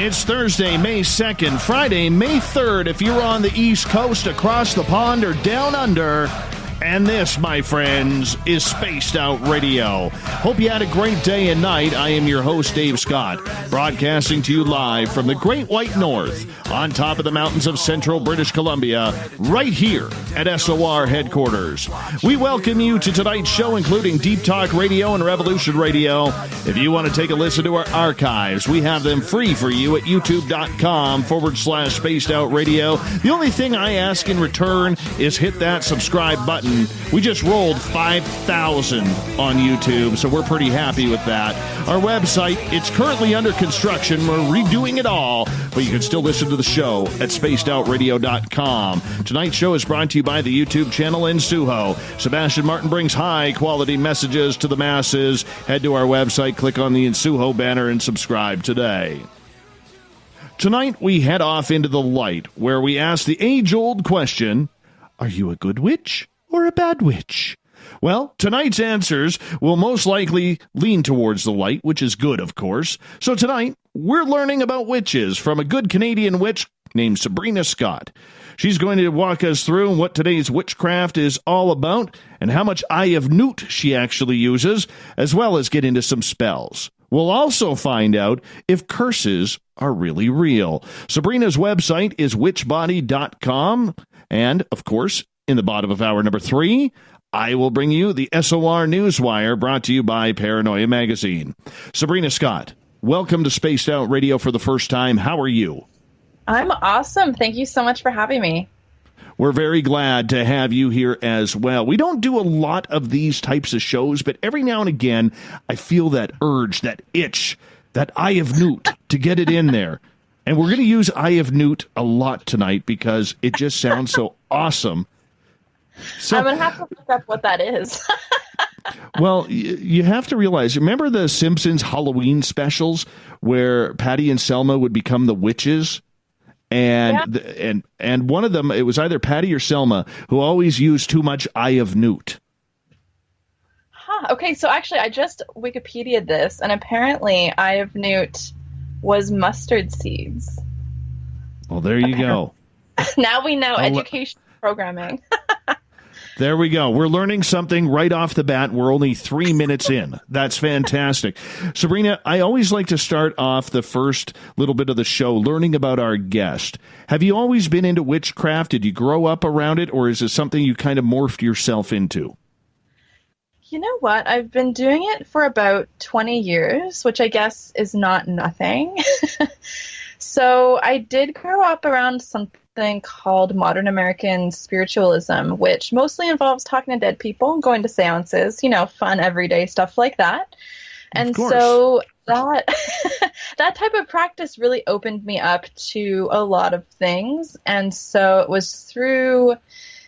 It's Thursday, May 2nd, Friday, May 3rd, if you're on the East Coast, across the pond, or down under. And this, my friends, is Spaced Out Radio. Hope you had a great day and night. I am your host, Dave Scott, broadcasting to you live from the Great White North, on top of the mountains of central British Columbia, right here at SOR headquarters. We welcome you to tonight's show, including Deep Talk Radio and Revolution Radio. If you want to take a listen to our archives, we have them free for you at youtube.com/Spaced Out Radio. The only thing I ask in return is hit that subscribe button. We just rolled 5,000 on YouTube, so we're pretty happy with that. Our website, it's currently under construction. We're redoing it all, but you can still listen to the show at spacedoutradio.com. Tonight's show is brought to you by the YouTube channel in Suho. Sebastian Martin brings high-quality messages to the masses. Head to our website, click on the Suho banner, and subscribe today. Tonight, we head off into the light, where we ask the age-old question, are you a good witch or a bad witch? Well, tonight's answers will most likely lean towards the light, which is good, of course. So tonight, we're learning about witches from a good Canadian witch named Sabrina Scott. She's going to walk us through what today's witchcraft is all about and how much Eye of Newt she actually uses, as well as get into some spells. We'll also find out if curses are really real. Sabrina's website is witchbody.com. And, of course, in the bottom of hour number 3, I will bring you the SOR Newswire, brought to you by Paranoia Magazine. Sabrina Scott, welcome to Spaced Out Radio for the first time. How are you? I'm awesome. Thank you so much for having me. We're very glad to have you here as well. We don't do a lot of these types of shows, but every now and again, I feel that urge, that itch, that Eye of Newt to get it in there. And we're going to use Eye of Newt a lot tonight because it just sounds so awesome. So, I'm going to have to look up what that is. Well, you have to realize, remember the Simpsons Halloween specials where Patty and Selma would become the witches? And yeah. and one of them, it was either Patty or Selma, who always used too much Eye of Newt. Okay, so actually I just Wikipedia'd this, and apparently Eye of Newt was mustard seeds. Well, there you go. Now we know education programming. There we go. We're learning something right off the bat. We're only 3 minutes in. That's fantastic. Sabrina, I always like to start off the first little bit of the show learning about our guest. Have you always been into witchcraft? Did you grow up around it, or is it something you kind of morphed yourself into? You know what? I've been doing it for about 20 years, which I guess is not nothing. So I did grow up around something called modern American spiritualism, which mostly involves talking to dead people and going to seances, you know, fun everyday stuff like that. And so that that type of practice really opened me up to a lot of things. And so it was through,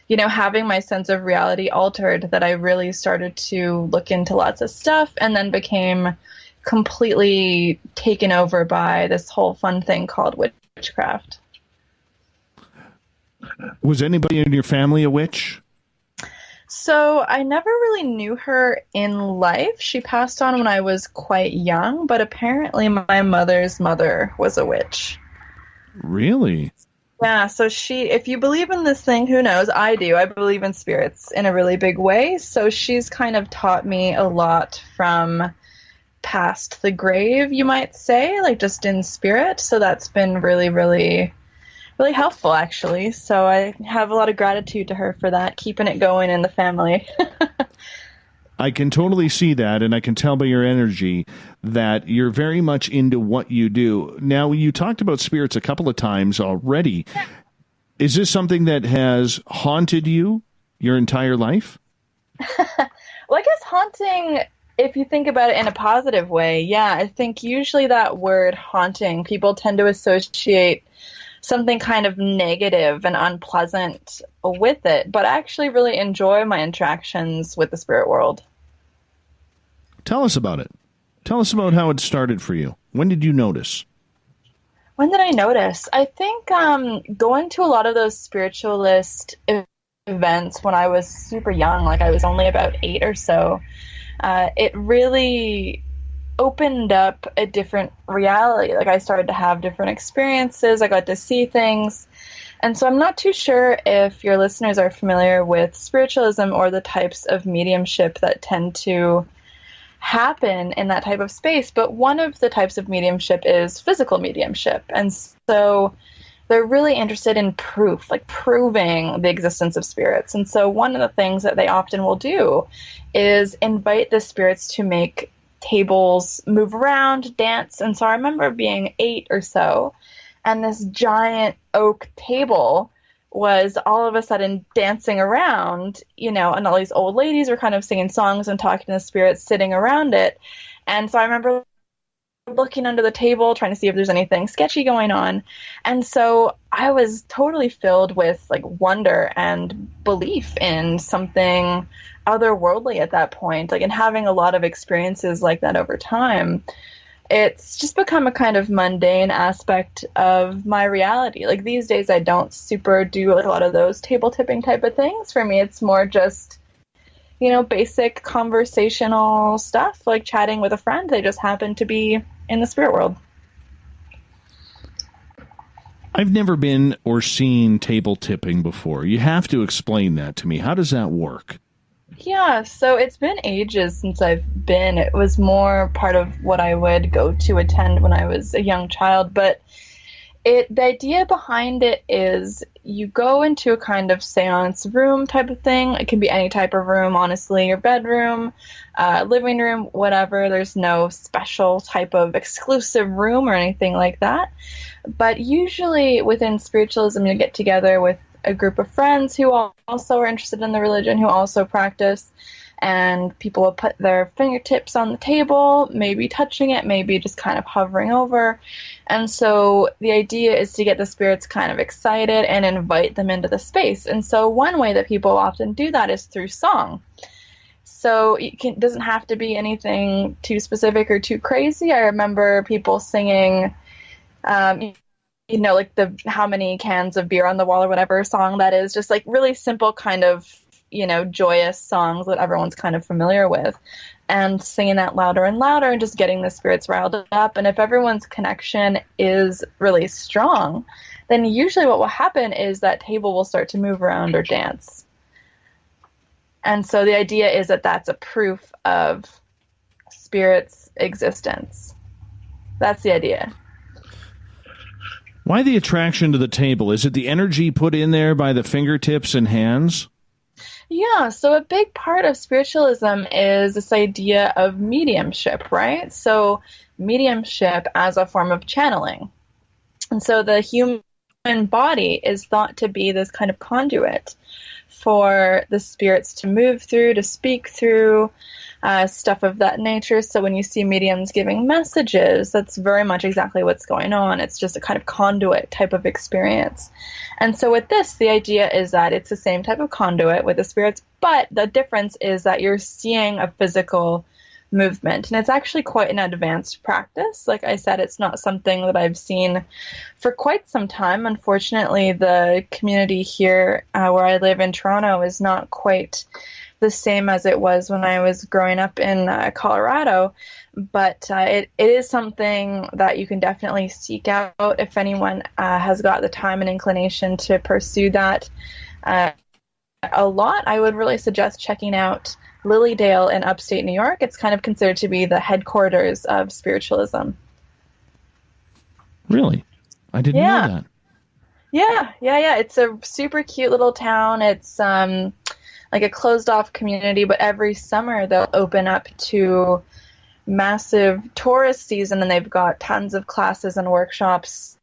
you know, having my sense of reality altered that I really started to look into lots of stuff, and then became completely taken over by this whole fun thing called witchcraft. Was anybody in your family a witch? So I never really knew her in life. She passed on when I was quite young, but apparently my mother's mother was a witch. Really? Yeah, so if you believe in this thing, who knows? I do. I believe in spirits in a really big way. So she's kind of taught me a lot from past the grave, you might say, like just in spirit. So that's been really, really, really helpful, actually. So I have a lot of gratitude to her for that, keeping it going in the family. I can totally see that, and I can tell by your energy that you're very much into what you do. Now, you talked about spirits a couple of times already. Yeah. Is this something that has haunted you your entire life? Well, I guess haunting, if you think about it in a positive way, yeah, I think usually that word haunting, people tend to associate something kind of negative and unpleasant with it, but I actually really enjoy my interactions with the spirit world. Tell us about it. Tell us about how it started for you. When did you notice? When did I notice? I think going to a lot of those spiritualist events when I was super young, like I was only about 8 or so, it really opened up a different reality. Like I started to have different experiences. I got to see things. And so I'm not too sure if your listeners are familiar with spiritualism or the types of mediumship that tend to happen in that type of space. But one of the types of mediumship is physical mediumship. And so they're really interested in proof, like proving the existence of spirits. And so one of the things that they often will do is invite the spirits to make tables move around, dance. And so I remember being 8 or so, and this giant oak table was all of a sudden dancing around, and all these old ladies were kind of singing songs and talking to the spirits sitting around it. And so I remember looking under the table, trying to see if there's anything sketchy going on. And so I was totally filled with like wonder and belief in something otherworldly at that point, like, and having a lot of experiences like that over time. It's just become a kind of mundane aspect of my reality. Like these days, I don't super do like a lot of those table tipping type of things. For me, it's more just, basic conversational stuff, like chatting with a friend. They just happen to be in the spirit world. I've never been or seen table tipping before. You have to explain that to me. How does that work? Yeah, so it's been ages since I've been. It was more part of what I would go to attend when I was a young child. But the idea behind it is you go into a kind of seance room type of thing. It can be any type of room, honestly, your bedroom, living room, whatever. There's no special type of exclusive room or anything like that. But usually within spiritualism, you get together with a group of friends who also are interested in the religion, who also practice, and people will put their fingertips on the table, maybe touching it, maybe just kind of hovering over. And so the idea is to get the spirits kind of excited and invite them into the space. And so one way that people often do that is through song. So it doesn't have to be anything too specific or too crazy. I remember people singing, like the how many cans of beer on the wall or whatever song that is, just like really simple kind of, joyous songs that everyone's kind of familiar with, and singing that louder and louder and just getting the spirits riled up. And if everyone's connection is really strong, then usually what will happen is that table will start to move around or dance. And so the idea is that that's a proof of spirits' existence. That's the idea. Why the attraction to the table? Is it the energy put in there by the fingertips and hands? Yeah, so a big part of spiritualism is this idea of mediumship, right? So mediumship as a form of channeling. And so the human body is thought to be this kind of conduit for the spirits to move through, to speak through, stuff of that nature. So when you see mediums giving messages, that's very much exactly what's going on. It's just a kind of conduit type of experience. And so with this, the idea is that it's the same type of conduit with the spirits, but the difference is that you're seeing a physical movement. And it's actually quite an advanced practice. Like I said, it's not something that I've seen for quite some time. Unfortunately, the community here where I live in Toronto is not quite the same as it was when I was growing up in Colorado. But it is something that you can definitely seek out if anyone has got the time and inclination to pursue that a lot. I would really suggest checking out Lilydale in upstate New York. It's kind of considered to be the headquarters of spiritualism. Really? I didn't know that. Yeah. It's a super cute little town. It's like a closed-off community, but every summer they'll open up to massive tourist season, and they've got tons of classes and workshops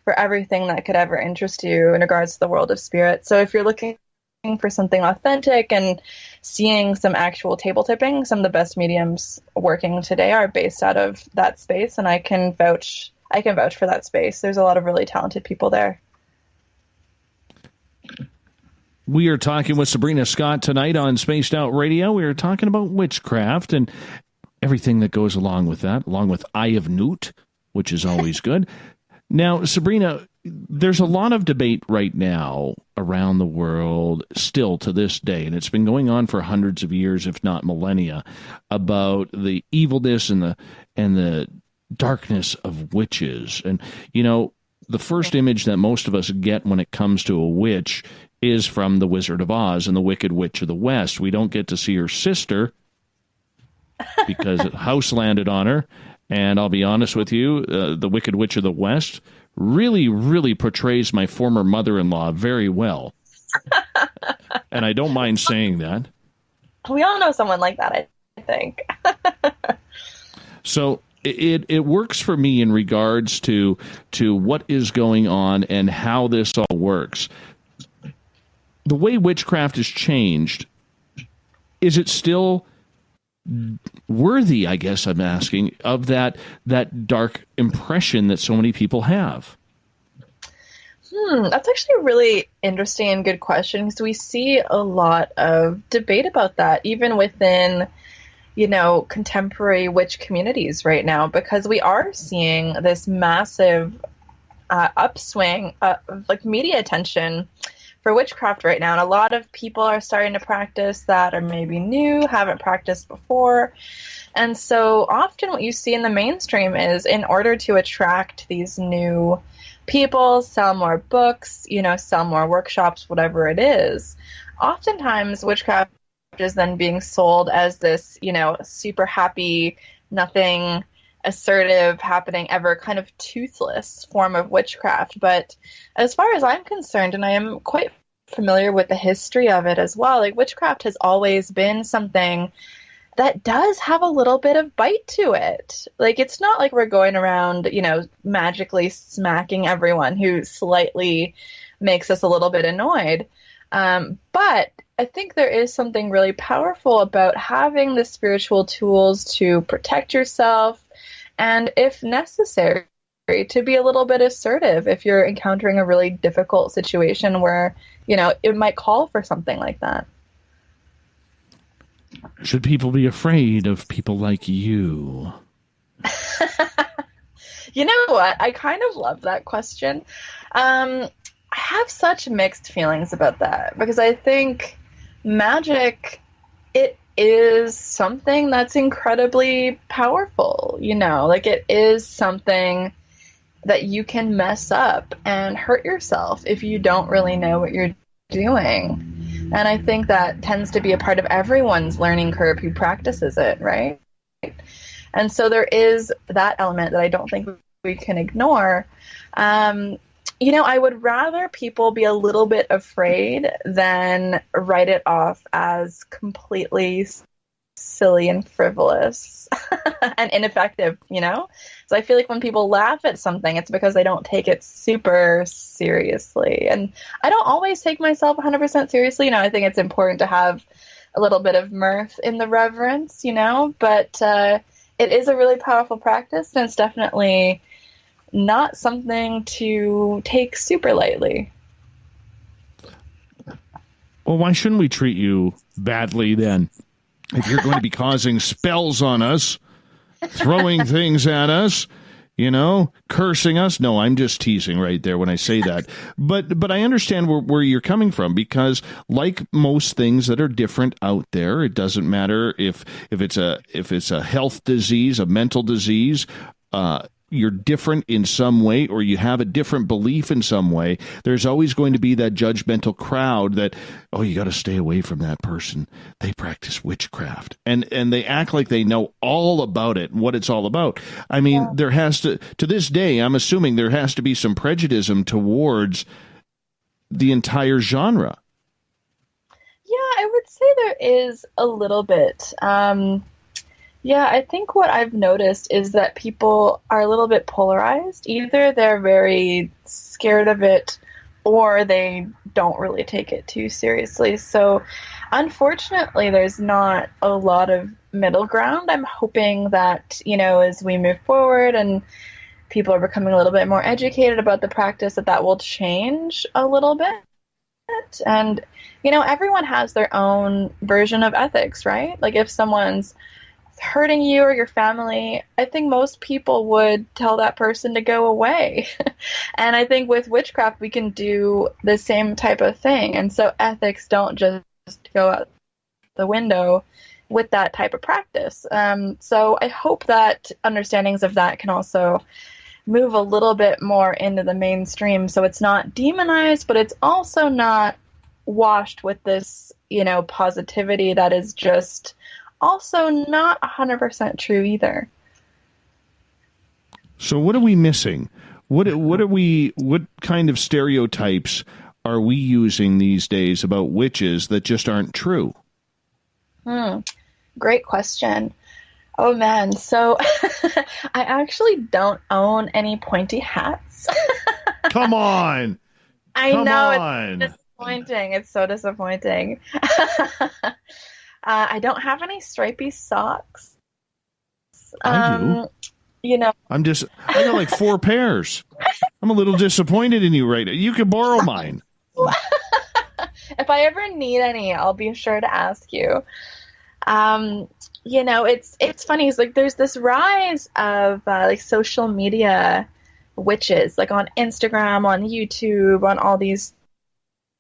for everything that could ever interest you in regards to the world of spirit. So if you're looking for something authentic and seeing some actual table tipping, some of the best mediums working today are based out of that space, and I can vouch for that space. There's a lot of really talented people there. We are talking with Sabrina Scott tonight on Spaced Out Radio. We are talking about witchcraft and everything that goes along with that, along with Eye of Newt, which is always good. Now, Sabrina, there's a lot of debate right now around the world, still to this day, and it's been going on for hundreds of years, if not millennia, about the evilness and the darkness of witches. And, you know, the first image that most of us get when it comes to a witch is from The Wizard of Oz and the Wicked Witch of the West. We don't get to see her sister because house landed on her. And I'll be honest with you, the Wicked Witch of the West really, really portrays my former mother-in-law very well. And I don't mind saying that. We all know someone like that, I think. So it works for me in regards to what is going on and how this all works. The way witchcraft has changed, is it still worthy, I guess I'm asking, of that dark impression that so many people have? That's actually a really interesting and good question, because we see a lot of debate about that, even within, you know, contemporary witch communities right now, because we are seeing this massive upswing of like media attention for witchcraft right now. And a lot of people are starting to practice that are maybe new, haven't practiced before. And so often what you see in the mainstream is, in order to attract these new people, sell more books, you know, sell more workshops, whatever it is, oftentimes witchcraft is then being sold as this, you know, super happy, nothing assertive happening ever, kind of toothless form of witchcraft. But as far as I'm concerned, and I am quite familiar with the history of it as well, like witchcraft has always been something that does have a little bit of bite to it. Like, it's not like we're going around, you know, magically smacking everyone who slightly makes us a little bit annoyed. But I think there is something really powerful about having the spiritual tools to protect yourself, and if necessary, to be a little bit assertive if you're encountering a really difficult situation where, you know, it might call for something like that. Should people be afraid of people like you? You know what? I kind of love that question. I have such mixed feelings about that, because I think magic, it is something that's incredibly powerful, you know, like it is something that you can mess up and hurt yourself if you don't really know what you're doing. And I think that tends to be a part of everyone's learning curve who practices it, right? And so there is that element that I don't think we can ignore. You know, I would rather people be a little bit afraid than write it off as completely silly and frivolous and ineffective, you know? So I feel like when people laugh at something, it's because they don't take it super seriously. And I don't always take myself 100% seriously. You know, I think it's important to have a little bit of mirth in the reverence, you know? But it is a really powerful practice, and it's definitely not something to take super lightly. Well, why shouldn't we treat you badly then? If you're going to be causing spells on us, throwing things at us, you know, cursing us. No, I'm just teasing right there when I say that. But I understand where you're coming from, because like most things that are different out there, it doesn't matter if it's a health disease, a mental disease, you're different in some way, or you have a different belief in some way, there's always going to be that judgmental crowd that, oh, you got to stay away from that person. They practice witchcraft. And they act like they know all about it and what it's all about. I mean, there has to this day, I'm assuming there has to be some prejudice towards the entire genre. Yeah, I would say there is a little bit. Yeah, I think what I've noticed is that people are a little bit polarized. Either they're very scared of it, or they don't really take it too seriously. So unfortunately, there's not a lot of middle ground. I'm hoping that, you know, as we move forward and people are becoming a little bit more educated about the practice, that will change a little bit. And, you know, everyone has their own version of ethics, right? Like if someone's hurting you or your family, I think most people would tell that person to go away. And I think with witchcraft, we can do the same type of thing. And so ethics don't just go out the window with that type of practice. So I hope that understandings of that can also move a little bit more into the mainstream, so it's not demonized, but it's also not washed with this, positivity that is just also not 100% true either. So what are we missing? What kind of stereotypes are we using these days about witches that just aren't true? Great question. Oh man, so I actually don't own any pointy hats. Come on. I know, it's disappointing. It's so disappointing. I don't have any stripy socks. I do. I got like 4 pairs. I'm a little disappointed in you right now. You can borrow mine. If I ever need any, I'll be sure to ask you. It's funny. It's like there's this rise of social media witches, like on Instagram, on YouTube, on all these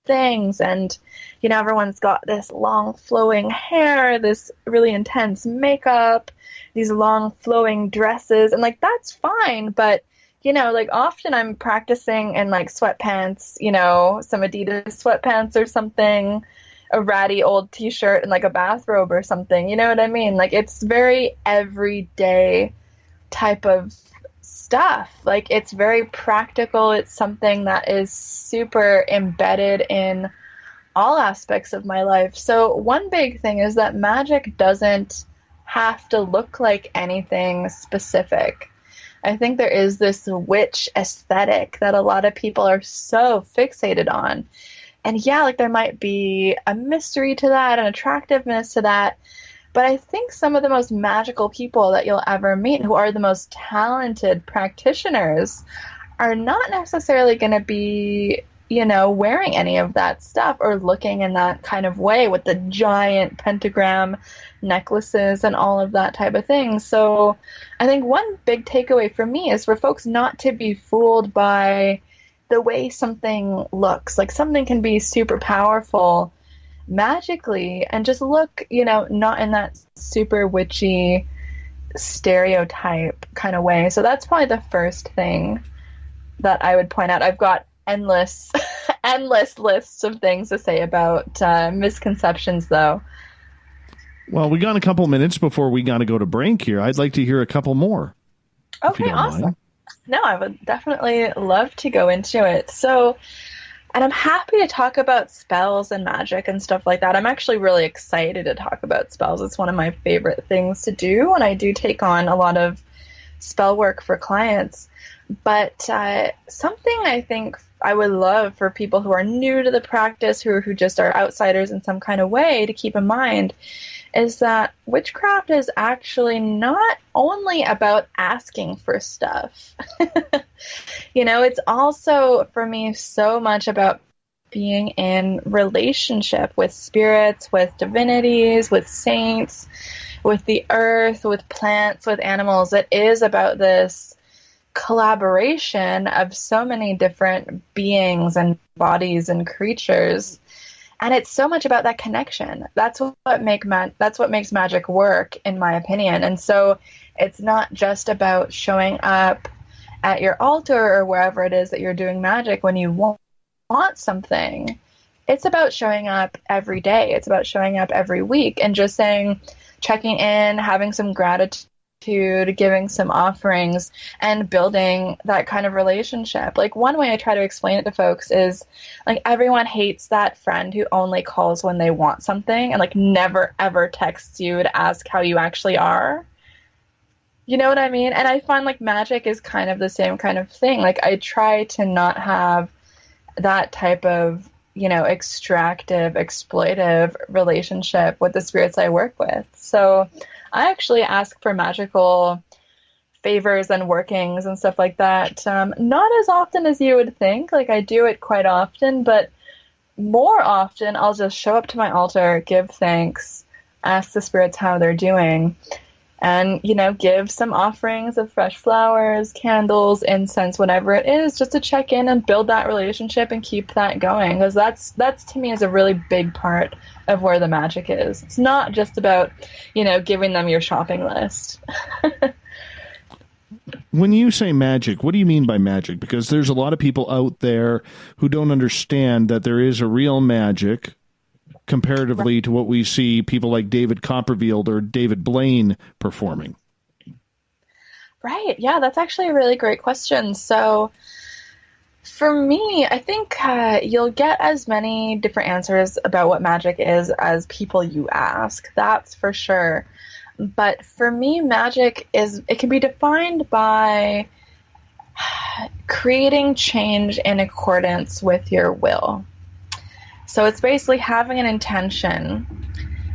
things, and everyone's got this long flowing hair, this really intense makeup, these long flowing dresses, and that's fine, but often I'm practicing in sweatpants, some Adidas sweatpants or something, a ratty old t-shirt and a bathrobe or something, you know what I mean? It's very everyday type of stuff. It's very practical. It's something that is super embedded in all aspects of my life. So one big thing is that magic doesn't have to look like anything specific. I think there is this witch aesthetic that a lot of people are so fixated on. And yeah, there might be a mystery to that, an attractiveness to that. But I think some of the most magical people that you'll ever meet, who are the most talented practitioners, are not necessarily going to be, wearing any of that stuff or looking in that kind of way with the giant pentagram necklaces and all of that type of thing. So I think one big takeaway for me is for folks not to be fooled by the way something looks. Something can be super powerful magically and just look, not in that super witchy stereotype kind of way. So that's probably the first thing that I would point out. I've got endless lists of things to say about misconceptions, though. Well, we got a couple minutes before we got to go to break here. I'd like to hear a couple more. Okay, awesome. Mind. No, I would definitely love to go into it. So, and I'm happy to talk about spells and magic and stuff like that. I'm actually really excited to talk about spells. It's one of my favorite things to do, and I do take on a lot of spell work for clients. But something I think I would love for people who are new to the practice, who just are outsiders in some kind of way, to keep in mind is that witchcraft is actually not only about asking for stuff. It's also, for me, so much about being in relationship with spirits, with divinities, with saints, with the earth, with plants, with animals. It is about this collaboration of so many different beings and bodies and creatures. And it's so much about that connection. That's what makes magic work, in my opinion. And so it's not just about showing up at your altar or wherever it is that you're doing magic when you want something. It's about showing up every day. It's about showing up every week and just checking in, having some gratitude, giving some offerings, and building that kind of relationship. One way I try to explain it to folks is everyone hates that friend who only calls when they want something and never ever texts you to ask how you actually are. You know what I mean? And I find magic is kind of the same kind of thing. I try to not have that type of, extractive, exploitive relationship with the spirits I work with. So I actually ask for magical favors and workings and stuff like that. Not as often as you would think. I do it quite often, but more often I'll just show up to my altar, give thanks, ask the spirits how they're doing. and, give some offerings of fresh flowers, candles, incense, whatever it is, just to check in and build that relationship and keep that going. Because that's to me is a really big part of where the magic is. It's not just about, giving them your shopping list. When you say magic, what do you mean by magic? Because there's a lot of people out there who don't understand that there is a real magic comparatively to what we see people like David Copperfield or David Blaine performing. Right. Yeah, that's actually a really great question. So for me, I think you'll get as many different answers about what magic is as people you ask. That's for sure. But for me, magic it can be defined by creating change in accordance with your will. So it's basically having an intention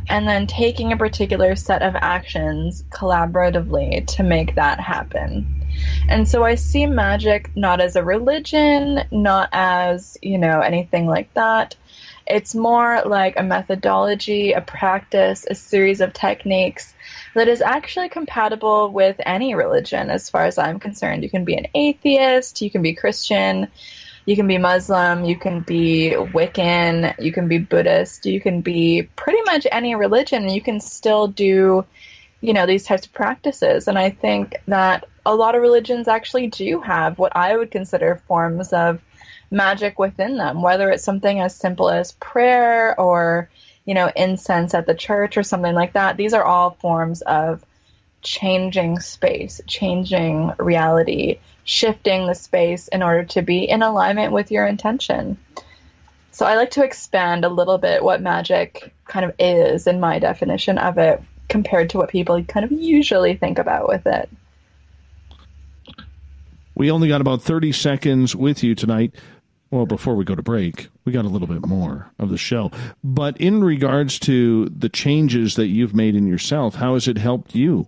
and then taking a particular set of actions collaboratively to make that happen. And so I see magic not as a religion, not as, anything like that. It's more like a methodology, a practice, a series of techniques that is actually compatible with any religion as far as I'm concerned. You can be an atheist, you can be Christian, you can be Muslim, you can be Wiccan, you can be Buddhist, you can be pretty much any religion, and you can still do, these types of practices. And I think that a lot of religions actually do have what I would consider forms of magic within them, whether it's something as simple as prayer or, incense at the church or something like that. These are all forms of changing space, changing reality, shifting the space in order to be in alignment with your intention. So I like to expand a little bit what magic kind of is in my definition of it compared to what people kind of usually think about with it. We only got about 30 seconds with you tonight. Well, before we go to break, we got a little bit more of the show. But in regards to the changes that you've made in yourself, how has it helped you?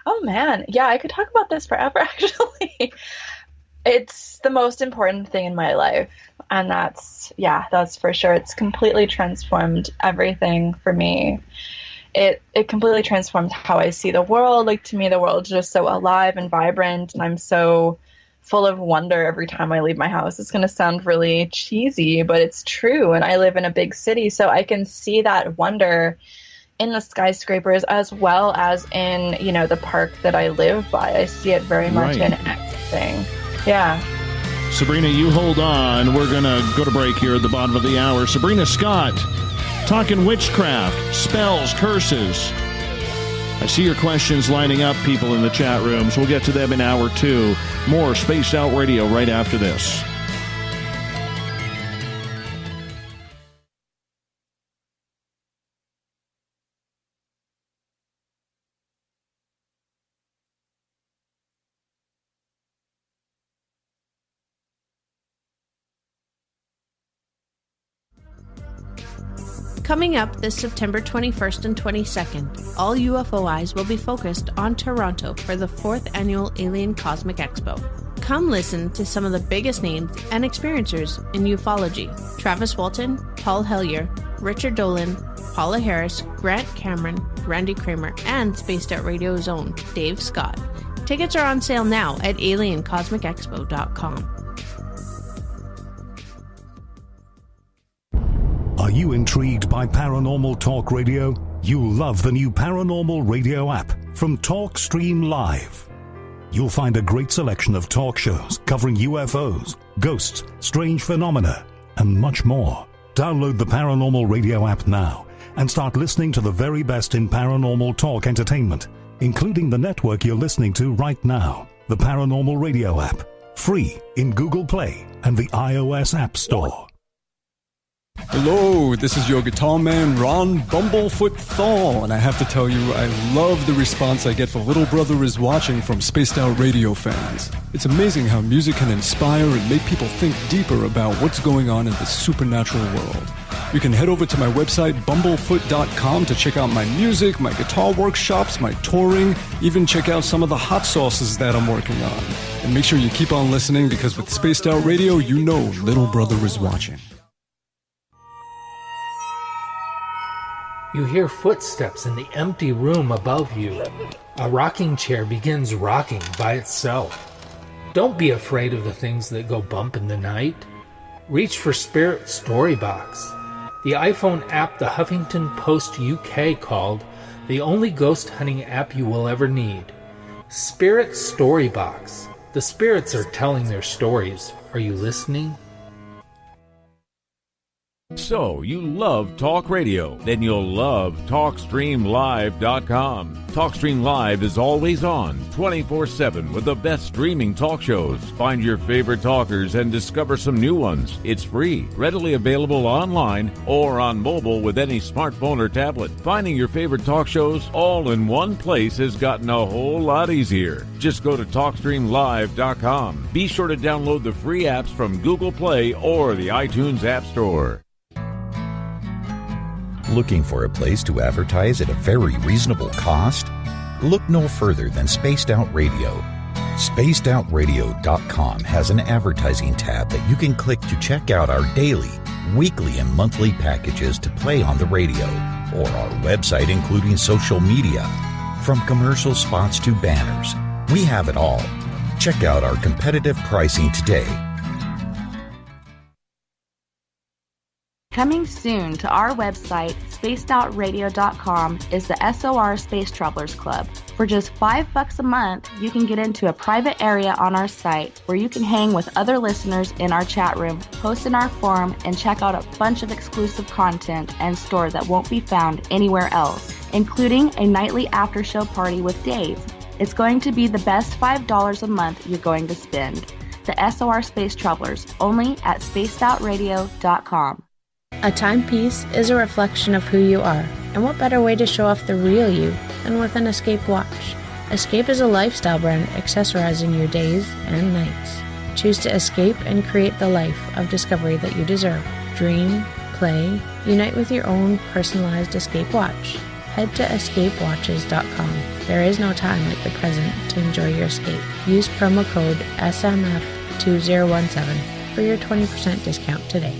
Oh, man. Yeah, I could talk about this forever, actually. It's the most important thing in my life. And that's for sure. It's completely transformed everything for me. It completely transformed how I see the world. Like, to me, the world is just so alive and vibrant, and I'm so full of wonder every time I leave my house. It's going to sound really cheesy, but it's true. And I live in a big city, so I can see that wonder in the skyscrapers as well as in, the park that I live by. I see it very much in everything. Yeah. Sabrina, you hold on. We're going to go to break here at the bottom of the hour. Sabrina Scott, talking witchcraft, spells, curses. I see your questions lining up, people in the chat rooms. We'll get to them in hour 2. More Spaced Out Radio right after this. Coming up this September 21st and 22nd, all UFO eyes will be focused on Toronto for the 4th Annual Alien Cosmic Expo. Come listen to some of the biggest names and experiencers in ufology. Travis Walton, Paul Hellyer, Richard Dolan, Paula Harris, Grant Cameron, Randy Kramer, and Spaced Out Radio's own Dave Scott. Tickets are on sale now at aliencosmicexpo.com. Are you intrigued by Paranormal Talk Radio? You'll love the new Paranormal Radio app from TalkStream Live. You'll find a great selection of talk shows covering UFOs, ghosts, strange phenomena, and much more. Download the Paranormal Radio app now and start listening to the very best in paranormal talk entertainment, including the network you're listening to right now, the Paranormal Radio app, free in Google Play and the iOS App Store. Hello, this is your guitar man, Ron Bumblefoot Thal, and I have to tell you, I love the response I get for Little Brother is Watching from Spaced Out Radio fans. It's amazing how music can inspire and make people think deeper about what's going on in the supernatural world. You can head over to my website, bumblefoot.com, to check out my music, my guitar workshops, my touring, even check out some of the hot sauces that I'm working on. And make sure you keep on listening, because with Spaced Out Radio, you know Little Brother is watching. You hear footsteps in the empty room above you. A rocking chair begins rocking by itself. Don't be afraid of the things that go bump in the night. Reach for Spirit Storybox, the iPhone app the Huffington Post UK called the only ghost hunting app you will ever need. Spirit Storybox. The spirits are telling their stories. Are you listening? So, you love talk radio? Then you'll love TalkStreamLive.com. TalkStream Live is always on, 24/7, with the best streaming talk shows. Find your favorite talkers and discover some new ones. It's free, readily available online or on mobile with any smartphone or tablet. Finding your favorite talk shows all in one place has gotten a whole lot easier. Just go to TalkStreamLive.com. Be sure to download the free apps from Google Play or the iTunes App Store. Looking for a place to advertise at a very reasonable cost? Look no further than Spaced Out Radio. SpacedOutRadio.com has an advertising tab that you can click to check out our daily, weekly, and monthly packages to play on the radio, or our website including social media. From commercial spots to banners, we have it all. Check out our competitive pricing today. Coming soon to our website, spacedoutradio.com, is the SOR Space Travelers Club. For just $5 a month, you can get into a private area on our site where you can hang with other listeners in our chat room, post in our forum, and check out a bunch of exclusive content and store that won't be found anywhere else, including a nightly after-show party with Dave. It's going to be the best $5 a month you're going to spend. The SOR Space Travelers, only at spacedoutradio.com. A timepiece is a reflection of who you are, and what better way to show off the real you than with an Escape watch. Escape is a lifestyle brand accessorizing your days and nights. Choose to escape and create the life of discovery that you deserve. Dream, play, unite with your own personalized Escape watch. Head to escapewatches.com. There is no time like the present to enjoy your escape. Use promo code SMF2017 for your 20% discount today.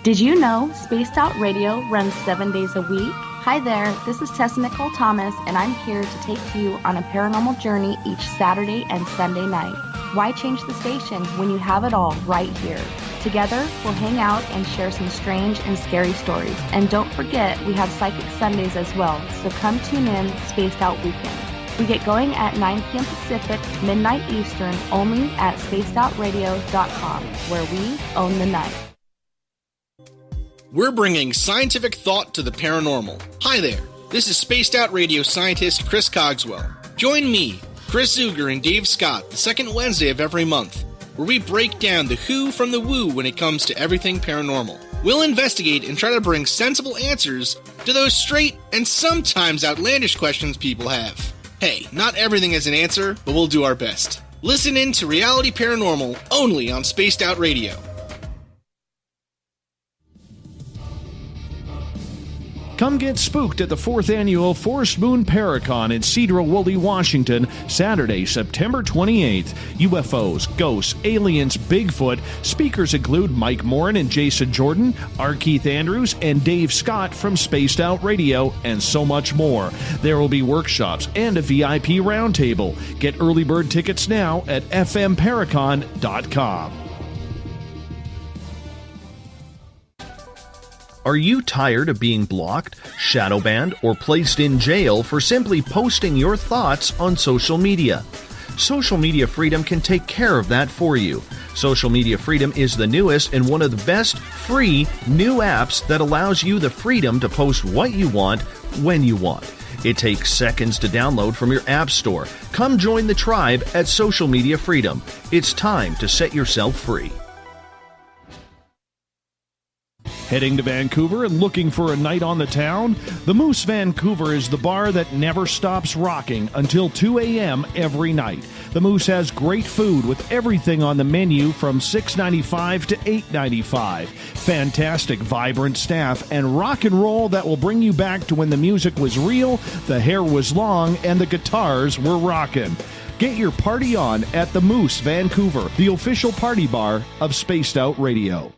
Did you know Spaced Out Radio runs 7 days a week? Hi there, this is Tessa Nicole Thomas, and I'm here to take you on a paranormal journey each Saturday and Sunday night. Why change the station when you have it all right here? Together, we'll hang out and share some strange and scary stories. And don't forget, we have Psychic Sundays as well, so come tune in Spaced Out Weekend. We get going at 9 p.m. Pacific, midnight Eastern, only at spacedoutradio.com, where we own the night. We're bringing scientific thought to the paranormal. Hi there, this is Spaced Out Radio scientist Chris Cogswell. Join me, Chris Zuger, and Dave Scott the second Wednesday of every month, where we break down the who from the woo when it comes to everything paranormal. We'll investigate and try to bring sensible answers to those straight and sometimes outlandish questions people have. Hey, not everything has an answer, but we'll do our best. Listen in to Reality Paranormal only on Spaced Out Radio. Come get spooked at the 4th Annual Forest Moon Paracon in Cedar-Woolley, Washington, Saturday, September 28th. UFOs, ghosts, aliens, Bigfoot. Speakers include Mike Morin and Jason Jordan, R. Keith Andrews, and Dave Scott from Spaced Out Radio, and so much more. There will be workshops and a VIP roundtable. Get early bird tickets now at fmparacon.com. Are you tired of being blocked, shadow banned, or placed in jail for simply posting your thoughts on social media? Social Media Freedom can take care of that for you. Social Media Freedom is the newest and one of the best free new apps that allows you the freedom to post what you want, when you want. It takes seconds to download from your app store. Come join the tribe at Social Media Freedom. It's time to set yourself free. Heading to Vancouver and looking for a night on the town? The Moose Vancouver is the bar that never stops rocking until 2 a.m. every night. The Moose has great food with everything on the menu from $6.95 to $8.95. Fantastic, vibrant staff and rock and roll that will bring you back to when the music was real, the hair was long, and the guitars were rocking. Get your party on at the Moose Vancouver, the official party bar of Spaced Out Radio.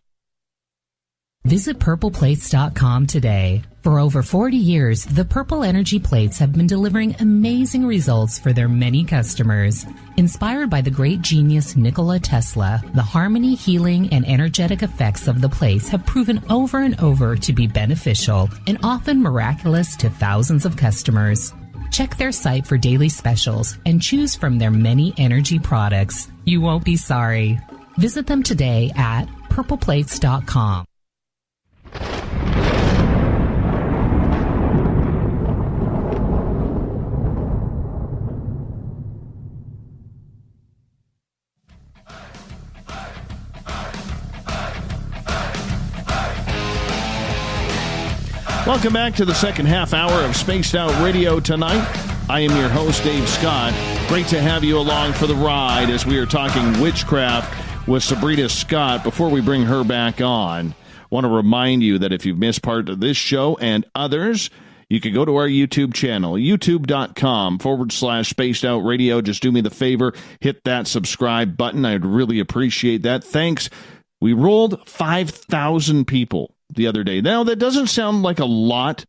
Visit purpleplates.com today. For over 40 years, the Purple Energy Plates have been delivering amazing results for their many customers. Inspired by the great genius Nikola Tesla, the harmony, healing, and energetic effects of the plates have proven over and over to be beneficial and often miraculous to thousands of customers. Check their site for daily specials and choose from their many energy products. You won't be sorry. Visit them today at purpleplates.com. Welcome back to the second half hour of Spaced Out Radio tonight. I am your host, Dave Scott. Great to have you along for the ride as we are talking witchcraft with Sabrina Scott. Before we bring her back on, I want to remind you that if you've missed part of this show and others, you can go to our YouTube channel, youtube.com/Spaced Out Radio. Just do me the favor, hit that subscribe button. I'd really appreciate that. Thanks. We rolled 5,000 people the other day. Now, that doesn't sound like a lot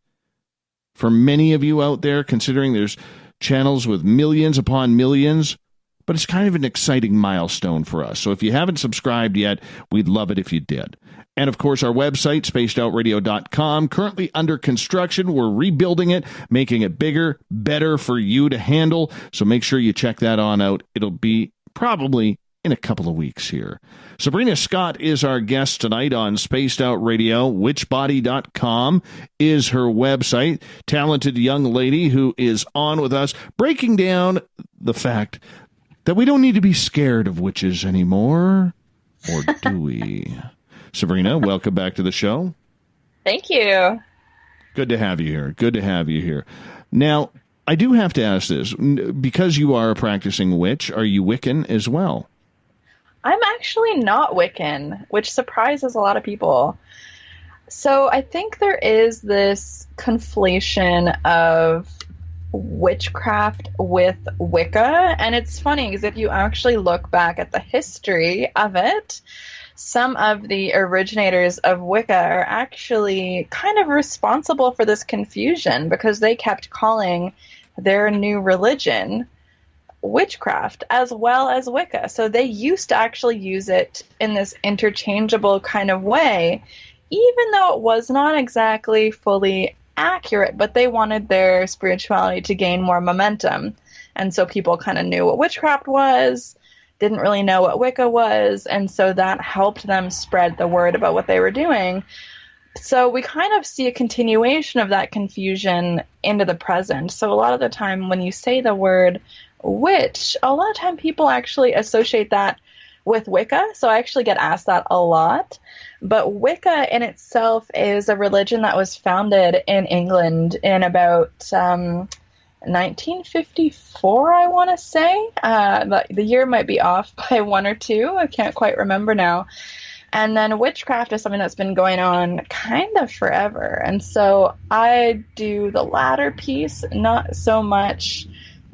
for many of you out there, considering there's channels with millions upon millions, but it's kind of an exciting milestone for us. So if you haven't subscribed yet, we'd love it if you did. And of course, our website, spacedoutradio.com, currently under construction. We're rebuilding it, making it bigger, better for you to handle. So make sure you check that on out. It'll be probably in a couple of weeks here. Sabrina Scott is our guest tonight on Spaced Out Radio. Witchbody.com is her website. Talented young lady who is on with us, breaking down the fact that we don't need to be scared of witches anymore. Or do we? Sabrina, welcome back to the show. Thank you. Good to have you here. Good to have you here. Now, I do have to ask this. Because you are a practicing witch, are you Wiccan as well? I'm actually not Wiccan, which surprises a lot of people. So I think there is this conflation of witchcraft with Wicca, and it's funny because if you actually look back at the history of it, some of the originators of Wicca are actually kind of responsible for this confusion because they kept calling their new religion witchcraft as well as Wicca. So they used to actually use it in this interchangeable kind of way, even though it was not exactly fully accurate, but they wanted their spirituality to gain more momentum. And so people kind of knew what witchcraft was, didn't really know what Wicca was, and so that helped them spread the word about what they were doing. So we kind of see a continuation of that confusion into the present. So a lot of the time when you say the word witch, a lot of time people actually associate that with Wicca. So I actually get asked that a lot. But Wicca in itself is a religion that was founded in England in about 1954, I want to say. The year might be off by one or two. I can't quite remember now. And then witchcraft is something that's been going on kind of forever. And so I do the latter piece, not so much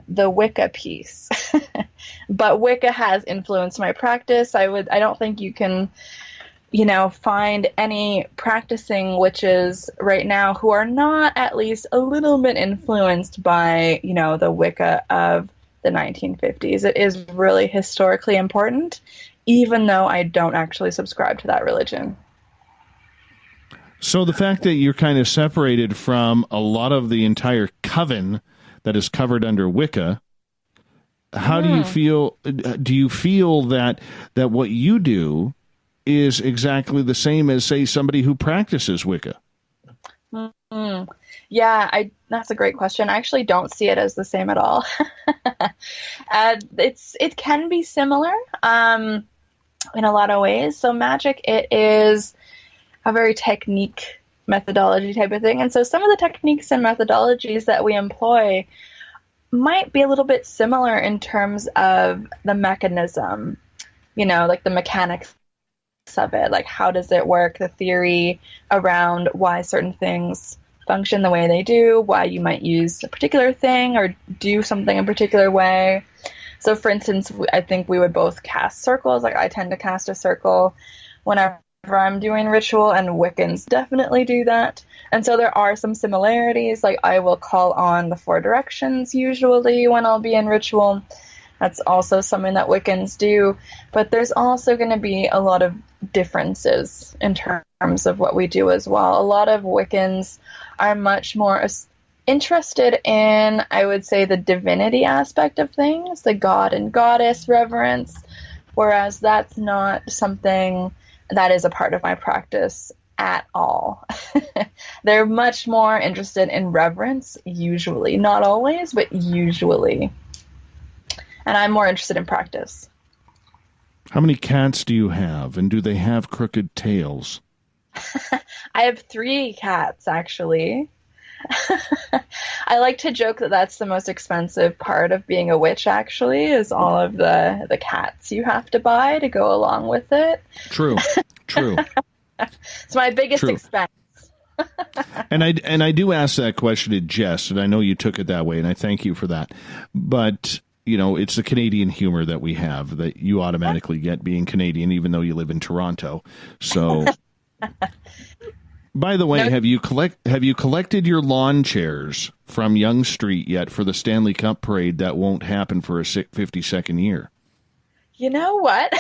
the Wicca piece. But Wicca has influenced my practice. I don't think you can, find any practicing witches right now who are not at least a little bit influenced by, the Wicca of the 1950s. It is really historically important, even though I don't actually subscribe to that religion. So the fact that you're kind of separated from a lot of the entire coven that is covered under Wicca, how do you feel? Do you feel that what you do is exactly the same as, say, somebody who practices Wicca? Yeah, that's a great question. I actually don't see it as the same at all. It can be similar in a lot of ways. So magic, it is a very technique methodology type of thing. And so some of the techniques and methodologies that we employ might be a little bit similar in terms of the mechanism, like the mechanics of it, like how does it work, the theory around why certain things function the way they do, why you might use a particular thing or do something a particular way. So for instance, I think we would both cast circles. Like I tend to cast a circle whenever I'm doing ritual, and Wiccans definitely do that. And so there are some similarities, like I will call on the 4 directions usually when I'll be in ritual. That's also something that Wiccans do. But there's also going to be a lot of differences in terms of what we do as well. A lot of Wiccans are much more interested in, I would say, the divinity aspect of things, the god and goddess reverence, whereas that's not something that is a part of my practice at all. They're much more interested in reverence, usually. Not always, but usually. And I'm more interested in practice. How many cats do you have, and do they have crooked tails? I have 3 cats, actually. I like to joke that that's the most expensive part of being a witch, actually, is all of the cats you have to buy to go along with it. True. It's my biggest expense. And I do ask that question in jest, and I know you took it that way, and I thank you for that. But, you know, it's the Canadian humor that we have that you automatically get being Canadian, even though you live in Toronto. So... By the way, have you collected your lawn chairs from Yonge Street yet for the Stanley Cup parade that won't happen for a 52nd year? You know what?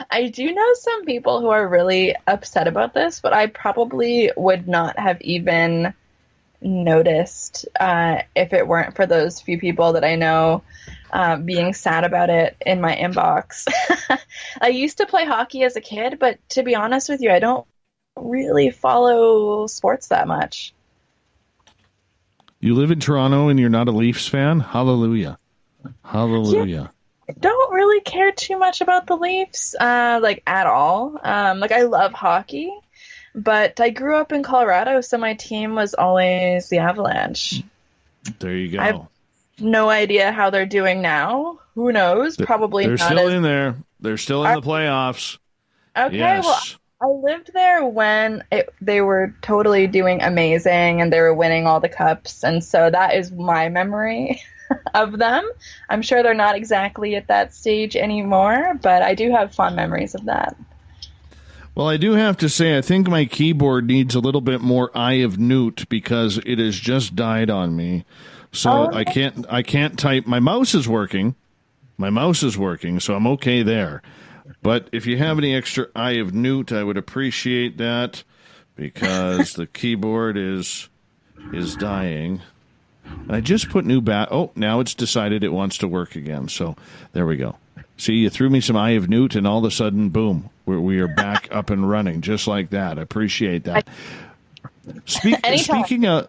I do know some people who are really upset about this, but I probably would not have even noticed if it weren't for those few people that I know being sad about it in my inbox. I used to play hockey as a kid, but to be honest with you, I don't really follow sports that much. You live in Toronto and you're not a Leafs fan? Hallelujah. Hallelujah. Yeah, I don't really care too much about the Leafs, like at all. Like I love hockey, but I grew up in Colorado, so my team was always the Avalanche. There you go. I have no idea how they're doing now. Who knows? Probably they're not. Still in there. They're still in the playoffs. Okay, yes. Well, I lived there when they were totally doing amazing and they were winning all the cups, and so that is my memory of them. I'm sure they're not exactly at that stage anymore, but I do have fond memories of that. Well, I do have to say, I think my keyboard needs a little bit more Eye of Newt because it has just died on me. So I can't type. My mouse is working, so I'm okay there. But if you have any extra Eye of Newt, I would appreciate that because the keyboard is dying. And I just put new now it's decided it wants to work again. So there we go. See, you threw me some Eye of Newt, and all of a sudden, boom, we are back up and running just like that. I appreciate that. Speaking of...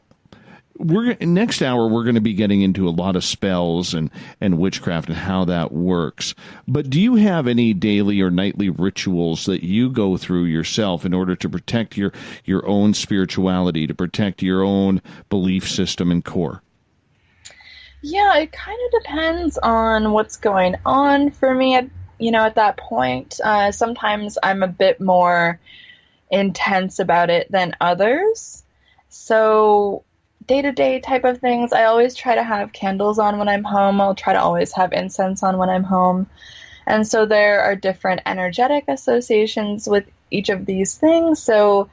next hour, we're going to be getting into a lot of spells and witchcraft and how that works. But do you have any daily or nightly rituals that you go through yourself in order to protect your own spirituality, to protect your own belief system and core? Yeah, it kind of depends on what's going on for me at that point. Sometimes I'm a bit more intense about it than others. So... day-to-day type of things, I always try to have candles on when I'm home. I'll try to always have incense on when I'm home. And so there are different energetic associations with each of these things. So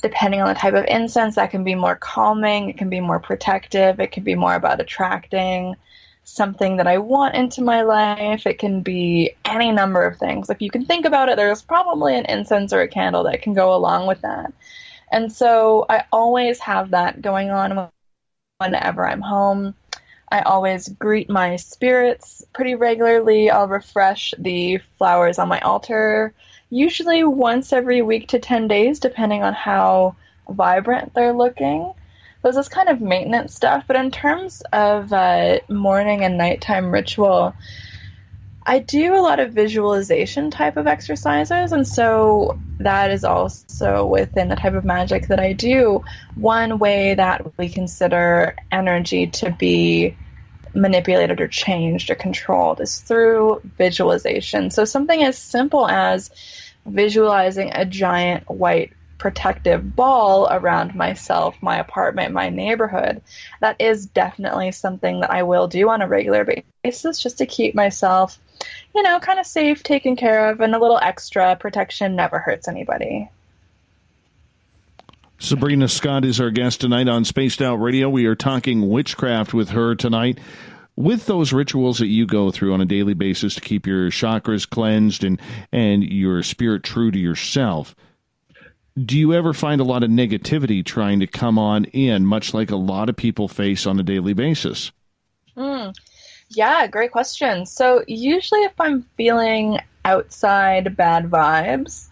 depending on the type of incense, that can be more calming, it can be more protective, it can be more about attracting something that I want into my life. It can be any number of things. If you can think about it, there's probably an incense or a candle that can go along with that. And so I always have that going on whenever I'm home. I always greet my spirits pretty regularly. I'll refresh the flowers on my altar, usually once every week to 10 days, depending on how vibrant they're looking. This is kind of maintenance stuff. But in terms of morning and nighttime ritual, I do a lot of visualization type of exercises, and so that is also within the type of magic that I do. One way that we consider energy to be manipulated or changed or controlled is through visualization. So something as simple as visualizing a giant white protective ball around myself, my apartment, my neighborhood, that is definitely something that I will do on a regular basis just to keep myself, kind of safe, taken care of, and a little extra protection never hurts anybody. Sabrina Scott is our guest tonight on Spaced Out Radio. We are talking witchcraft with her tonight. With those rituals that you go through on a daily basis to keep your chakras cleansed and your spirit true to yourself, do you ever find a lot of negativity trying to come on in, much like a lot of people face on a daily basis? Yeah, great question. So usually if I'm feeling outside bad vibes,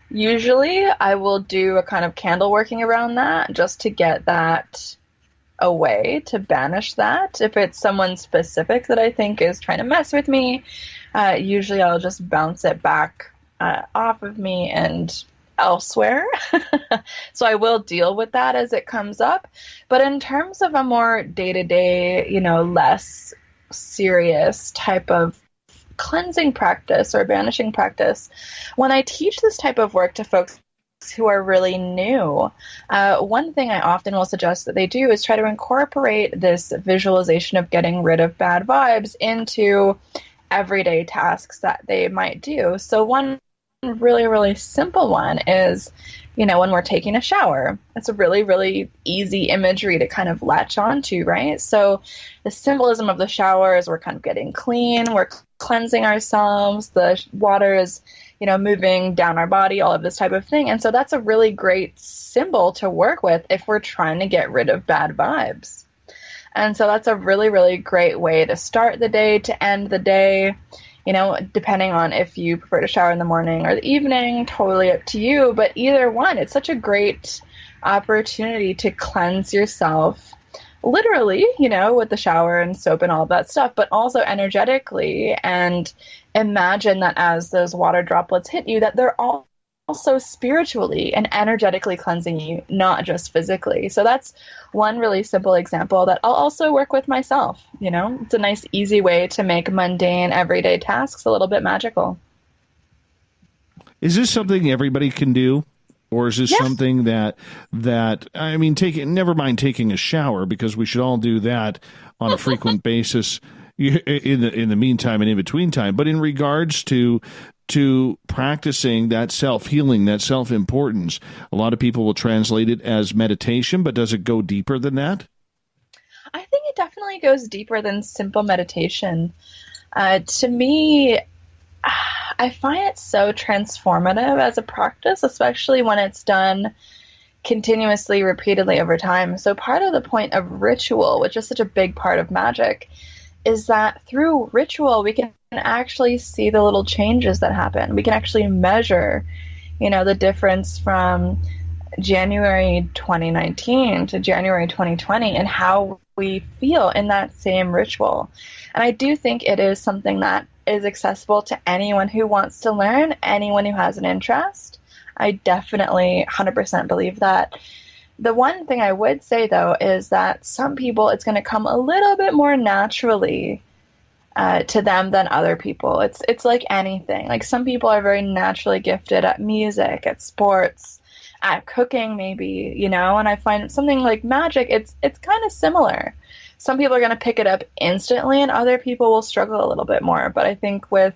usually I will do a kind of candle working around that just to get that away, to banish that. If it's someone specific that I think is trying to mess with me, usually I'll just bounce it back off of me and elsewhere. So I will deal with that as it comes up. But in terms of a more day-to-day, less serious type of cleansing practice or banishing practice, when I teach this type of work to folks who are really new, one thing I often will suggest that they do is try to incorporate this visualization of getting rid of bad vibes into everyday tasks that they might do. So one really, really simple one is, when we're taking a shower. It's a really, really easy imagery to kind of latch onto, right? So the symbolism of the shower is we're kind of getting clean, we're cleansing ourselves, the water is, moving down our body, all of this type of thing. And so that's a really great symbol to work with if we're trying to get rid of bad vibes. And so that's a really, really great way to start the day, to end the day. Depending on if you prefer to shower in the morning or the evening, totally up to you. But either one, it's such a great opportunity to cleanse yourself, literally, with the shower and soap and all of that stuff, but also energetically. And imagine that as those water droplets hit you, that they're also spiritually and energetically cleansing you, not just physically. So that's one really simple example that I'll also work with myself. It's a nice, easy way to make mundane, everyday tasks a little bit magical. Is this something everybody can do? Or is this something that never mind taking a shower, because we should all do that on a frequent basis in the meantime and in between time. But in regards to practicing that self-healing, that self-importance, a lot of people will translate it as meditation, but does it go deeper than that? I think it definitely goes deeper than simple meditation. To me, I find it so transformative as a practice, especially when it's done continuously, repeatedly over time. So part of the point of ritual, which is such a big part of magic, is that through ritual, we can actually see the little changes that happen. We can actually measure, the difference from January 2019 to January 2020 and how we feel in that same ritual. And I do think it is something that is accessible to anyone who wants to learn, anyone who has an interest. I definitely 100% believe that. The one thing I would say, though, is that some people, it's going to come a little bit more naturally to them than other people. It's like anything. Like some people are very naturally gifted at music, at sports, at cooking maybe, and I find something like magic, it's kind of similar. Some people are going to pick it up instantly and other people will struggle a little bit more. But I think with,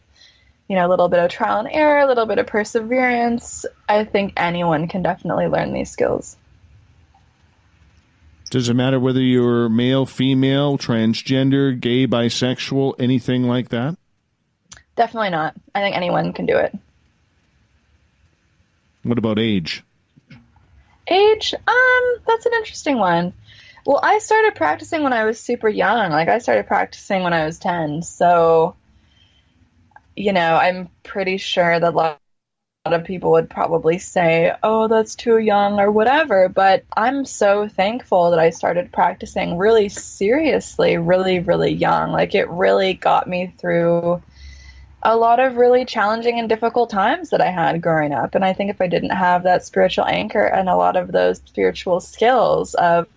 a little bit of trial and error, a little bit of perseverance, I think anyone can definitely learn these skills. Does it matter whether you're male, female, transgender, gay, bisexual, anything like that? Definitely not. I think anyone can do it. What about age? Age? That's an interesting one. Well, I started practicing when I was super young. Like, I started practicing when I was 10. So, I'm pretty sure that a lot of people would probably say, oh, that's too young or whatever. But I'm so thankful that I started practicing really seriously, really, really young. Like, it really got me through a lot of really challenging and difficult times that I had growing up. And I think if I didn't have that spiritual anchor and a lot of those spiritual skills of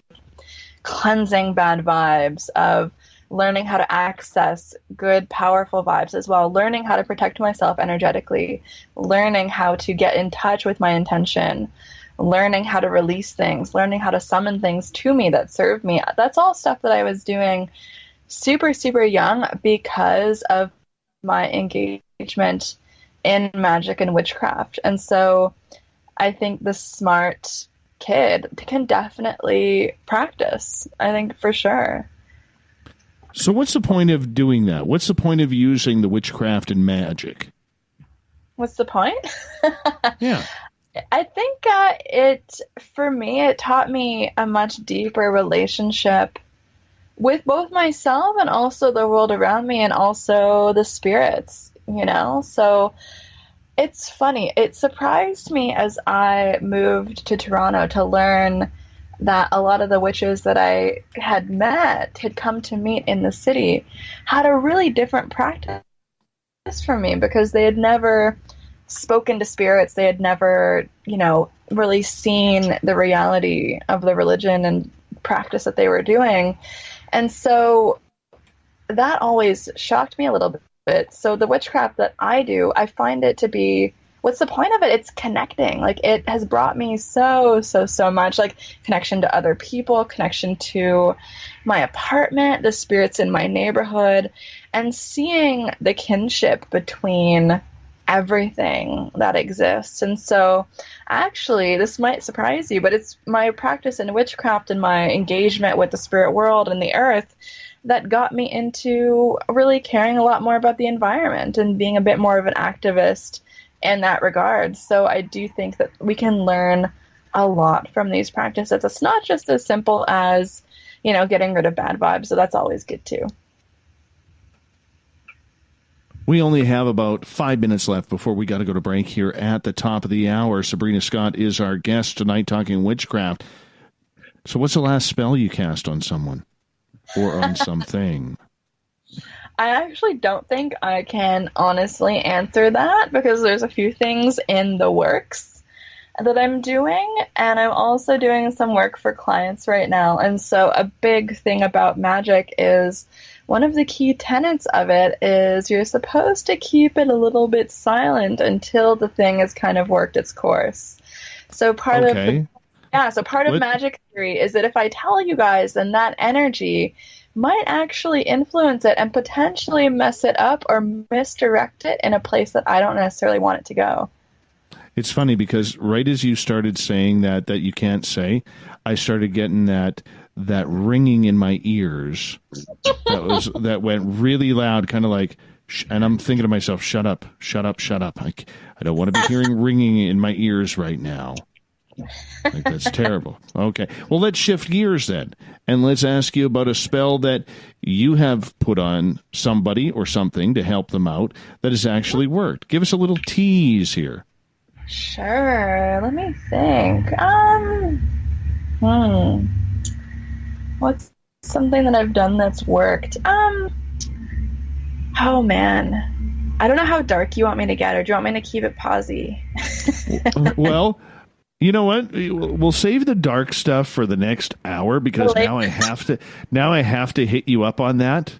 cleansing bad vibes, of learning how to access good, powerful vibes as well, learning how to protect myself energetically, learning how to get in touch with my intention, learning how to release things, learning how to summon things to me that serve me. That's all stuff that I was doing super, super young because of my engagement in magic and witchcraft. And so I think the smart kid can definitely practice, I think, for sure. So what's the point of doing that? What's the point of using the witchcraft and magic? What's the point? Yeah. I think for me, it taught me a much deeper relationship with both myself and also the world around me and also the spirits, you know? So it's funny. It surprised me as I moved to Toronto to learn that a lot of the witches that I had met, had come to meet in the city, had a really different practice from me because they had never spoken to spirits. They had never, you know, really seen the reality of the religion and practice that they were doing. And so that always shocked me a little bit. So the witchcraft that I do, I find it to be, what's the point of it? It's connecting. Like, it has brought me so much, like connection to other people, connection to my apartment, the spirits in my neighborhood, and seeing the kinship between everything that exists. And so actually, this might surprise you, but it's my practice in witchcraft and my engagement with the spirit world and the earth that got me into really caring a lot more about the environment and being a bit more of an activist in that regard. So I do think that we can learn a lot from these practices. It's not just as simple as, you know, getting rid of bad vibes. So that's always good too. We only have about 5 minutes left before we got to go to break here at the top of the hour. Sabrina Scott is our guest tonight talking witchcraft. So what's the last spell you cast on someone or on something? I actually don't think I can honestly answer that because there's a few things in the works that I'm doing, and I'm also doing some work for clients right now. And so a big thing about magic is one of the key tenets of it is you're supposed to keep it a little bit silent until the thing has kind of worked its course. So part of magic theory is that if I tell you guys, then that energy might actually influence it and potentially mess it up or misdirect it in a place that I don't necessarily want it to go. It's funny because right as you started saying that you can't say, I started getting that ringing in my ears that went really loud, kind of like, and I'm thinking to myself, shut up. I don't want to be hearing ringing in my ears right now. Like, that's terrible. Okay. Well, let's shift gears then, and let's ask you about a spell that you have put on somebody or something to help them out that has actually worked. Give us a little tease here. Sure. Let me think. What's something that I've done that's worked? Oh man, I don't know how dark you want me to get, or do you want me to keep it posy? Well, you know what? We'll save the dark stuff for the next hour because now I have to hit you up on that.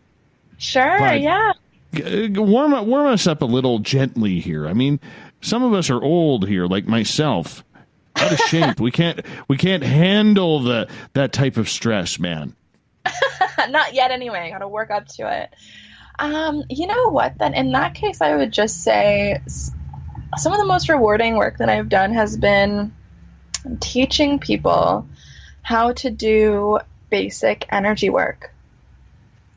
Sure, but yeah. Warm us up a little gently here. I mean, some of us are old here, like myself. Out of shape. We can't handle that type of stress, man. Not yet anyway. Got to work up to it. You know what, then? In that case, I would just say some of the most rewarding work that I've done has been teaching people how to do basic energy work.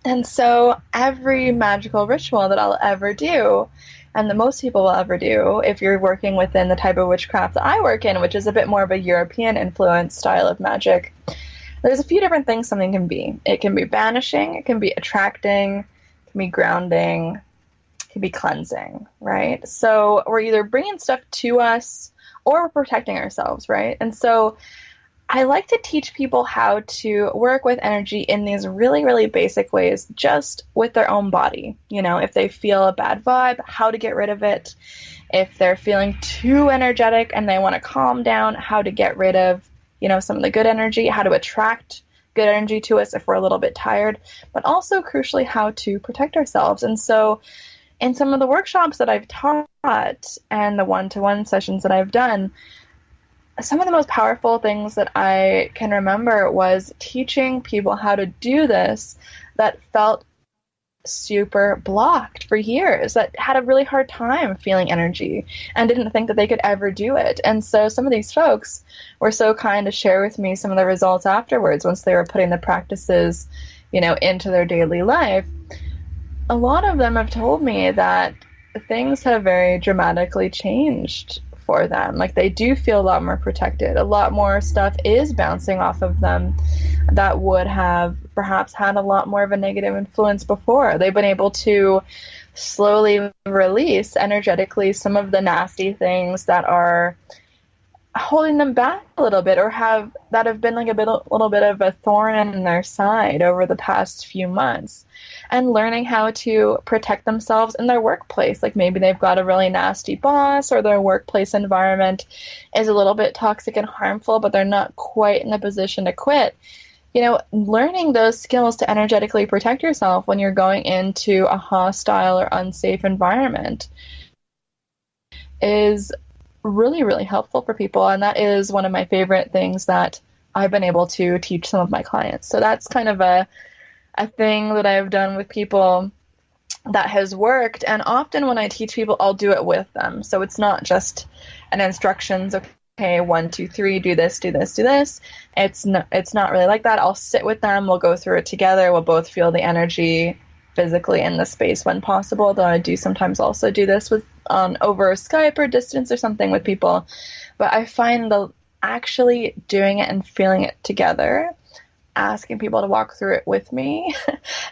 And so every magical ritual that I'll ever do, and that most people will ever do, if you're working within the type of witchcraft that I work in, which is a bit more of a European influence style of magic, there's a few different things something can be. It can be banishing, it can be attracting, it can be grounding, it can be cleansing, right? So we're either bringing stuff to us or we're protecting ourselves, right? And so I like to teach people how to work with energy in these really, really basic ways, just with their own body. You know, if they feel a bad vibe, how to get rid of it. If they're feeling too energetic and they want to calm down, how to get rid of, you know, some of the good energy, how to attract good energy to us if we're a little bit tired, but also crucially how to protect ourselves. And so in some of the workshops that I've taught and the one-to-one sessions that I've done, some of the most powerful things that I can remember was teaching people how to do this that felt super blocked for years, that had a really hard time feeling energy and didn't think that they could ever do it. And so some of these folks were so kind to share with me some of the results afterwards once they were putting the practices, into their daily life. A lot of them have told me that things have very dramatically changed for them. Like, they do feel a lot more protected. A lot more stuff is bouncing off of them that would have perhaps had a lot more of a negative influence before. They've been able to slowly release energetically some of the nasty things that are holding them back a little bit, or have been like a little bit of a thorn in their side over the past few months, and learning how to protect themselves in their workplace. Like, maybe they've got a really nasty boss, or their workplace environment is a little bit toxic and harmful, but they're not quite in a position to quit. Learning those skills to energetically protect yourself when you're going into a hostile or unsafe environment is really, really helpful for people. And that is one of my favorite things that I've been able to teach some of my clients. So that's kind of a thing that I've done with people that has worked. And often when I teach people, I'll do it with them. So it's not just an instructions, okay, 1, 2, 3, do this, do this, do this. It's not really like that. I'll sit with them. We'll go through it together. We'll both feel the energy physically in the space when possible, though I do sometimes also do this with over Skype or distance or something with people. But I find actually doing it and feeling it together, asking people to walk through it with me,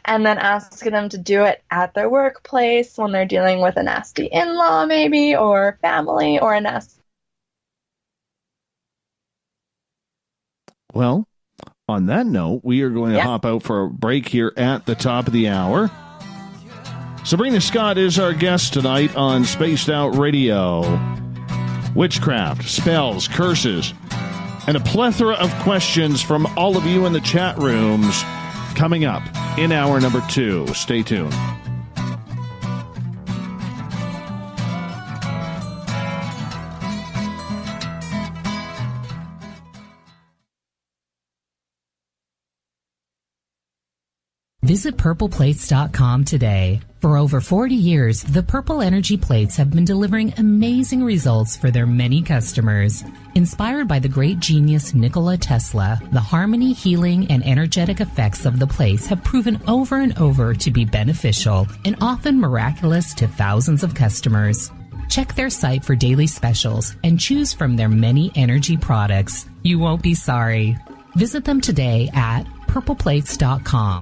and then asking them to do it at their workplace when they're dealing with a nasty in-law maybe, or family, or a nasty... Well, on that note, we are going to hop out for a break here at the top of the hour. Sabrina Scott is our guest tonight on Spaced Out Radio. Witchcraft, spells, curses, and a plethora of questions from all of you in the chat rooms coming up in hour number 2. Stay tuned. Visit purpleplates.com today. For over 40 years, the Purple Energy Plates have been delivering amazing results for their many customers. Inspired by the great genius Nikola Tesla, the harmony, healing, and energetic effects of the plates have proven over and over to be beneficial and often miraculous to thousands of customers. Check their site for daily specials and choose from their many energy products. You won't be sorry. Visit them today at purpleplates.com.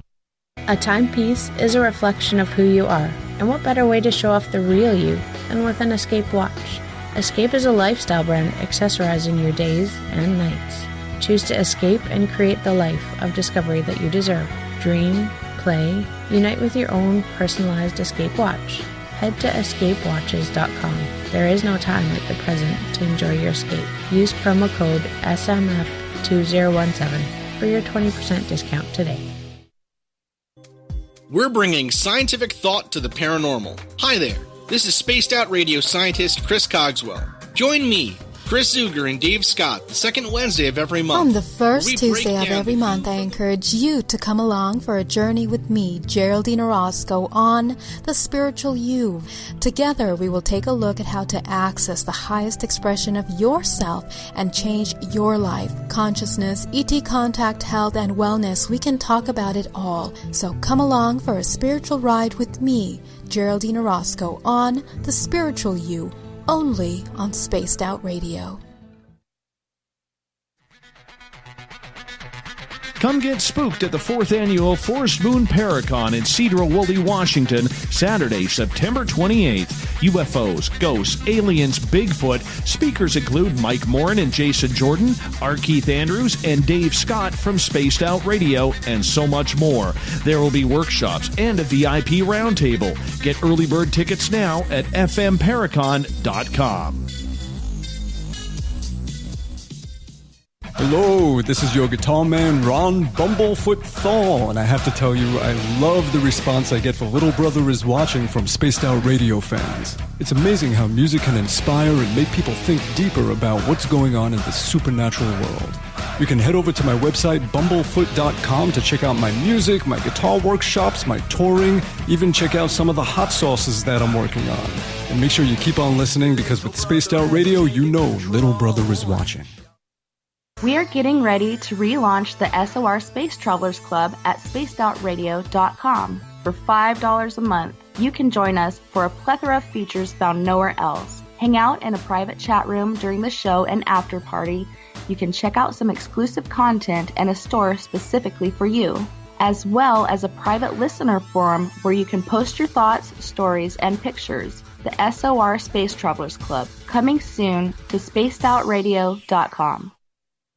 A timepiece is a reflection of who you are, and what better way to show off the real you than with an Escape watch? Escape is a lifestyle brand accessorizing your days and nights. Choose to escape and create the life of discovery that you deserve. Dream, play, unite with your own personalized Escape watch. Head to escapewatches.com. There is no time like the present to enjoy your escape. Use promo code SMF2017 for your 20% discount today. We're bringing scientific thought to the paranormal. Hi there, this is Spaced Out Radio scientist Chris Cogswell. Join me, Chris Zuger, and Dave Scott the second Wednesday of every month. On the first Tuesday of every month, I encourage you to come along for a journey with me, Geraldine Orozco, on The Spiritual You. Together, we will take a look at how to access the highest expression of yourself and change your life. Consciousness, ET contact, health, and wellness, we can talk about it all. So come along for a spiritual ride with me, Geraldine Orozco, on The Spiritual You. Only on Spaced Out Radio. Come get spooked at the 4th Annual Forest Moon Paracon in Cedar-Woolley, Washington, Saturday, September 28th. UFOs, ghosts, aliens, Bigfoot. Speakers include Mike Morin and Jason Jordan, R. Keith Andrews, and Dave Scott from Spaced Out Radio, and so much more. There will be workshops and a VIP roundtable. Get early bird tickets now at fmparacon.com. Hello, this is your guitar man, Ron Bumblefoot Thal, and I have to tell you, I love the response I get for Little Brother is Watching from Spaced Out Radio fans. It's amazing how music can inspire and make people think deeper about what's going on in the supernatural world. You can head over to my website, bumblefoot.com, to check out my music, my guitar workshops, my touring, even check out some of the hot sauces that I'm working on. And make sure you keep on listening, because with Spaced Out Radio, you know Little Brother is watching. We are getting ready to relaunch the SOR Space Travelers Club at spacedoutradio.com. For $5 a month, you can join us for a plethora of features found nowhere else. Hang out in a private chat room during the show and after party. You can check out some exclusive content and a store specifically for you, as well as a private listener forum where you can post your thoughts, stories, and pictures. The SOR Space Travelers Club, coming soon to spacedoutradio.com.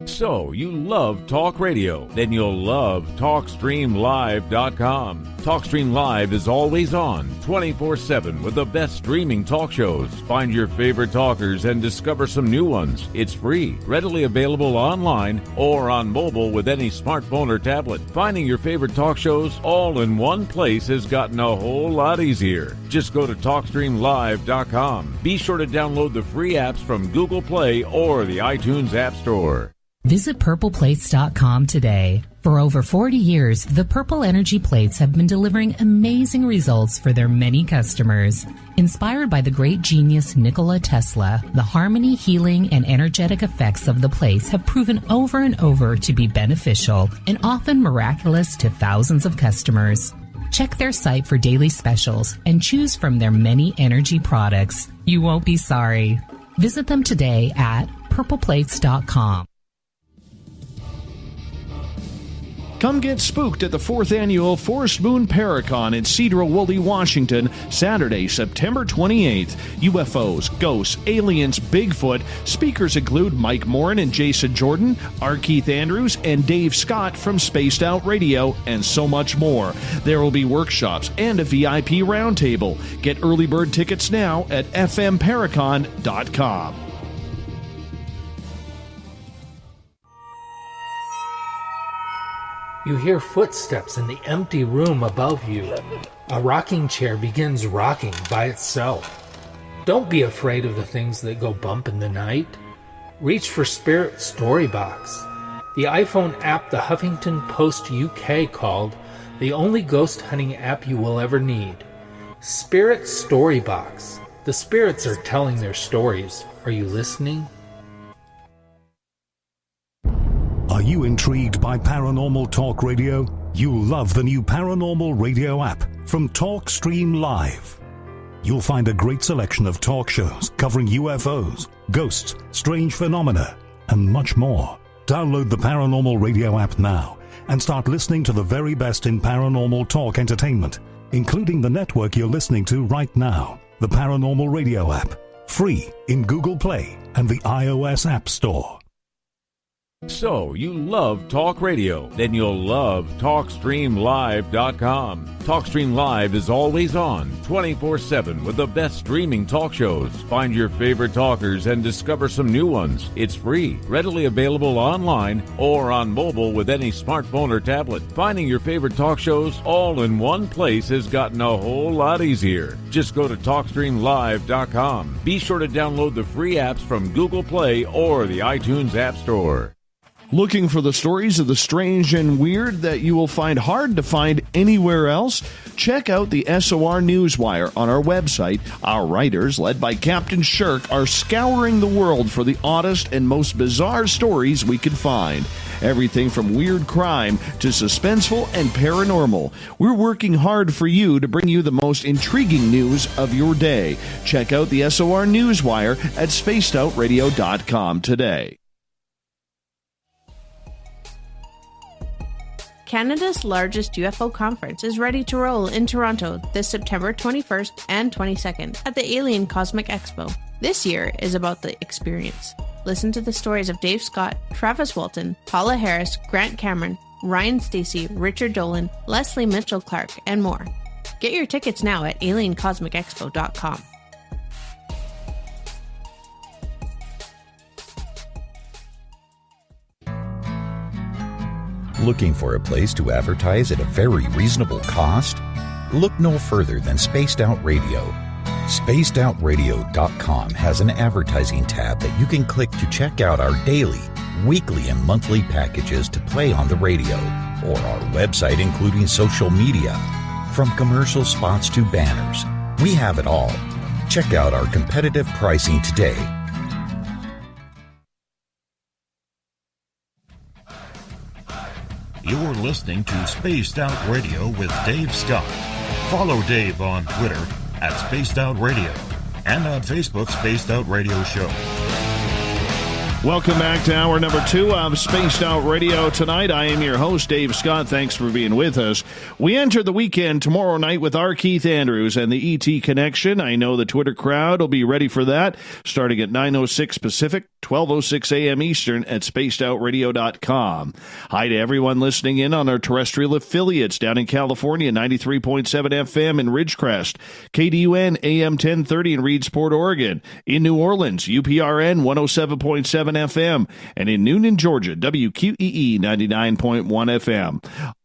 So, you love talk radio? Then you'll love TalkStreamLive.com. TalkStream Live is always on, 24/7, with the best streaming talk shows. Find your favorite talkers and discover some new ones. It's free, readily available online or on mobile with any smartphone or tablet. Finding your favorite talk shows all in one place has gotten a whole lot easier. Just go to TalkStreamLive.com. Be sure to download the free apps from Google Play or the iTunes App Store. Visit purpleplates.com today. For over 40 years, the Purple Energy Plates have been delivering amazing results for their many customers. Inspired by the great genius Nikola Tesla, the harmony, healing, and energetic effects of the plates have proven over and over to be beneficial and often miraculous to thousands of customers. Check their site for daily specials and choose from their many energy products. You won't be sorry. Visit them today at purpleplates.com. Come get spooked at the 4th Annual Forest Moon Paracon in Cedar-Woolley, Washington, Saturday, September 28th. UFOs, ghosts, aliens, Bigfoot. Speakers include Mike Morin and Jason Jordan, R. Keith Andrews, and Dave Scott from Spaced Out Radio, and so much more. There will be workshops and a VIP roundtable. Get early bird tickets now at fmparacon.com. You hear footsteps in the empty room above you. A rocking chair begins rocking by itself. Don't be afraid of the things that go bump in the night. Reach for Spirit Storybox, the iPhone app the Huffington Post UK called the only ghost hunting app you will ever need. Spirit Storybox. The spirits are telling their stories. Are you listening? Are you intrigued by Paranormal Talk Radio? You'll love the new Paranormal Radio app from TalkStream Live. You'll find a great selection of talk shows covering UFOs, ghosts, strange phenomena, and much more. Download the Paranormal Radio app now and start listening to the very best in paranormal talk entertainment, including the network you're listening to right now, the Paranormal Radio app, free in Google Play and the iOS App Store. So, you love talk radio? Then you'll love TalkStreamLive.com. TalkStream Live is always on, 24/7, with the best streaming talk shows. Find your favorite talkers and discover some new ones. It's free, readily available online or on mobile with any smartphone or tablet. Finding your favorite talk shows all in one place has gotten a whole lot easier. Just go to TalkStreamLive.com. Be sure to download the free apps from Google Play or the iTunes App Store. Looking for the stories of the strange and weird that you will find hard to find anywhere else? Check out the SOR Newswire on our website. Our writers, led by Captain Shirk, are scouring the world for the oddest and most bizarre stories we can find. Everything from weird crime to suspenseful and paranormal. We're working hard for you to bring you the most intriguing news of your day. Check out the SOR Newswire at spacedoutradio.com today. Canada's largest UFO conference is ready to roll in Toronto this September 21st and 22nd at the Alien Cosmic Expo. This year is about the experience. Listen to the stories of Dave Scott, Travis Walton, Paula Harris, Grant Cameron, Ryan Stacey, Richard Dolan, Leslie Mitchell-Clark, and more. Get your tickets now at aliencosmicexpo.com. Looking for a place to advertise at a very reasonable cost? Look no further than Spaced Out Radio. SpacedOutRadio.com has an advertising tab that you can click to check out our daily, weekly, and monthly packages to play on the radio, or our website including social media. From commercial spots to banners, we have it all. Check out our competitive pricing today. You're listening to Spaced Out Radio with Dave Scott. Follow Dave on Twitter at Spaced Out Radio and on Facebook, Spaced Out Radio Show. Welcome back to hour number 2 of Spaced Out Radio tonight. I am your host, Dave Scott. Thanks for being with us. We enter the weekend tomorrow night with our Keith Andrews and the ET Connection. I know the Twitter crowd will be ready for that, starting at 9:06 Pacific, 12:06 a.m. Eastern at spacedoutradio.com. Hi to everyone listening in on our terrestrial affiliates down in California, 93.7 FM in Ridgecrest, KDUN AM 1030 in Reedsport, Oregon. In New Orleans, UPRN 107.7 FM, and in Noonan, Georgia, WQEE 99.1 FM.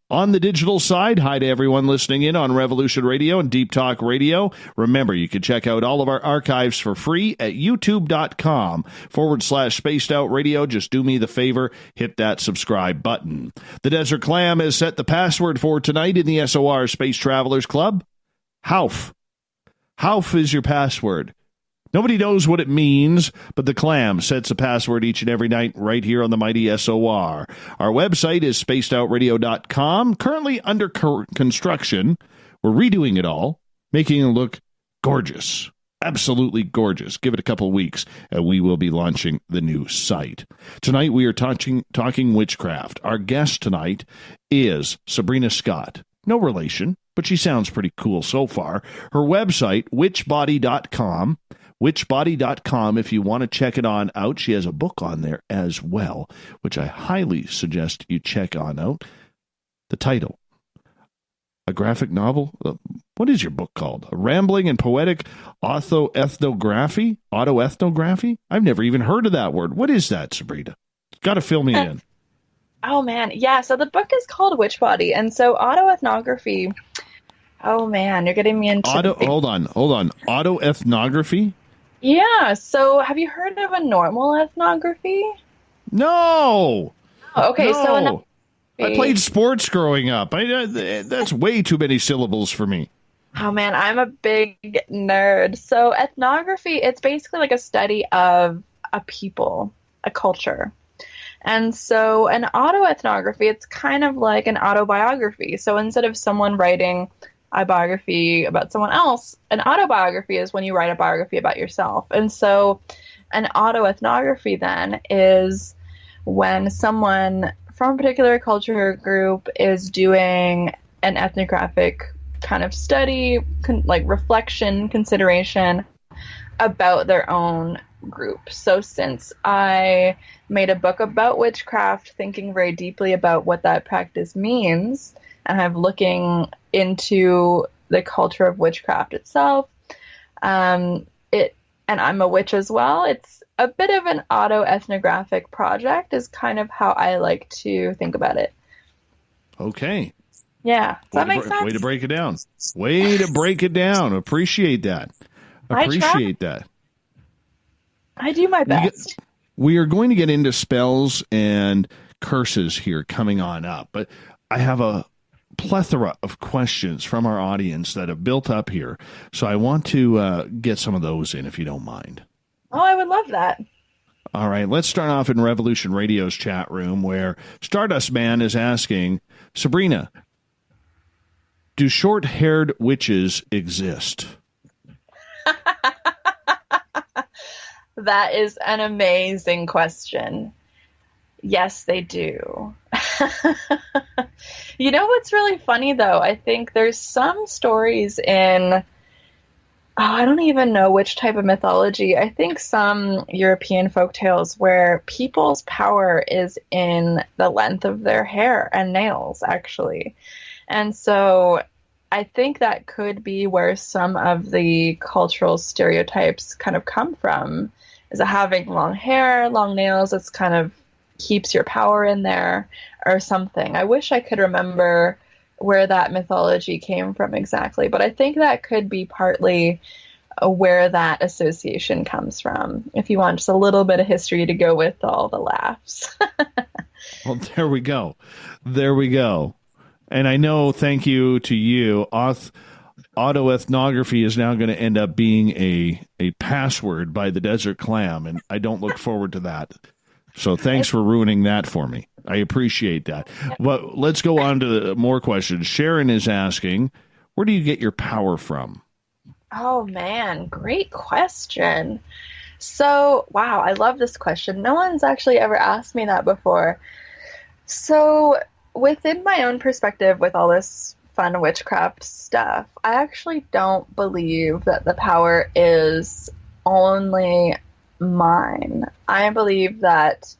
On the digital side, hi to everyone listening in on Revolution Radio and Deep Talk Radio. Remember, you can check out all of our archives for free at youtube.com/Spaced Out Radio. Just do me the favor, hit that subscribe button. The Desert Clam has set the password for tonight in the SOR Space Travelers Club. Hauf. Hauf is your password. Nobody knows what it means, but the Clam sets a password each and every night right here on the mighty SOR. Our website is spacedoutradio.com, currently under construction. We're redoing it all, making it look gorgeous, absolutely gorgeous. Give it a couple weeks, and we will be launching the new site. Tonight, we are talking witchcraft. Our guest tonight is Sabrina Scott. No relation, but she sounds pretty cool so far. Her website, witchbody.com. Witchbody.com if you want to check it on out. She has a book on there as well, which I highly suggest you check on out. The title, a graphic novel. What is your book called? A rambling and poetic auto-ethnography? Auto-ethnography? I've never even heard of that word. What is that, Sabrina? Got to fill me in. Oh, man. Yeah, so the book is called Witchbody, and so auto-ethnography... Oh, man, you're getting me into... Hold on. Auto-ethnography? Yeah, so have you heard of a normal ethnography? No! Oh, okay, no. So... I played sports growing up. That's way too many syllables for me. Oh, man, I'm a big nerd. So ethnography, it's basically like a study of a people, a culture. And so an auto-ethnography, it's kind of like an autobiography. So instead of someone writing a biography about someone else, an autobiography is when you write a biography about yourself. And so an auto-ethnography then is when someone from a particular culture group is doing an ethnographic kind of study, like reflection, consideration about their own group. So since I made a book about witchcraft, thinking very deeply about what that practice means, and I'm looking into the culture of witchcraft itself, and I'm a witch as well. It's a bit of an auto-ethnographic project is kind of how I like to think about it. Okay. Yeah. Does that make sense? Way to break it down. Way to break it down. Appreciate that. Appreciate that. I do my best. We are going to get into spells and curses here coming on up, but I have a plethora of questions from our audience that have built up here, so I want to get some of those in, if you don't mind. Oh, I would love that. All right, let's start off in Revolution Radio's chat room, where Stardust Man is asking, Sabrina, do short-haired witches exist? That is an amazing question. Yes, they do. You know what's really funny, though? I think there's some stories in, I don't even know which type of mythology. I think some European folktales where people's power is in the length of their hair and nails, actually. And so I think that could be where some of the cultural stereotypes kind of come from, is that having long hair, long nails, it's kind of keeps your power in there or something. I wish I could remember where that mythology came from exactly, but I think that could be partly where that association comes from, if you want just a little bit of history to go with all the laughs. Well, there we go. There we go. And I know, thank you to you, auto-ethnography is now going to end up being a password by the Desert Clam, and I don't look forward to that. So thanks for ruining that for me. I appreciate that. But let's go on to more questions. Sharon is asking, where do you get your power from? Oh, man, great question. So, wow, I love this question. No one's actually ever asked me that before. So, within my own perspective with all this fun witchcraft stuff, I actually don't believe that the power is only mine. I believe that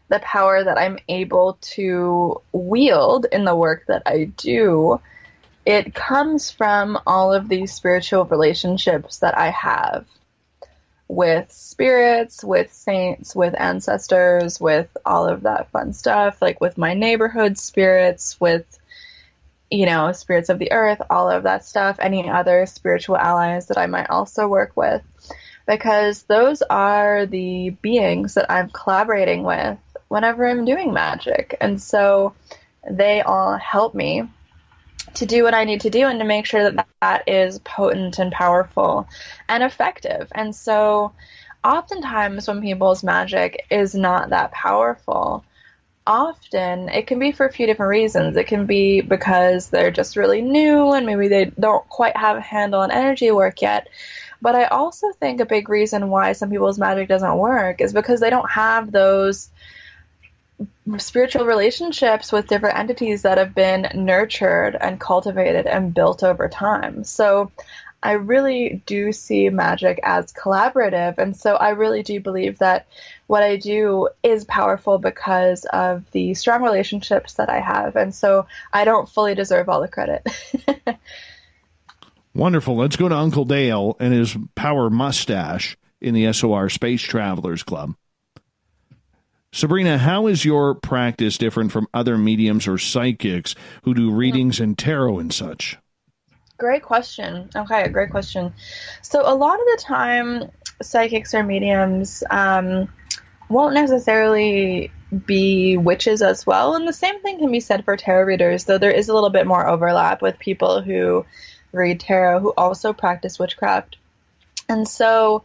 the power that I'm able to wield in the work that I do, it comes from all of these spiritual relationships that I have with spirits, with saints, with ancestors, with all of that fun stuff, like with my neighborhood spirits, with, you know, spirits of the earth, all of that stuff, any other spiritual allies that I might also work with, because those are the beings that I'm collaborating with whenever I'm doing magic. And so they all help me to do what I need to do and to make sure that that is potent and powerful and effective. And so oftentimes when people's magic is not that powerful, often it can be for a few different reasons. It can be because they're just really new and maybe they don't quite have a handle on energy work yet. But I also think a big reason why some people's magic doesn't work is because they don't have those spiritual relationships with different entities that have been nurtured and cultivated and built over time. So I really do see magic as collaborative. And so I really do believe that what I do is powerful because of the strong relationships that I have. And so I don't fully deserve all the credit. Wonderful. Let's go to Uncle Dale and his power mustache in the SOR Space Travelers Club. Sabrina, how is your practice different from other mediums or psychics who do readings and tarot and such? Great question. Okay, great question. So a lot of the time, psychics or mediums won't necessarily be witches as well. And the same thing can be said for tarot readers, though there is a little bit more overlap with people who read tarot who also practice witchcraft. And so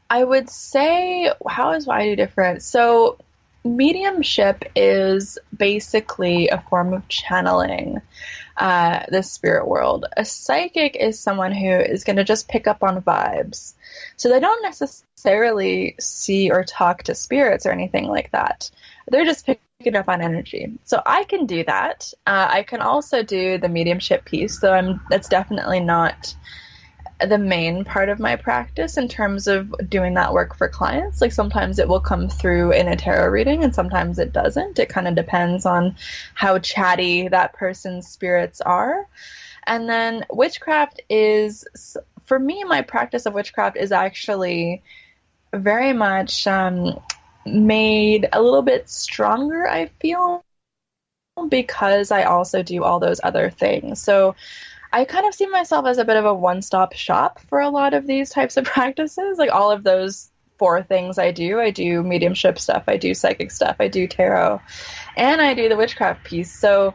I would say, how is what I do different? So mediumship is basically a form of channeling the spirit world. A psychic is someone who is going to just pick up on vibes. So they don't necessarily see or talk to spirits or anything like that. They're just picking up on energy. So I can do that. I can also do the mediumship piece, though that's definitely not the main part of my practice in terms of doing that work for clients. Like sometimes it will come through in a tarot reading and sometimes it doesn't. It kind of depends on how chatty that person's spirits are. And then witchcraft is, for me, my practice of witchcraft is actually very much made a little bit stronger, I feel, because I also do all those other things. So I kind of see myself as a bit of a one-stop shop for a lot of these types of practices. Like all of those 4 things I do mediumship stuff, I do psychic stuff, I do tarot, and I do the witchcraft piece. So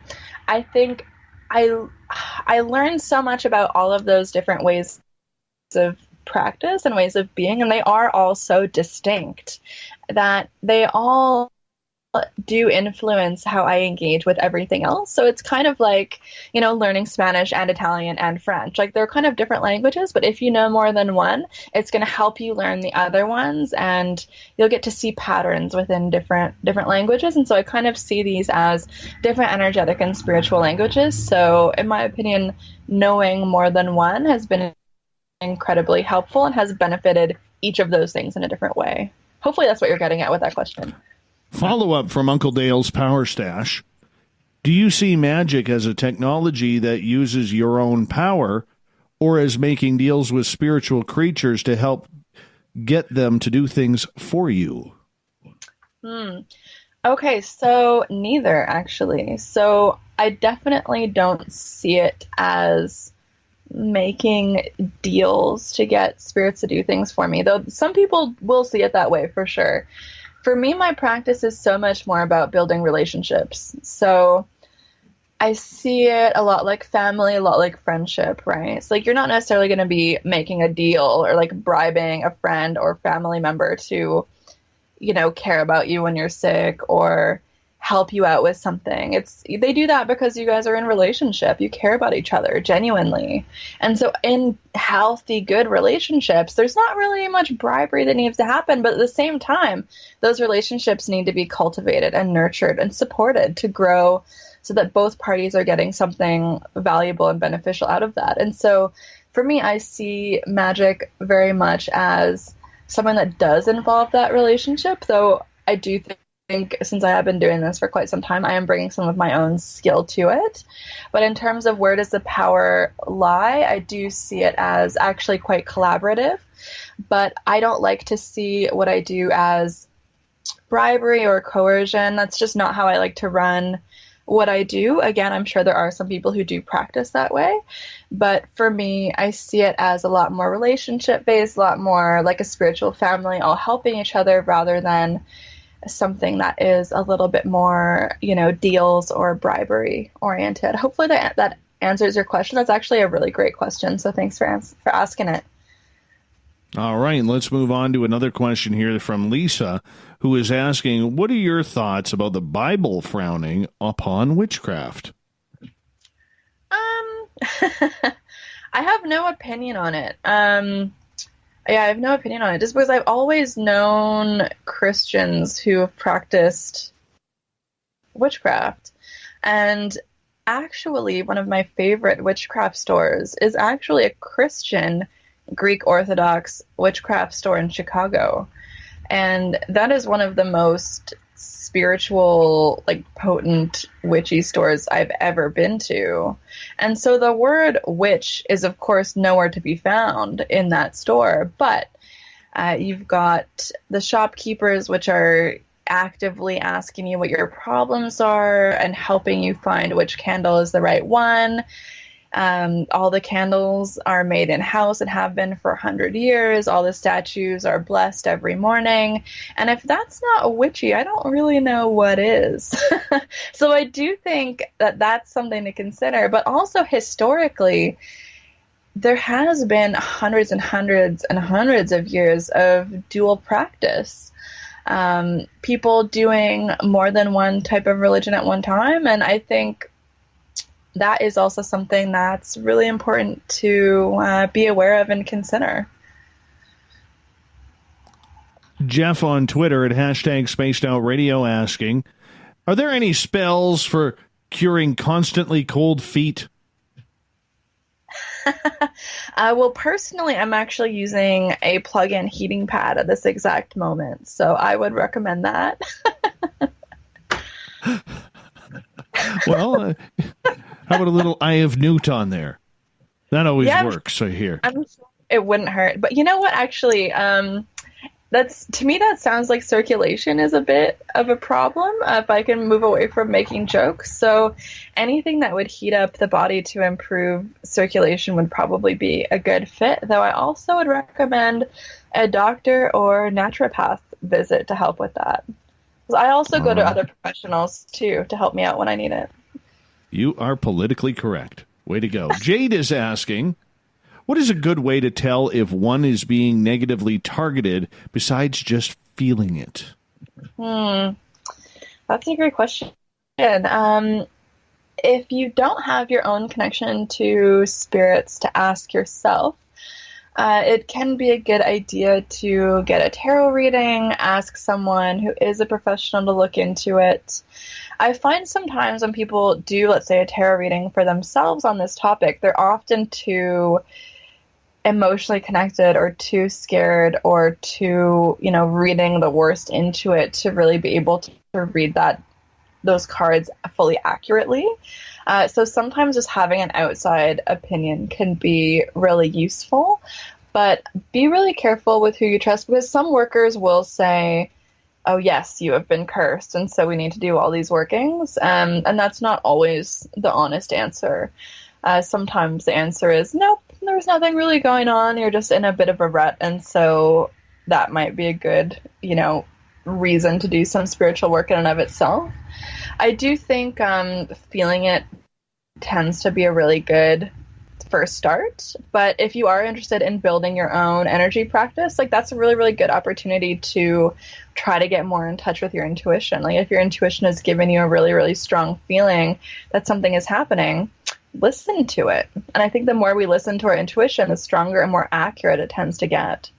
I think I learned so much about all of those different ways of practice and ways of being, and they are all so distinct that they all do influence how I engage with everything else. So it's kind of like, you know, learning Spanish and Italian and French. Like they're kind of different languages, but if you know more than one, it's going to help you learn the other ones, and you'll get to see patterns within different languages. And so I kind of see these as different energetic and spiritual languages. So in my opinion, knowing more than one has been incredibly helpful and has benefited each of those things in a different way. Hopefully that's what you're getting at with that question. Follow-up from Uncle Dale's Power Stash. Do you see magic as a technology that uses your own power, or as making deals with spiritual creatures to help get them to do things for you? Okay, so neither, actually. So I definitely don't see it as making deals to get spirits to do things for me, though some people will see it that way for sure. For me, my practice is so much more about building relationships. So I see it a lot like family, a lot like friendship, right? It's like you're not necessarily going to be making a deal or like bribing a friend or family member to, you know, care about you when you're sick or help you out with something. They do that because you guys are in a relationship. You care about each other genuinely. And so in healthy, good relationships, there's not really much bribery that needs to happen. But at the same time, those relationships need to be cultivated and nurtured and supported to grow so that both parties are getting something valuable and beneficial out of that. And so for me, I see magic very much as something that does involve that relationship, though I do think since I have been doing this for quite some time, I am bringing some of my own skill to it. But in terms of where does the power lie, I do see it as actually quite collaborative. But I don't like to see what I do as bribery or coercion. That's just not how I like to run what I do. Again, I'm sure there are some people who do practice that way. But for me, I see it as a lot more relationship-based, a lot more like a spiritual family, all helping each other rather than something that is a little bit more, you know, deals or bribery oriented. Hopefully that answers your question. That's actually a really great question. So thanks for asking it. All right, let's move on to another question here from Lisa, who is asking, what are your thoughts about the Bible frowning upon witchcraft? I have no opinion on it. Yeah, I have no opinion on it, just because I've always known Christians who have practiced witchcraft. And actually, one of my favorite witchcraft stores is actually a Christian Greek Orthodox witchcraft store in Chicago. And that is one of the most spiritual, like potent witchy stores I've ever been to. And so the word witch is of course nowhere to be found in that store, but you've got the shopkeepers, which are actively asking you what your problems are and helping you find which candle is the right one. All the candles are made in-house and have been for 100 years. All the statues are blessed every morning. And if that's not witchy, I don't really know what is. So I do think that that's something to consider. But also historically, there has been hundreds and hundreds and hundreds of years of dual practice. People doing more than one type of religion at one time. And I think that is also something that's really important to be aware of and consider. Jeff on Twitter at #SpacedOutRadio asking, are there any spells for curing constantly cold feet? Well, personally, I'm actually using a plug-in heating pad at this exact moment, so I would recommend that. Well, how about a little Eye of Newt on there? That always works, I hear. I'm sure it wouldn't hurt. But you know what? Actually, to me, that sounds like circulation is a bit of a problem if I can move away from making jokes. So anything that would heat up the body to improve circulation would probably be a good fit, though I also would recommend a doctor or naturopath visit to help with that. I also go to other professionals, too, to help me out when I need it. You are politically correct. Way to go. Jade is asking, what is a good way to tell if one is being negatively targeted besides just feeling it? That's a great question. If you don't have your own connection to spirits to ask yourself, it can be a good idea to get a tarot reading, ask someone who is a professional to look into it. I find sometimes when people do, let's say, a tarot reading for themselves on this topic, they're often too emotionally connected or too scared or too, reading the worst into it to really be able to read those cards fully accurately. So sometimes just having an outside opinion can be really useful, but be really careful with who you trust, because some workers will say, oh yes, you have been cursed, and so we need to do all these workings. And that's not always the honest answer. Sometimes the answer is, nope, there's nothing really going on. You're just in a bit of a rut. And so that might be a good, reason to do some spiritual work in and of itself. I do think feeling it tends to be a really good first start. But if you are interested in building your own energy practice, like that's a really, really good opportunity to try to get more in touch with your intuition. Like if your intuition is giving you a really, really strong feeling that something is happening, listen to it. And I think the more we listen to our intuition, the stronger and more accurate it tends to get.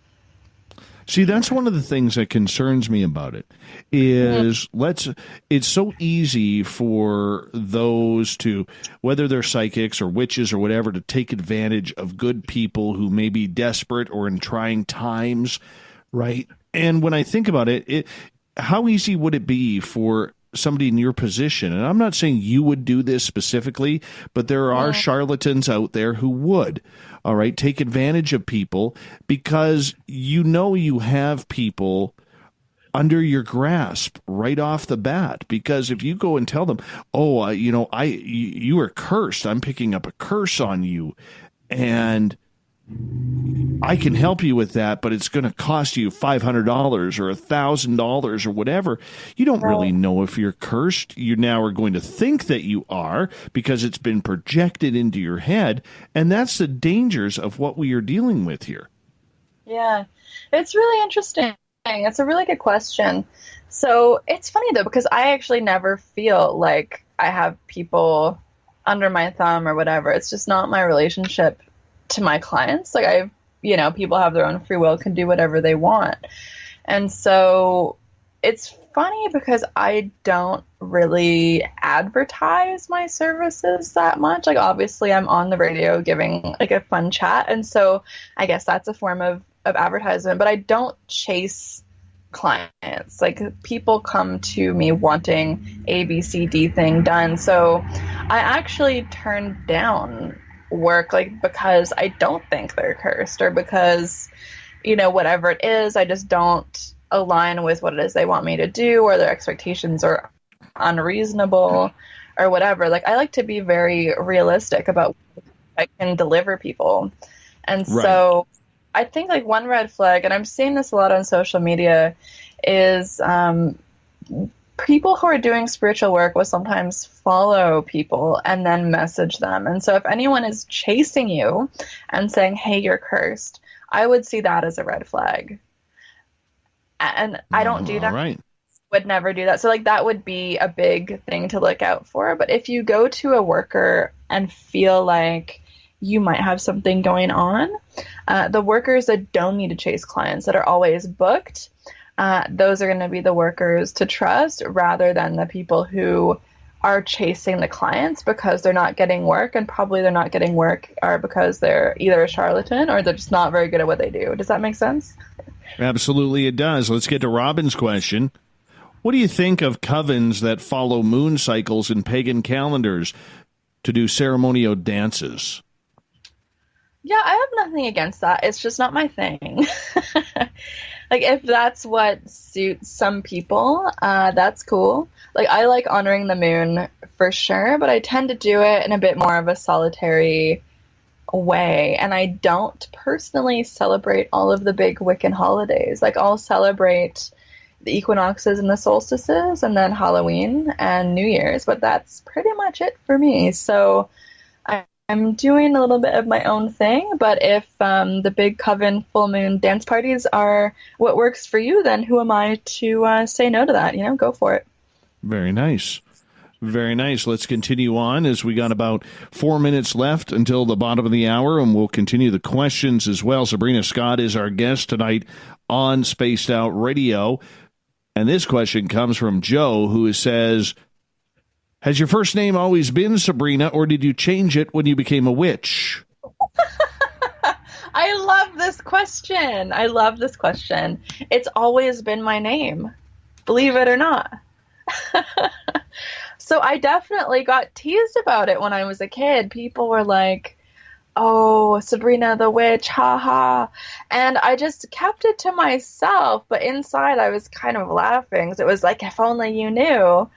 See, that's one of the things that concerns me about it is it's so easy for those to, whether they're psychics or witches or whatever, to take advantage of good people who may be desperate or in trying times, right? And when I think about it, how easy would it be for somebody in your position, and I'm not saying you would do this specifically, but there are charlatans out there who would, all right, take advantage of people because you have people under your grasp right off the bat. Because if you go and tell them, you are cursed, I'm picking up a curse on you, and I can help you with that, but it's going to cost you $500 or $1,000 or whatever. You don't really know if you're cursed. You now are going to think that you are because it's been projected into your head. And that's the dangers of what we are dealing with here. Yeah, it's really interesting. It's a really good question. So it's funny, though, because I actually never feel like I have people under my thumb or whatever. It's just not my relationship to my clients. Like people have their own free will, can do whatever they want. And so it's funny because I don't really advertise my services that much. Like obviously I'm on the radio giving like a fun chat. And so I guess that's a form of advertisement, but I don't chase clients. Like people come to me wanting A, B, C, D thing done. So I actually turn down work because I don't think they're cursed or because whatever it is, I just don't align with what it is they want me to do or their expectations are unreasonable or whatever. Like I like to be very realistic about what I can deliver people. And so I think like one red flag, and I'm seeing this a lot on social media, is people who are doing spiritual work will sometimes follow people and then message them. And so if anyone is chasing you and saying, hey, you're cursed, I would see that as a red flag. And I don't do that. Right. Would never do that. So like that would be a big thing to look out for. But if you go to a worker and feel like you might have something going on, the workers that don't need to chase clients, that are always booked, those are going to be the workers to trust rather than the people who are chasing the clients because they're not getting work, and probably they're not getting work are because they're either a charlatan or they're just not very good at what they do. Does that make sense? Absolutely it does. Let's get to Robin's question. What do you think of covens that follow moon cycles in pagan calendars to do ceremonial dances? Yeah, I have nothing against that. It's just not my thing. Like, if that's what suits some people, that's cool. Like, I like honoring the moon for sure, but I tend to do it in a bit more of a solitary way. And I don't personally celebrate all of the big Wiccan holidays. Like, I'll celebrate the equinoxes and the solstices and then Halloween and New Year's, but that's pretty much it for me. So I'm doing a little bit of my own thing, but if the big coven full moon dance parties are what works for you, then who am I to say no to that? You know, go for it. Very nice. Very nice. Let's continue on as we got about 4 minutes left until the bottom of the hour, and we'll continue the questions as well. Sabrina Scott is our guest tonight on Spaced Out Radio. And this question comes from Joe, who says, has your first name always been Sabrina, or did you change it when you became a witch? I love this question. I love this question. It's always been my name, believe it or not. So I definitely got teased about it when I was a kid. People were like, oh, Sabrina the witch, haha. And I just kept it to myself, but inside I was kind of laughing. So it was like, if only you knew,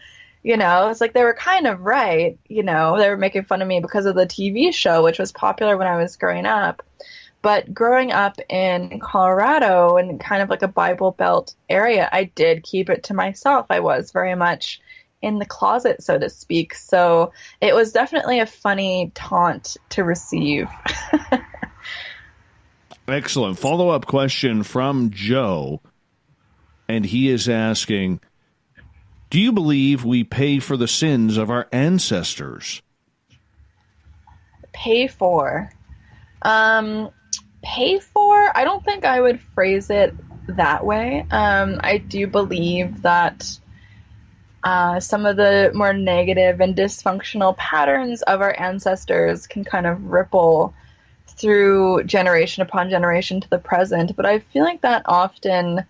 it's like they were kind of right. They were making fun of me because of the TV show, which was popular when I was growing up. But growing up in Colorado and kind of like a Bible Belt area, I did keep it to myself. I was very much in the closet, so to speak. So it was definitely a funny taunt to receive. Excellent. Follow-up question from Joe, and he is asking, do you believe we pay for the sins of our ancestors? Pay for? Pay for? I don't think I would phrase it that way. I do believe that some of the more negative and dysfunctional patterns of our ancestors can kind of ripple through generation upon generation to the present. But I feel like that often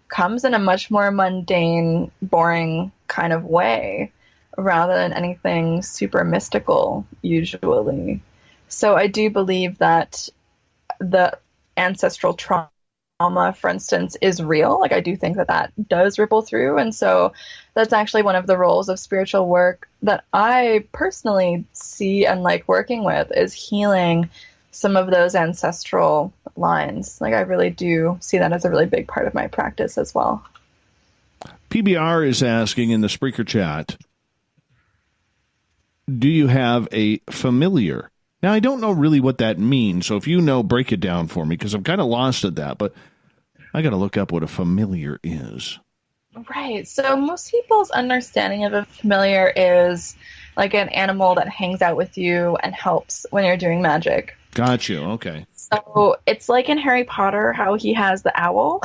comes in a much more mundane, boring kind of way rather than anything super mystical, usually. So I do believe that the ancestral trauma, for instance, is real. Like, I do think that does ripple through. And so that's actually one of the roles of spiritual work that I personally see and like working with, is healing some of those ancestral lines. Like, I really do see that as a really big part of my practice as well. PBR is asking in the Spreaker chat, do you have a familiar? Now, I don't know really what that means, so if you know, break it down for me, because I'm kind of lost at that, but I got to look up what a familiar is. Right. So most people's understanding of a familiar is like an animal that hangs out with you and helps when you're doing magic. Got you. Okay. So it's like in Harry Potter, how he has the owl.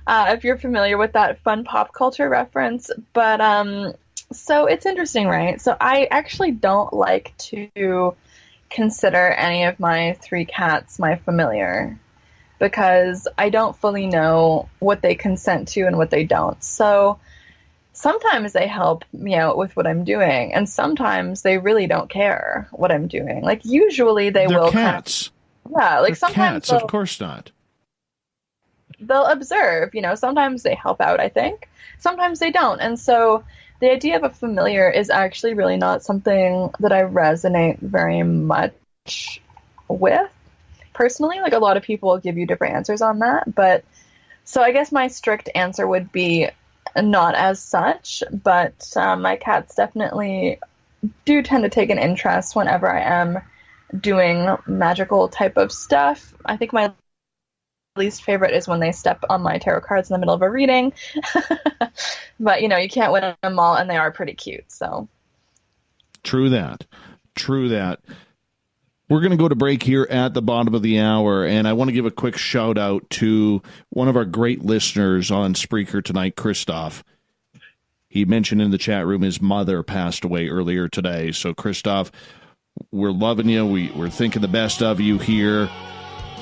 If you're familiar with that fun pop culture reference. But so it's interesting, right? So I actually don't like to consider any of my 3 cats my familiar, because I don't fully know what they consent to and what they don't. So sometimes they help me out with what I'm doing, and sometimes they really don't care what I'm doing. Like, usually they're will cats. Yeah, like They're sometimes cats, of course not. They'll observe, sometimes they help out, I think. Sometimes they don't. And so the idea of a familiar is actually really not something that I resonate very much with personally. Like, a lot of people will give you different answers on that. But so I guess my strict answer would be not as such, but my cats definitely do tend to take an interest whenever I am doing magical type of stuff. I think my least favorite is when they step on my tarot cards in the middle of a reading. But, you can't win them all, and they are pretty cute, so. True that. We're going to go to break here at the bottom of the hour, and I want to give a quick shout-out to one of our great listeners on Spreaker tonight, Christoph. He mentioned in the chat room his mother passed away earlier today. So, Christoph, we're loving you. We're thinking the best of you here.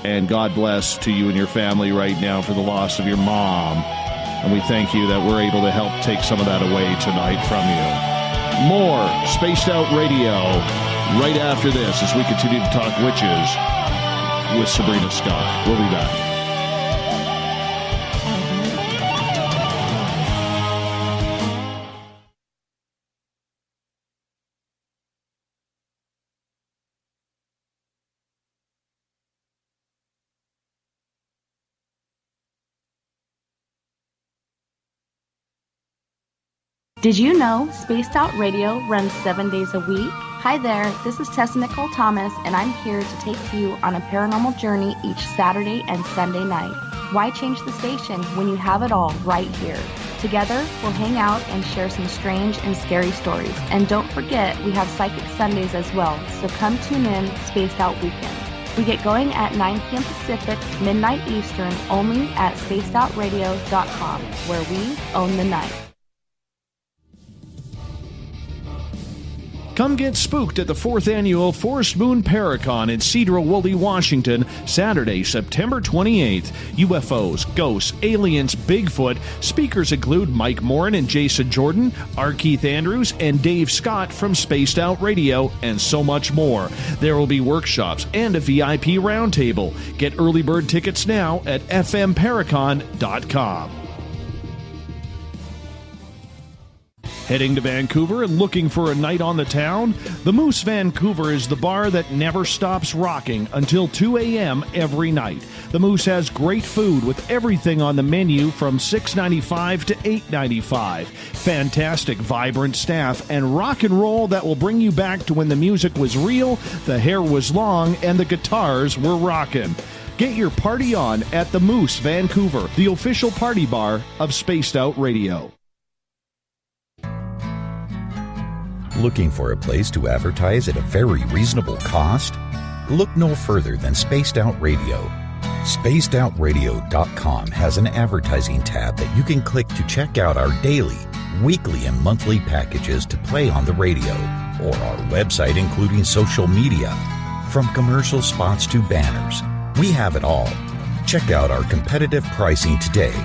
And God bless to you and your family right now for the loss of your mom. And we thank you that we're able to help take some of that away tonight from you. More Spaced Out Radio right after this as we continue to talk witches with Sabrina Scott. We'll be back. Did you know Spaced Out Radio runs 7 days a week? Hi there, this is Tessa Nicole Thomas, and I'm here to take you on a paranormal journey each Saturday and Sunday night. Why change the station when you have it all right here? Together, we'll hang out and share some strange and scary stories. And don't forget, we have Psychic Sundays as well, so come tune in Spaced Out Weekend. We get going at 9 p.m. Pacific, midnight Eastern, only at spacedoutradio.com, where we own the night. Come get spooked at the 4th Annual Forest Moon Paracon in Cedar-Woolley, Washington, Saturday, September 28th. UFOs, ghosts, aliens, Bigfoot. Speakers include Mike Morin and Jason Jordan, R. Keith Andrews, and Dave Scott from Spaced Out Radio, and so much more. There will be workshops and a VIP roundtable. Get early bird tickets now at fmparacon.com. Heading to Vancouver and looking for a night on the town? The Moose Vancouver is the bar that never stops rocking until 2 a.m. every night. The Moose has great food with everything on the menu from $6.95 to $8.95. Fantastic, vibrant staff and rock and roll that will bring you back to when the music was real, the hair was long, and the guitars were rockin'. Get your party on at the Moose Vancouver, the official party bar of Spaced Out Radio. Looking for a place to advertise at a very reasonable cost? Look no further than Spaced Out Radio. SpacedOutRadio.com has an advertising tab that you can click to check out our daily, weekly, and monthly packages to play on the radio, or our website including social media. From commercial spots to banners, we have it all. Check out our competitive pricing today.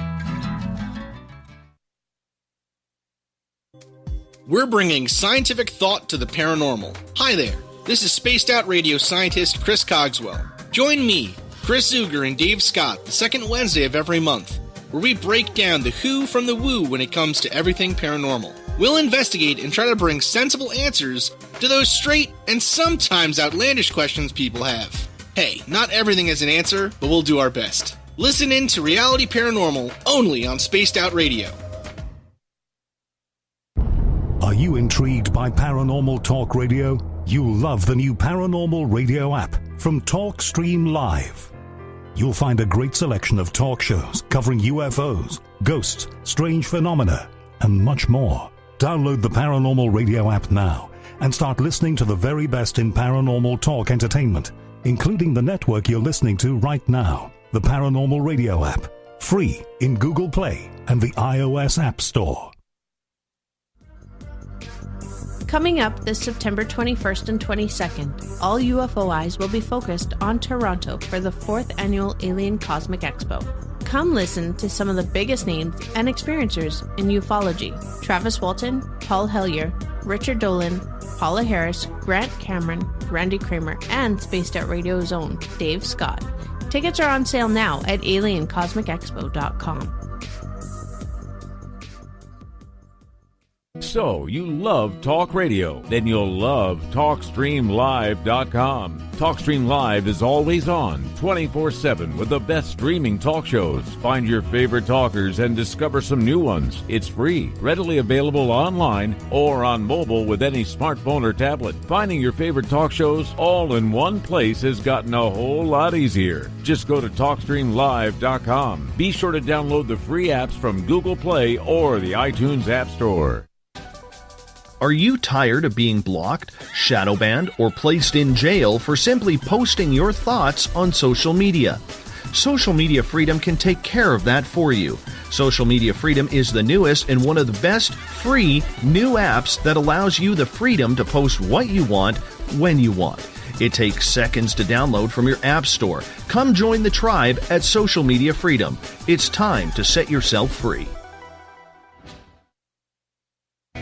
We're bringing scientific thought to the paranormal. Hi there, this is Spaced Out Radio scientist Chris Cogswell. Join me, Chris Zuger, and Dave Scott the second Wednesday of every month, where we break down the who from the woo when it comes to everything paranormal. We'll investigate and try to bring sensible answers to those straight and sometimes outlandish questions people have. Hey, not everything has an answer, but we'll do our best. Listen in to Reality Paranormal only on Spaced Out Radio. Are you intrigued by Paranormal Talk Radio? You'll love the new Paranormal Radio app from TalkStream Live. You'll find a great selection of talk shows covering UFOs, ghosts, strange phenomena, and much more. Download the Paranormal Radio app now and start listening to the very best in paranormal talk entertainment, including the network you're listening to right now, the Paranormal Radio app, free in Google Play and the iOS App Store. Coming up this September 21st and 22nd, all UFO eyes will be focused on Toronto for the 4th Annual Alien Cosmic Expo. Come listen to some of the biggest names and experiencers in ufology. Travis Walton, Paul Hellyer, Richard Dolan, Paula Harris, Grant Cameron, Randy Kramer, and Spaced Out Radio's own Dave Scott. Tickets are on sale now at aliencosmicexpo.com. So, you love talk radio? Then you'll love TalkStreamLive.com. TalkStream Live is always on, 24/7, with the best streaming talk shows. Find your favorite talkers and discover some new ones. It's free, readily available online or on mobile with any smartphone or tablet. Finding your favorite talk shows all in one place has gotten a whole lot easier. Just go to TalkStreamLive.com. Be sure to download the free apps from Google Play or the iTunes App Store. Are you tired of being blocked, shadow banned, or placed in jail for simply posting your thoughts on social media? Social Media Freedom can take care of that for you. Social Media Freedom is the newest and one of the best free new apps that allows you the freedom to post what you want, when you want. It takes seconds to download from your app store. Come join the tribe at Social Media Freedom. It's time to set yourself free.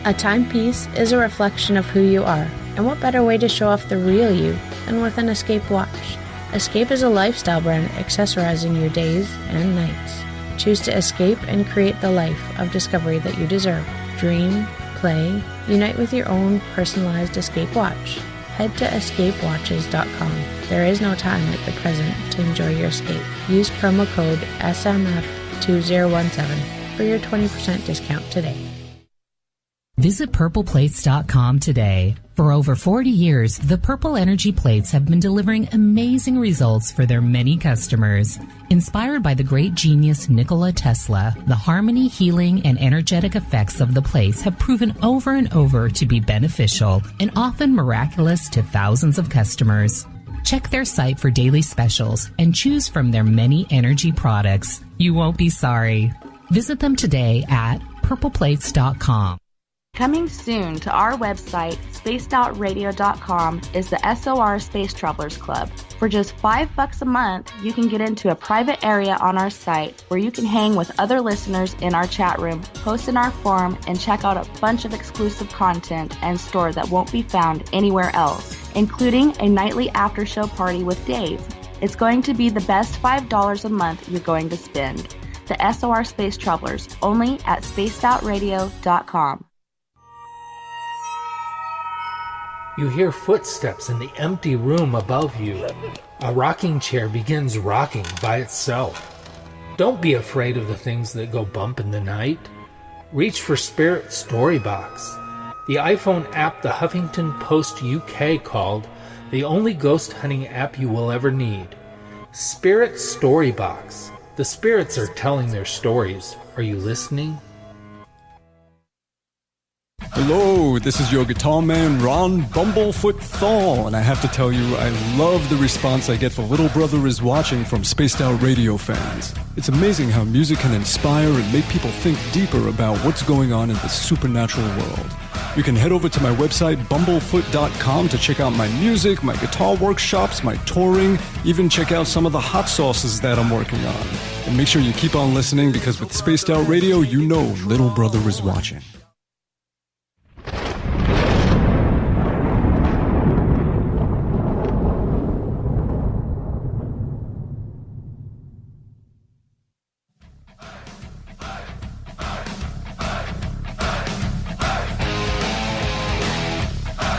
A timepiece is a reflection of who you are, and what better way to show off the real you than with an Escape watch? Escape is a lifestyle brand accessorizing your days and nights. Choose to escape and create the life of discovery that you deserve. Dream, play, unite with your own personalized Escape watch. Head to escapewatches.com. There is no time like the present to enjoy your escape. Use promo code SMF2017 for your 20% discount today. Visit purpleplates.com today. For over 40 years, the Purple Energy Plates have been delivering amazing results for their many customers. Inspired by the great genius Nikola Tesla, the harmony, healing, and energetic effects of the plates have proven over and over to be beneficial and often miraculous to thousands of customers. Check their site for daily specials and choose from their many energy products. You won't be sorry. Visit them today at purpleplates.com. Coming soon to our website, spacedoutradio.com, is the SOR Space Travelers Club. For just $5 a month, you can get into a private area on our site where you can hang with other listeners in our chat room, post in our forum, and check out a bunch of exclusive content and store that won't be found anywhere else, including a nightly after-show party with Dave. It's going to be the best $5 a month you're going to spend. The SOR Space Travelers, only at spacedoutradio.com. You hear footsteps in the empty room above you. A rocking chair begins rocking by itself. Don't be afraid of the things that go bump in the night. Reach for Spirit Storybox, the iPhone app the Huffington Post UK called the only ghost hunting app you will ever need. Spirit Storybox. The spirits are telling their stories. Are you listening? Hello, this is your guitar man, Ron Bumblefoot Thal, and I have to tell you, I love the response I get for Little Brother is Watching from Spaced Out Radio fans. It's amazing how music can inspire and make people think deeper about what's going on in the supernatural world. You can head over to my website, bumblefoot.com, to check out my music, my guitar workshops, my touring, even check out some of the hot sauces that I'm working on. And make sure you keep on listening, because with Spaced Out Radio, you know Little Brother is watching.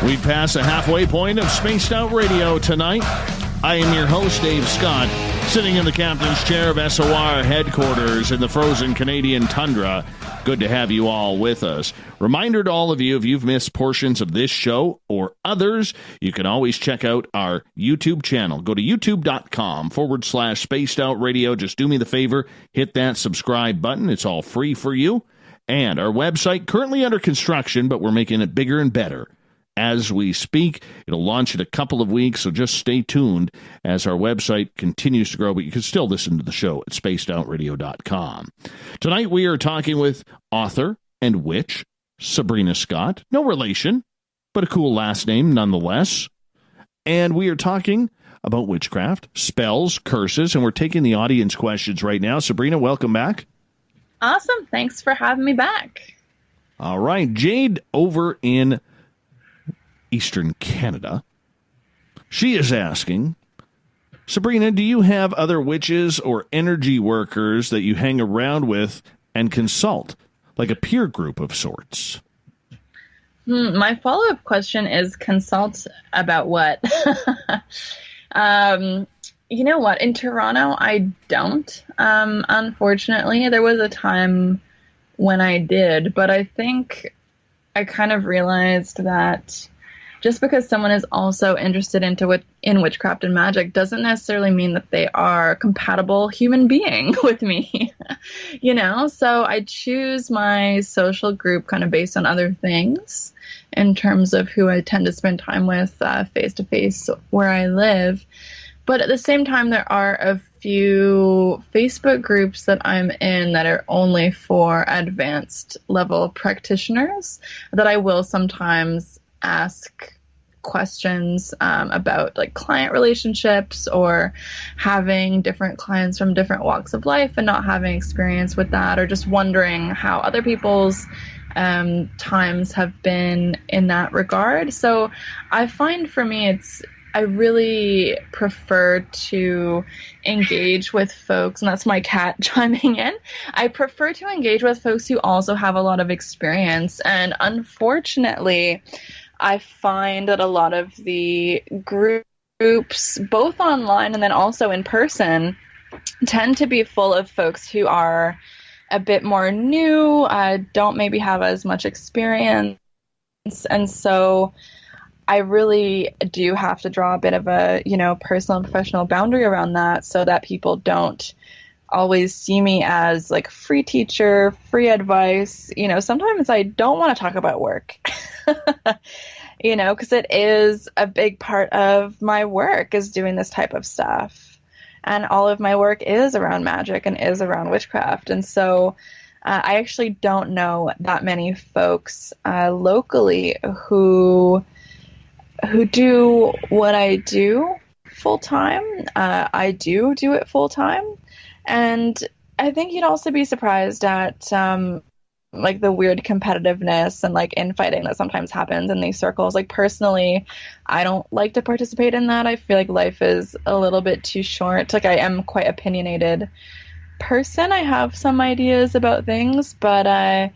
We pass a halfway point of Spaced Out Radio tonight. I am your host, Dave Scott, sitting in the captain's chair of SOR headquarters in the frozen Canadian tundra. Good to have you all with us. Reminder to all of you, if you've missed portions of this show or others, you can always check out our YouTube channel. Go to youtube.com/Spaced Out Radio. Just do me the favor, hit that subscribe button. It's all free for you. And our website, currently under construction, but we're making it bigger and better as we speak. It'll launch in a couple of weeks, so just stay tuned as our website continues to grow, but you can still listen to the show at spacedoutradio.com. Tonight we are talking with author and witch Sabrina Scott. No relation, but a cool last name nonetheless. And we are talking about witchcraft, spells, curses, and we're taking the audience questions right now. Sabrina, welcome back. Awesome. Thanks for having me back. All right. Jade over in Eastern Canada. She is asking, Sabrina, do you have other witches or energy workers that you hang around with and consult, like a peer group of sorts? My follow-up question is, consult about what? You know what? In Toronto, I don't. Unfortunately, there was a time when I did, but I think I kind of realized that just because someone is also interested in witchcraft and magic doesn't necessarily mean that they are a compatible human being with me, you know? So I choose my social group kind of based on other things in terms of who I tend to spend time with face-to-face where I live. But at the same time, there are a few Facebook groups that I'm in that are only for advanced level practitioners that I will sometimes ask questions about, like client relationships or having different clients from different walks of life and not having experience with that, or just wondering how other people's times have been in that regard. So I find for me I really prefer to engage with folks, and that's my cat chiming in. I prefer to engage with folks who also have a lot of experience. And unfortunately, I find that a lot of the groups, both online and then also in person, tend to be full of folks who are a bit more new, don't maybe have as much experience. And so I really do have to draw a bit of a, personal and professional boundary around that so that people don't always see me as like free teacher, free advice. Sometimes I don't want to talk about work, because it is a big part of my work is doing this type of stuff. And all of my work is around magic and is around witchcraft. And so I actually don't know that many folks locally who do what I do full time. I do it full time, and I think you'd also be surprised at like the weird competitiveness and like infighting that sometimes happens in these circles. Like personally, I don't like to participate in that. I feel like life is a little bit too short. Like I am quite opinionated person. I have some ideas about things, but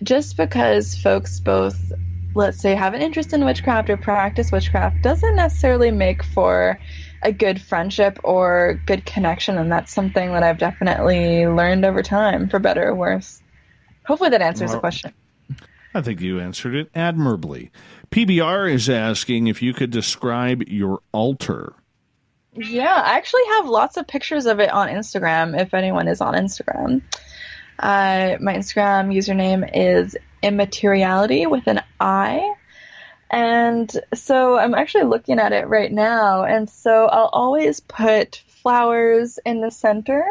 just because folks both, let's say, have an interest in witchcraft or practice witchcraft doesn't necessarily make for a good friendship or good connection, and that's something that I've definitely learned over time, for better or worse. Hopefully that answers the question. I think you answered it admirably. PBR is asking if you could describe your altar. Yeah, I actually have lots of pictures of it on Instagram, if anyone is on Instagram. My Instagram username is immateriality with an I. And so I'm actually looking at it right now. And so I'll always put flowers in the center.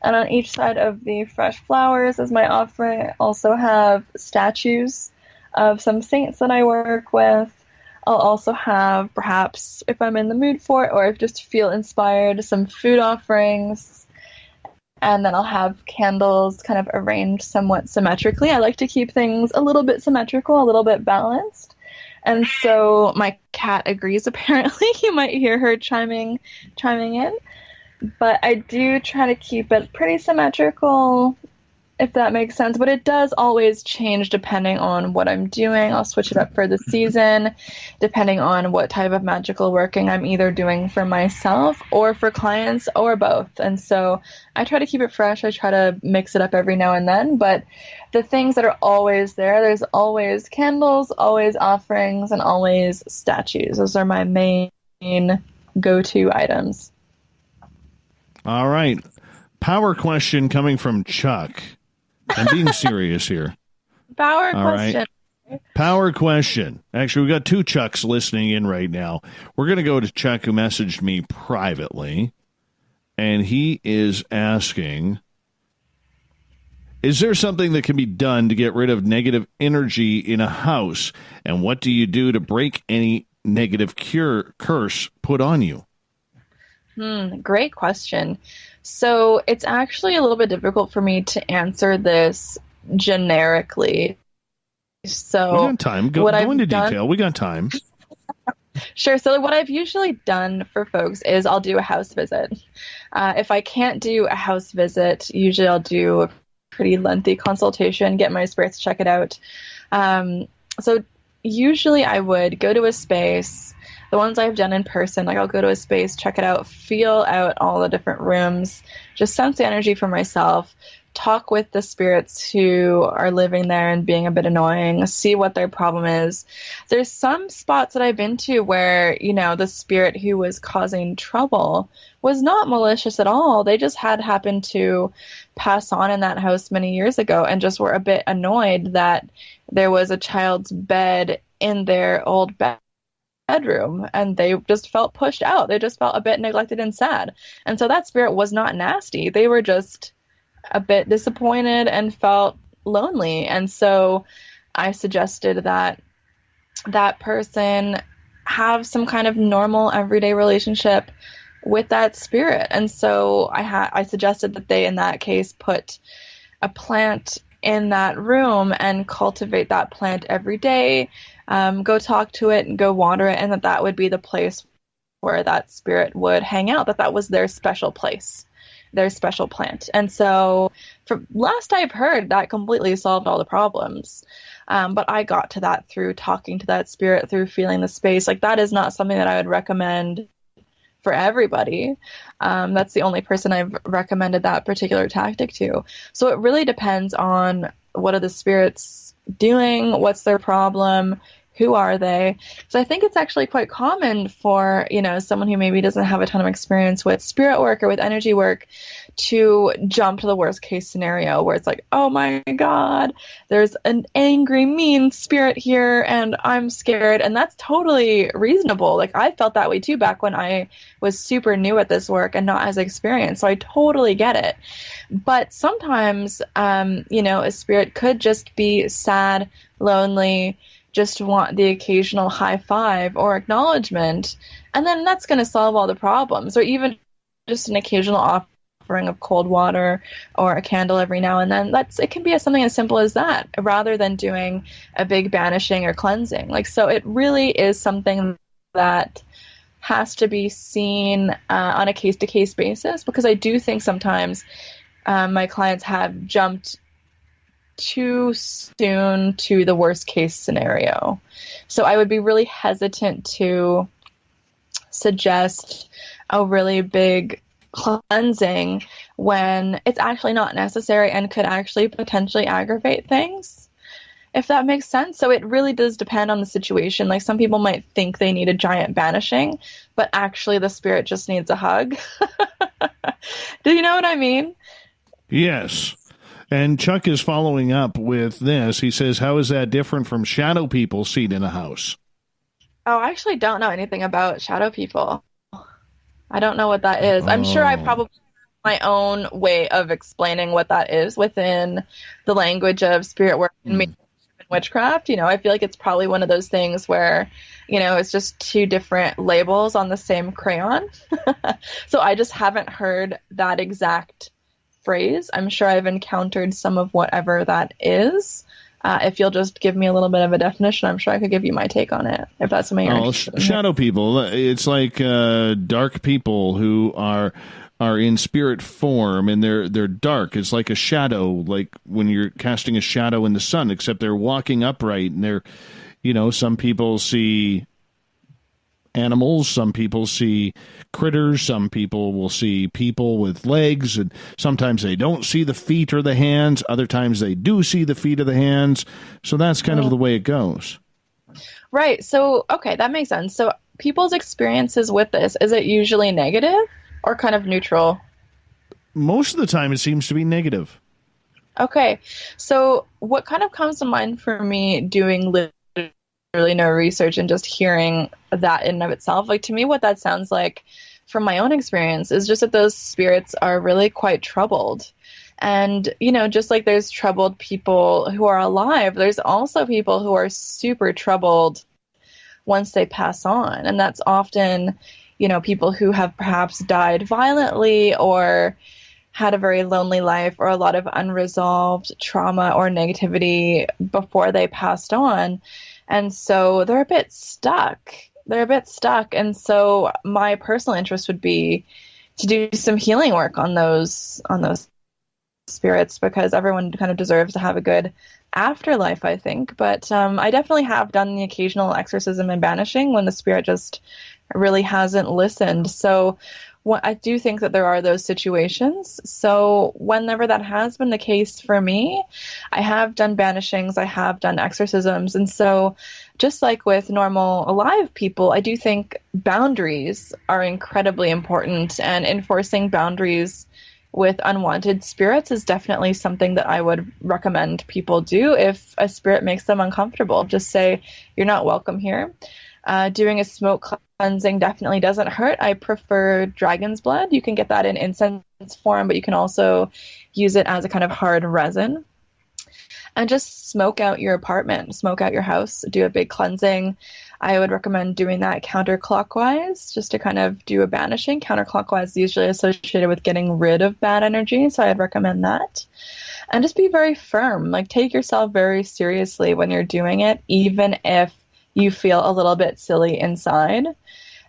And on each side of the fresh flowers as my offering, I also have statues of some saints that I work with. I'll also have, perhaps, if I'm in the mood for it or if just feel inspired, some food offerings. And then I'll have candles kind of arranged somewhat symmetrically. I like to keep things a little bit symmetrical, a little bit balanced. And so my cat agrees, apparently. You might hear her chiming in. But I do try to keep it pretty symmetrical, if that makes sense. But it does always change depending on what I'm doing. I'll switch it up for the season, depending on what type of magical working I'm either doing for myself or for clients or both. And so I try to keep it fresh. I try to mix it up every now and then. But the things that are always there's always candles, always offerings, and always statues. Those are my main go-to items. All right. Power question coming from Chuck. I'm being serious here. Power question. Right. Power question. Actually, we got two Chucks listening in right now. We're going to go to Chuck, who messaged me privately, and he is asking, is there something that can be done to get rid of negative energy in a house? And what do you do to break any negative curse put on you? Great question. So it's actually a little bit difficult for me to answer this generically. So we got time. Go into detail. We got time. Sure. So what I've usually done for folks is I'll do a house visit. If I can't do a house visit, usually I'll do a pretty lengthy consultation, get my spirits to check it out. So usually I would go to a space. The ones I've done in person, like I'll go to a space, check it out, feel out all the different rooms, just sense the energy for myself, talk with the spirits who are living there and being a bit annoying, see what their problem is. There's some spots that I've been to where, the spirit who was causing trouble was not malicious at all. They just had happened to pass on in that house many years ago and just were a bit annoyed that there was a child's bed in their old bedroom, and they just felt pushed out. They just felt a bit neglected and sad. And so that spirit was not nasty. They were just a bit disappointed and felt lonely. And so I suggested that that person have some kind of normal everyday relationship with that spirit. And so I suggested that they, in that case, put a plant in that room and cultivate that plant every day. Go talk to it and go water it, and that would be the place where that spirit would hang out, that was their special place, their special plant. And so from last I've heard, that completely solved all the problems. But I got to that through talking to that spirit, through feeling the space. Like, that is not something that I would recommend for everybody. That's the only person I've recommended that particular tactic to. So it really depends on what are the spirits doing, what's their problem, who are they? So I think it's actually quite common for, someone who maybe doesn't have a ton of experience with spirit work or with energy work to jump to the worst case scenario where it's like, oh my God, there's an angry, mean spirit here and I'm scared. And that's totally reasonable. Like, I felt that way too back when I was super new at this work and not as experienced. So I totally get it. But sometimes, a spirit could just be sad, lonely, just want the occasional high five or acknowledgement, and then that's going to solve all the problems. Or even just an occasional offering of cold water or a candle every now and then. It can be something as simple as that, rather than doing a big banishing or cleansing. So it really is something that has to be seen on a case-to-case basis, because I do think sometimes my clients have jumped too soon to the worst case scenario. So I would be really hesitant to suggest a really big cleansing when it's actually not necessary and could actually potentially aggravate things, if that makes sense. So it really does depend on the situation. Some people might think they need a giant banishing, but actually the spirit just needs a hug. Do you know what I mean? Yes. And Chuck is following up with this. He says, how is that different from shadow people seen in a house? Oh, I actually don't know anything about shadow people. I don't know what that is. I'm sure I probably have my own way of explaining what that is within the language of spirit work and mediumship and witchcraft. I feel like it's probably one of those things where, it's just two different labels on the same crayon. So I just haven't heard that exact phrase. I'm sure I've encountered some of whatever that is. If you'll just give me a little bit of a definition, I'm sure I could give you my take on it, if that's something you're interested in. Shadow people, it's like dark people who are in spirit form, and they're dark. It's like a shadow, like when you're casting a shadow in the sun, except they're walking upright, and they're, some people see animals, some people see critters, some people will see people with legs, and sometimes they don't see the feet or the hands, other times they do see the feet or the hands. So that's kind of the way it goes. Right. So, okay, that makes sense. So people's experiences with this, is it usually negative or kind of neutral? Most of the time it seems to be negative. Okay. So what kind of comes to mind for me doing really no research and just hearing that in and of itself, to me what that sounds like from my own experience is just that those spirits are really quite troubled. And just like there's troubled people who are alive, there's also people who are super troubled once they pass on, and that's often people who have perhaps died violently or had a very lonely life or a lot of unresolved trauma or negativity before they passed on. And so they're a bit stuck. And so my personal interest would be to do some healing work on those spirits, because everyone kind of deserves to have a good afterlife, I think. But I definitely have done the occasional exorcism and banishing when the spirit just really hasn't listened. So I do think that there are those situations. So whenever that has been the case for me, I have done banishings, I have done exorcisms. And so just like with normal alive people, I do think boundaries are incredibly important, and enforcing boundaries with unwanted spirits is definitely something that I would recommend people do. If a spirit makes them uncomfortable, just say, you're not welcome here. Doing a smoke cleansing definitely doesn't hurt. I prefer dragon's blood. You can get that in incense form, but you can also use it as a kind of hard resin. And just smoke out your apartment, smoke out your house, do a big cleansing. I would recommend doing that counterclockwise, just to kind of do a banishing. Counterclockwise is usually associated with getting rid of bad energy, so I'd recommend that. And just be very firm. Take yourself very seriously when you're doing it, even if you feel a little bit silly inside.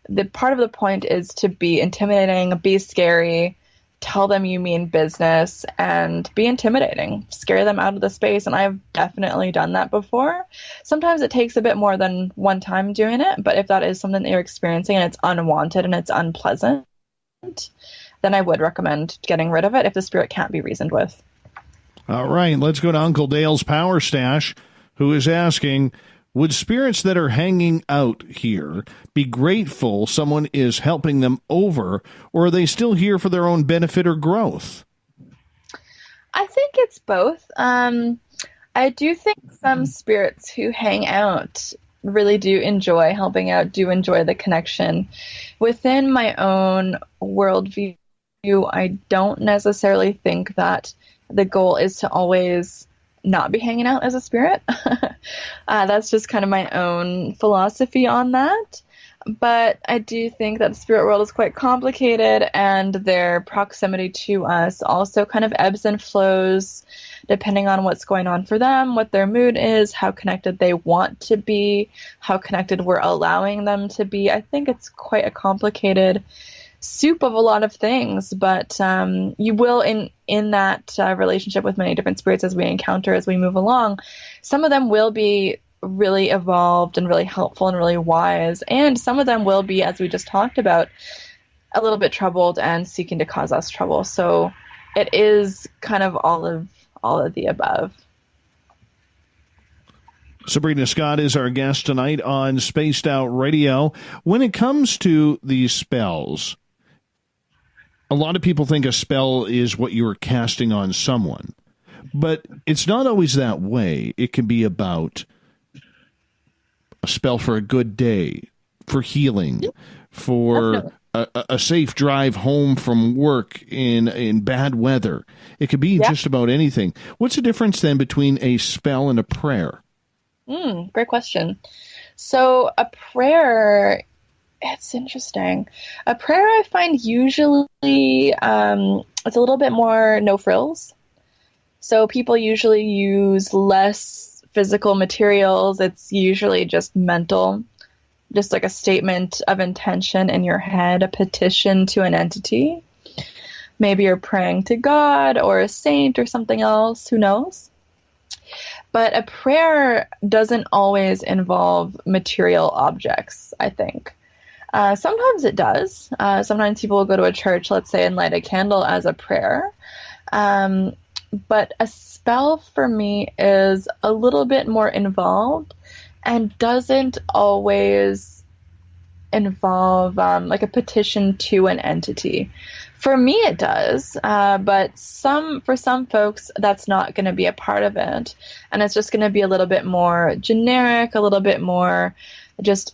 The part of the point is to be intimidating, be scary, tell them you mean business, and be intimidating. Scare them out of the space, and I've definitely done that before. Sometimes it takes a bit more than one time doing it, but if that is something that you're experiencing and it's unwanted and it's unpleasant, then I would recommend getting rid of it if the spirit can't be reasoned with. All right, let's go to Uncle Dale's Power Stash, who is asking, would spirits that are hanging out here be grateful someone is helping them over, or are they still here for their own benefit or growth? I think it's both. I do think some spirits who hang out really do enjoy helping out, do enjoy the connection. Within my own worldview I don't necessarily think that the goal is to always not be hanging out as a spirit. That's just kind of my own philosophy on that. But I do think that the spirit world is quite complicated, and their proximity to us also kind of ebbs and flows depending on what's going on for them, what their mood is, how connected they want to be, how connected we're allowing them to be. I think it's quite a complicated soup of a lot of things, but you will in that relationship with many different spirits as we encounter, as we move along, some of them will be really evolved and really helpful and really wise, and some of them will be, as we just talked about, a little bit troubled and seeking to cause us trouble. So it is kind of all of the above. Sabrina Scott is our guest tonight on Spaced Out Radio. When it comes to these spells, a lot of people think a spell is what you are casting on someone, but it's not always that way. It can be about a spell for a good day, for healing, for a safe drive home from work in bad weather. It could be just about anything. What's the difference then between a spell and a prayer? Great question. So a prayer, it's interesting. A prayer I find usually it's a little bit more no frills. So people usually use less physical materials. It's usually just mental, just like a statement of intention in your head, a petition to an entity. Maybe you're praying to God or a saint or something else, who knows? But a prayer doesn't always involve material objects, I think. Sometimes it does. Sometimes people will go to a church, let's say, and light a candle as a prayer. But a spell for me is a little bit more involved and doesn't always involve like a petition to an entity. For me, it does, but for some folks, that's not going to be a part of it. And it's just going to be a little bit more generic, a little bit more just,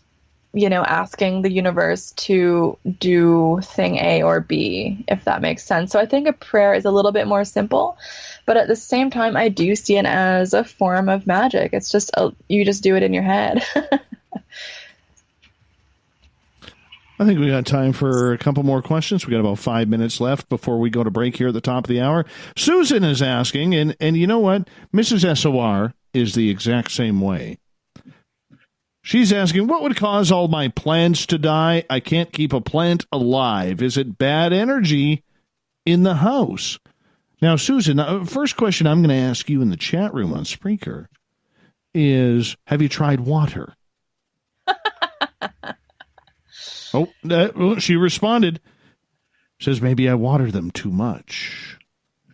asking the universe to do thing A or B, if that makes sense. So I think a prayer is a little bit more simple, but at the same time, I do see it as a form of magic. It's just, you just do it in your head. I think we got time for a couple more questions. We got about 5 minutes left before we go to break here at the top of the hour. Susan is asking, and you know what? Mrs. SOR is the exact same way. She's asking, what would cause all my plants to die? I can't keep a plant alive. Is it bad energy in the house? Now, Susan, first question I'm going to ask you in the chat room on Spreaker is, have you tried water? She responded. Says, maybe I water them too much.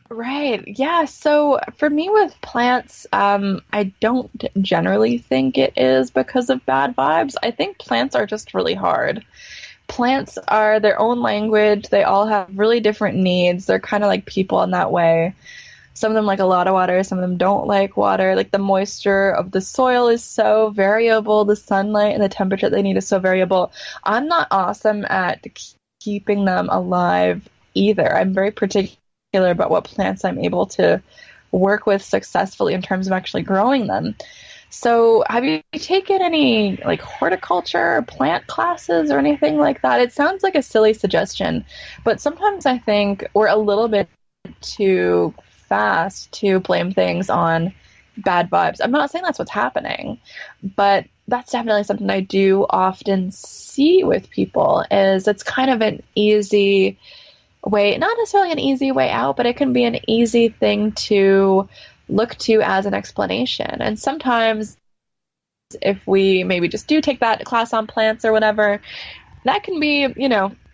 Right. Yeah. So for me with plants, I don't generally think it is because of bad vibes. I think plants are just really hard. Plants are their own language. They all have really different needs. They're kind of like people in that way. Some of them like a lot of water. Some of them don't like water. Like the moisture of the soil is so variable. The sunlight and the temperature they need is so variable. I'm not awesome at keeping them alive either. I'm very particular about what plants I'm able to work with successfully in terms of actually growing them. So have you taken any like horticulture or plant classes or anything like that? It sounds like a silly suggestion, but sometimes I think we're a little bit too fast to blame things on bad vibes. I'm not saying that's what's happening, but that's definitely something I do often see with people. Is it's kind of an easy way, not necessarily an easy way out, but it can be an easy thing to look to as an explanation. And sometimes if we maybe just do take that class on plants or whatever, that can be,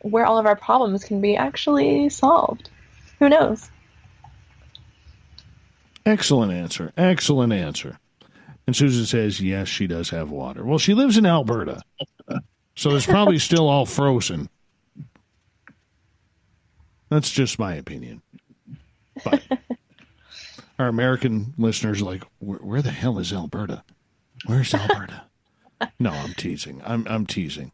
where all of our problems can be actually solved. Who knows? Excellent answer. Excellent answer. And Susan says, yes, she does have water. Well, she lives in Alberta, so it's probably still all frozen. That's just my opinion. But our American listeners are like, where the hell is Alberta? Where's Alberta? No, I'm teasing. I'm teasing.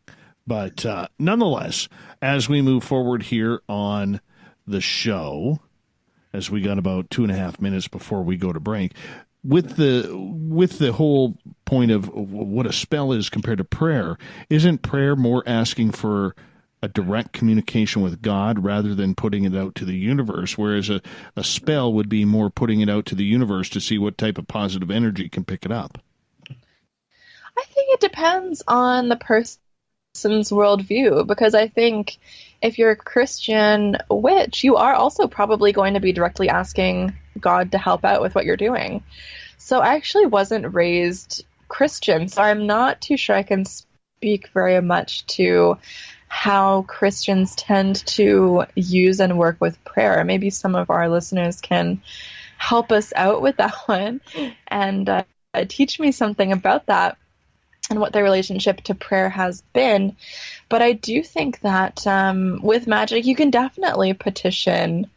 But nonetheless, as we move forward here on the show, as we got about 2.5 minutes before we go to break, with the whole point of what a spell is compared to prayer, isn't prayer more asking for a direct communication with God rather than putting it out to the universe, whereas a spell would be more putting it out to the universe to see what type of positive energy can pick it up? I think it depends on the person's worldview, because I think if you're a Christian witch, you are also probably going to be directly asking God to help out with what you're doing. So I actually wasn't raised Christian, so I'm not too sure I can speak very much to how Christians tend to use and work with prayer. Maybe some of our listeners can help us out with that one and teach me something about that and what their relationship to prayer has been. But I do think that with magic, you can definitely petition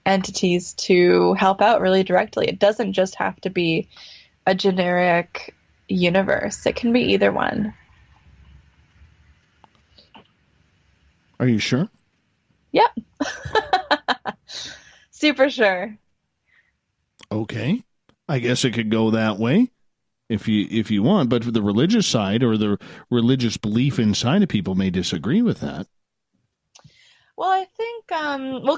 entities to help out really directly. It doesn't just have to be a generic universe. It can be either one. Are you sure? Yep. Super sure. Okay. I guess it could go that way if you want, but the religious side or the religious belief inside of people may disagree with that. Well, I think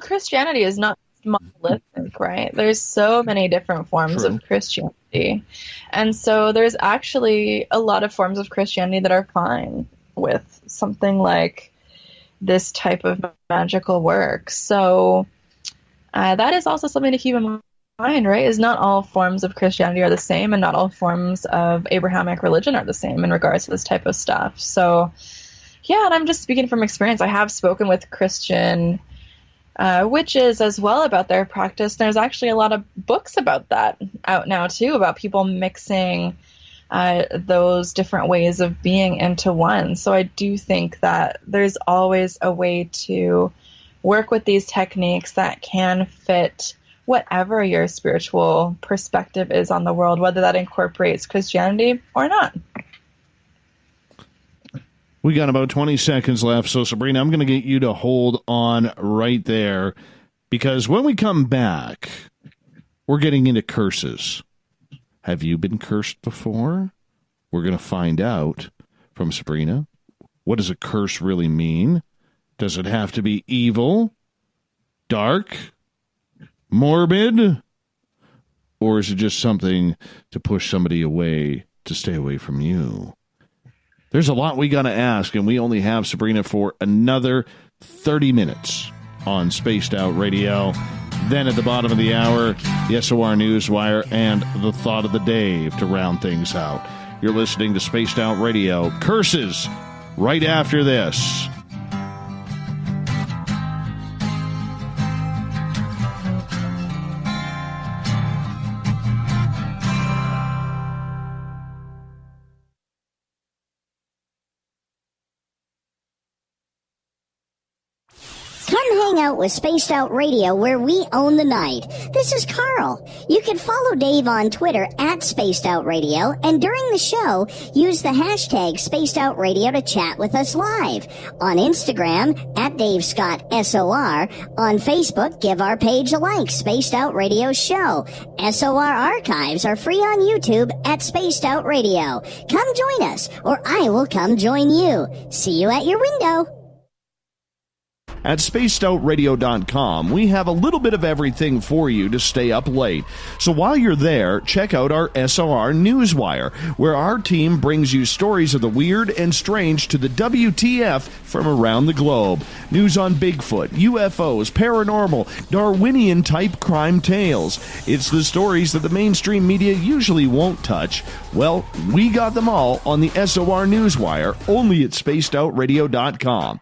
Christianity is not monolithic, right? There's so many different forms of Christianity. And so there's actually a lot of forms of Christianity that are fine with something like this type of magical work. So that is also something to keep in mind, right? Is not all forms of Christianity are the same, and not all forms of Abrahamic religion are the same in regards to this type of stuff. So yeah, and I'm just speaking from experience. I have spoken with Christian witches as well about their practice. There's actually a lot of books about that out now too, about people mixing those different ways of being into one. So I do think that there's always a way to work with these techniques that can fit whatever your spiritual perspective is on the world, whether that incorporates Christianity or not. We got about 20 seconds left, so Sabrina, I'm going to get you to hold on right there, because when we come back, we're getting into curses. Have you been cursed before? We're going to find out from Sabrina. What does a curse really mean? Does it have to be evil, dark, morbid, or is it just something to push somebody away, to stay away from you? There's a lot we got to ask, and we only have Sabrina for another 30 minutes on Spaced Out Radio. Then at the bottom of the hour, the SOR Newswire and the Thought of the Day to round things out. You're listening to Spaced Out Radio. Curses right after this. Come hang out with Spaced Out Radio, where we own the night. This is Carl. You can follow Dave on Twitter at Spaced Out Radio, and during the show, use the hashtag Spaced Out Radio to chat with us live. On Instagram, at Dave Scott SOR. On Facebook, give our page a like, Spaced Out Radio Show. SOR archives are free on YouTube at Spaced Out Radio. Come join us, or I will come join you. See you at your window. At spacedoutradio.com, we have a little bit of everything for you to stay up late. So while you're there, check out our SOR Newswire, where our team brings you stories of the weird and strange to the WTF from around the globe. News on Bigfoot, UFOs, paranormal, Darwinian-type crime tales. It's the stories that the mainstream media usually won't touch. Well, we got them all on the SOR Newswire, only at spacedoutradio.com.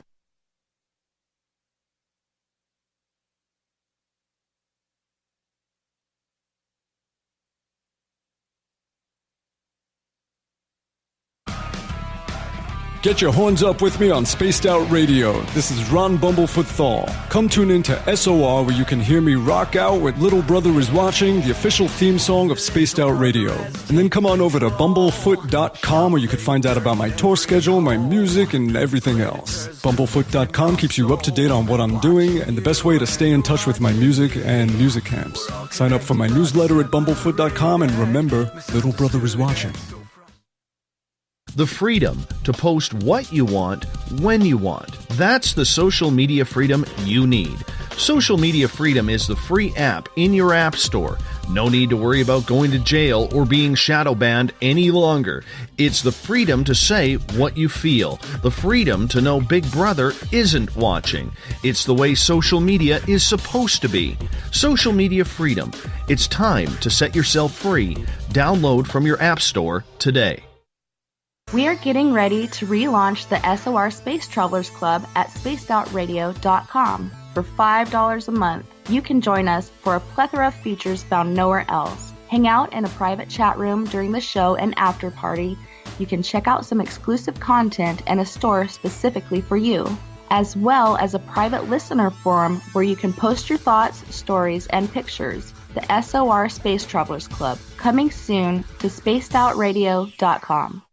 Get your horns up with me on Spaced Out Radio. This is Ron Bumblefoot Thal. Come tune in to SOR where you can hear me rock out with Little Brother is Watching, the official theme song of Spaced Out Radio. And then come on over to bumblefoot.com where you can find out about my tour schedule, my music, and everything else. Bumblefoot.com keeps you up to date on what I'm doing and the best way to stay in touch with my music and music camps. Sign up for my newsletter at bumblefoot.com and remember, Little Brother is watching. The freedom to post what you want, when you want. That's the social media freedom you need. Social Media Freedom is the free app in your app store. No need to worry about going to jail or being shadow banned any longer. It's the freedom to say what you feel. The freedom to know Big Brother isn't watching. It's the way social media is supposed to be. Social Media Freedom. It's time to set yourself free. Download from your app store today. We are getting ready to relaunch the SOR Space Travelers Club at spacedoutradio.com. For $5 a month, you can join us for a plethora of features found nowhere else. Hang out in a private chat room during the show and after party. You can check out some exclusive content and a store specifically for you, as well as a private listener forum where you can post your thoughts, stories, and pictures. The SOR Space Travelers Club, coming soon to spacedoutradio.com.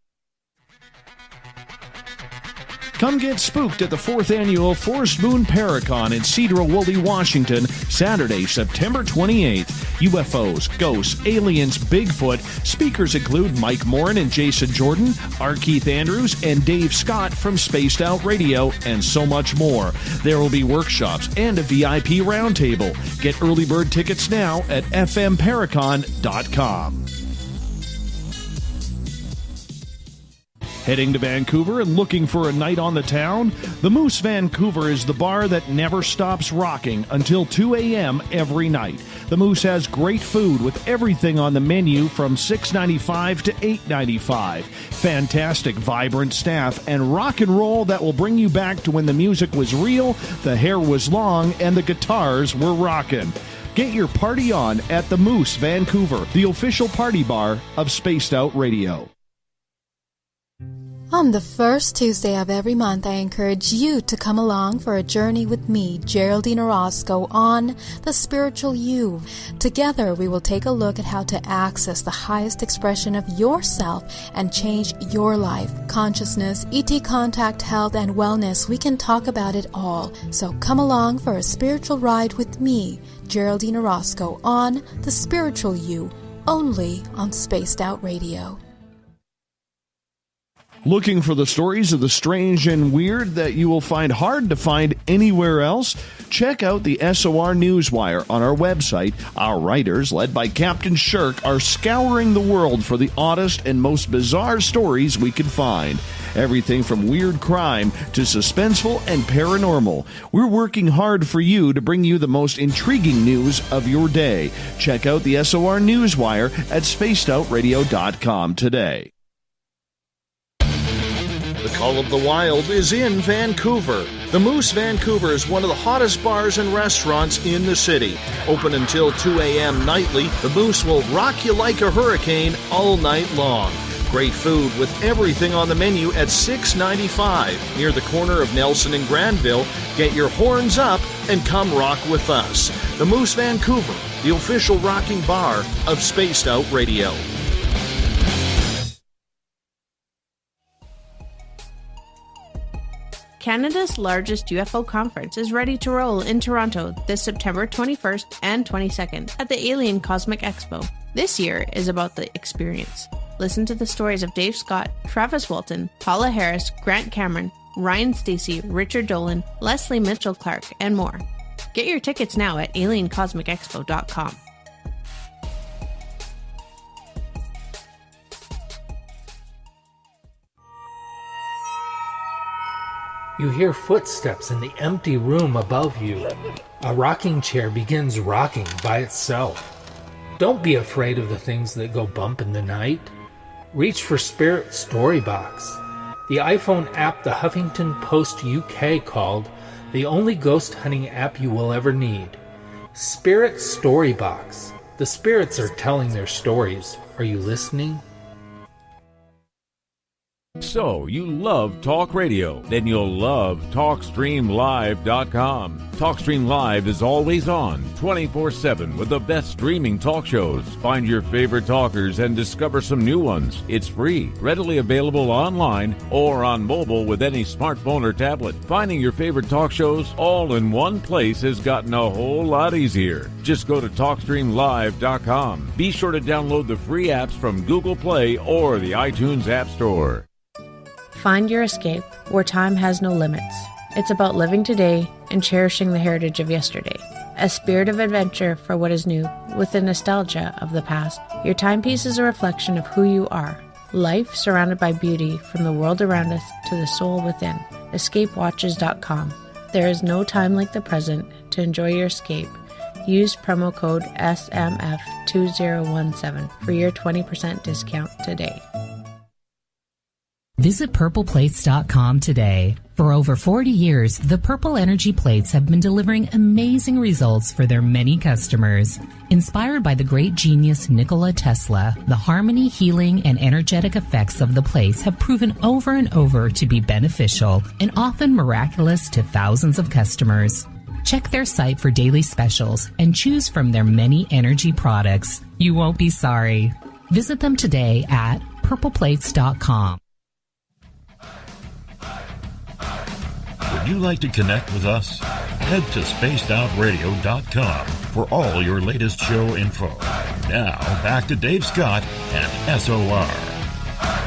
Come get spooked at the 4th Annual Forest Moon Paracon in Cedar-Woolley, Washington, Saturday, September 28th. UFOs, ghosts, aliens, Bigfoot. Speakers include Mike Morin and Jason Jordan, R. Keith Andrews, and Dave Scott from Spaced Out Radio, and so much more. There will be workshops and a VIP roundtable. Get early bird tickets now at fmparacon.com. Heading to Vancouver and looking for a night on the town? The Moose Vancouver is the bar that never stops rocking until 2 a.m. every night. The Moose has great food with everything on the menu from $6.95 to $8.95. Fantastic, vibrant staff and rock and roll that will bring you back to when the music was real, the hair was long, and the guitars were rocking. Get your party on at the Moose Vancouver, the official party bar of Spaced Out Radio. On the first Tuesday of every month, I encourage you to come along for a journey with me, Geraldine Orozco, on The Spiritual You. Together, we will take a look at how to access the highest expression of yourself and change your life. Consciousness, ET contact, health, and wellness, we can talk about it all. So come along for a spiritual ride with me, Geraldine Orozco, on The Spiritual You, only on Spaced Out Radio. Looking for the stories of the strange and weird that you will find hard to find anywhere else? Check out the SOR Newswire on our website. Our writers, led by Captain Shirk, are scouring the world for the oddest and most bizarre stories we can find. Everything from weird crime to suspenseful and paranormal. We're working hard for you to bring you the most intriguing news of your day. Check out the SOR Newswire at spacedoutradio.com today. The Call of the Wild is in Vancouver. The Moose Vancouver is one of the hottest bars and restaurants in the city. Open until 2 a.m. nightly, the Moose will rock you like a hurricane all night long. Great food with everything on the menu at $6.95 near the corner of Nelson and Granville. Get your horns up and come rock with us. The Moose Vancouver, the official rocking bar of Spaced Out Radio. Canada's largest UFO conference is ready to roll in Toronto this September 21st and 22nd at the Alien Cosmic Expo. This year is about the experience. Listen to the stories of Dave Scott, Travis Walton, Paula Harris, Grant Cameron, Ryan Stacey, Richard Dolan, Leslie Mitchell-Clark, and more. Get your tickets now at aliencosmicexpo.com. You hear footsteps in the empty room above you. A rocking chair begins rocking by itself. Don't be afraid of the things that go bump in the night. Reach for Spirit Storybox, the iPhone app the Huffington Post UK called the only ghost hunting app you will ever need. Spirit Storybox. The spirits are telling their stories. Are you listening? So, you love talk radio? Then you'll love TalkStreamLive.com. TalkStream Live is always on, 24/7, with the best streaming talk shows. Find your favorite talkers and discover some new ones. It's free, readily available online or on mobile with any smartphone or tablet. Finding your favorite talk shows all in one place has gotten a whole lot easier. Just go to TalkStreamLive.com. Be sure to download the free apps from Google Play or the iTunes App Store. Find your escape where time has no limits. It's about living today and cherishing the heritage of yesterday. A spirit of adventure for what is new, with the nostalgia of the past. Your timepiece is a reflection of who you are. Life surrounded by beauty from the world around us to the soul within. EscapeWatches.com. There is no time like the present to enjoy your escape. Use promo code SMF2017 for your 20% discount today. Visit purpleplates.com today. For over 40 years, the Purple Energy Plates have been delivering amazing results for their many customers. Inspired by the great genius Nikola Tesla, the harmony, healing, and energetic effects of the plates have proven over and over to be beneficial and often miraculous to thousands of customers. Check their site for daily specials and choose from their many energy products. You won't be sorry. Visit them today at purpleplates.com. Would you like to connect with us? Head to spacedoutradio.com for all your latest show info. Now, back to Dave Scott and SOR.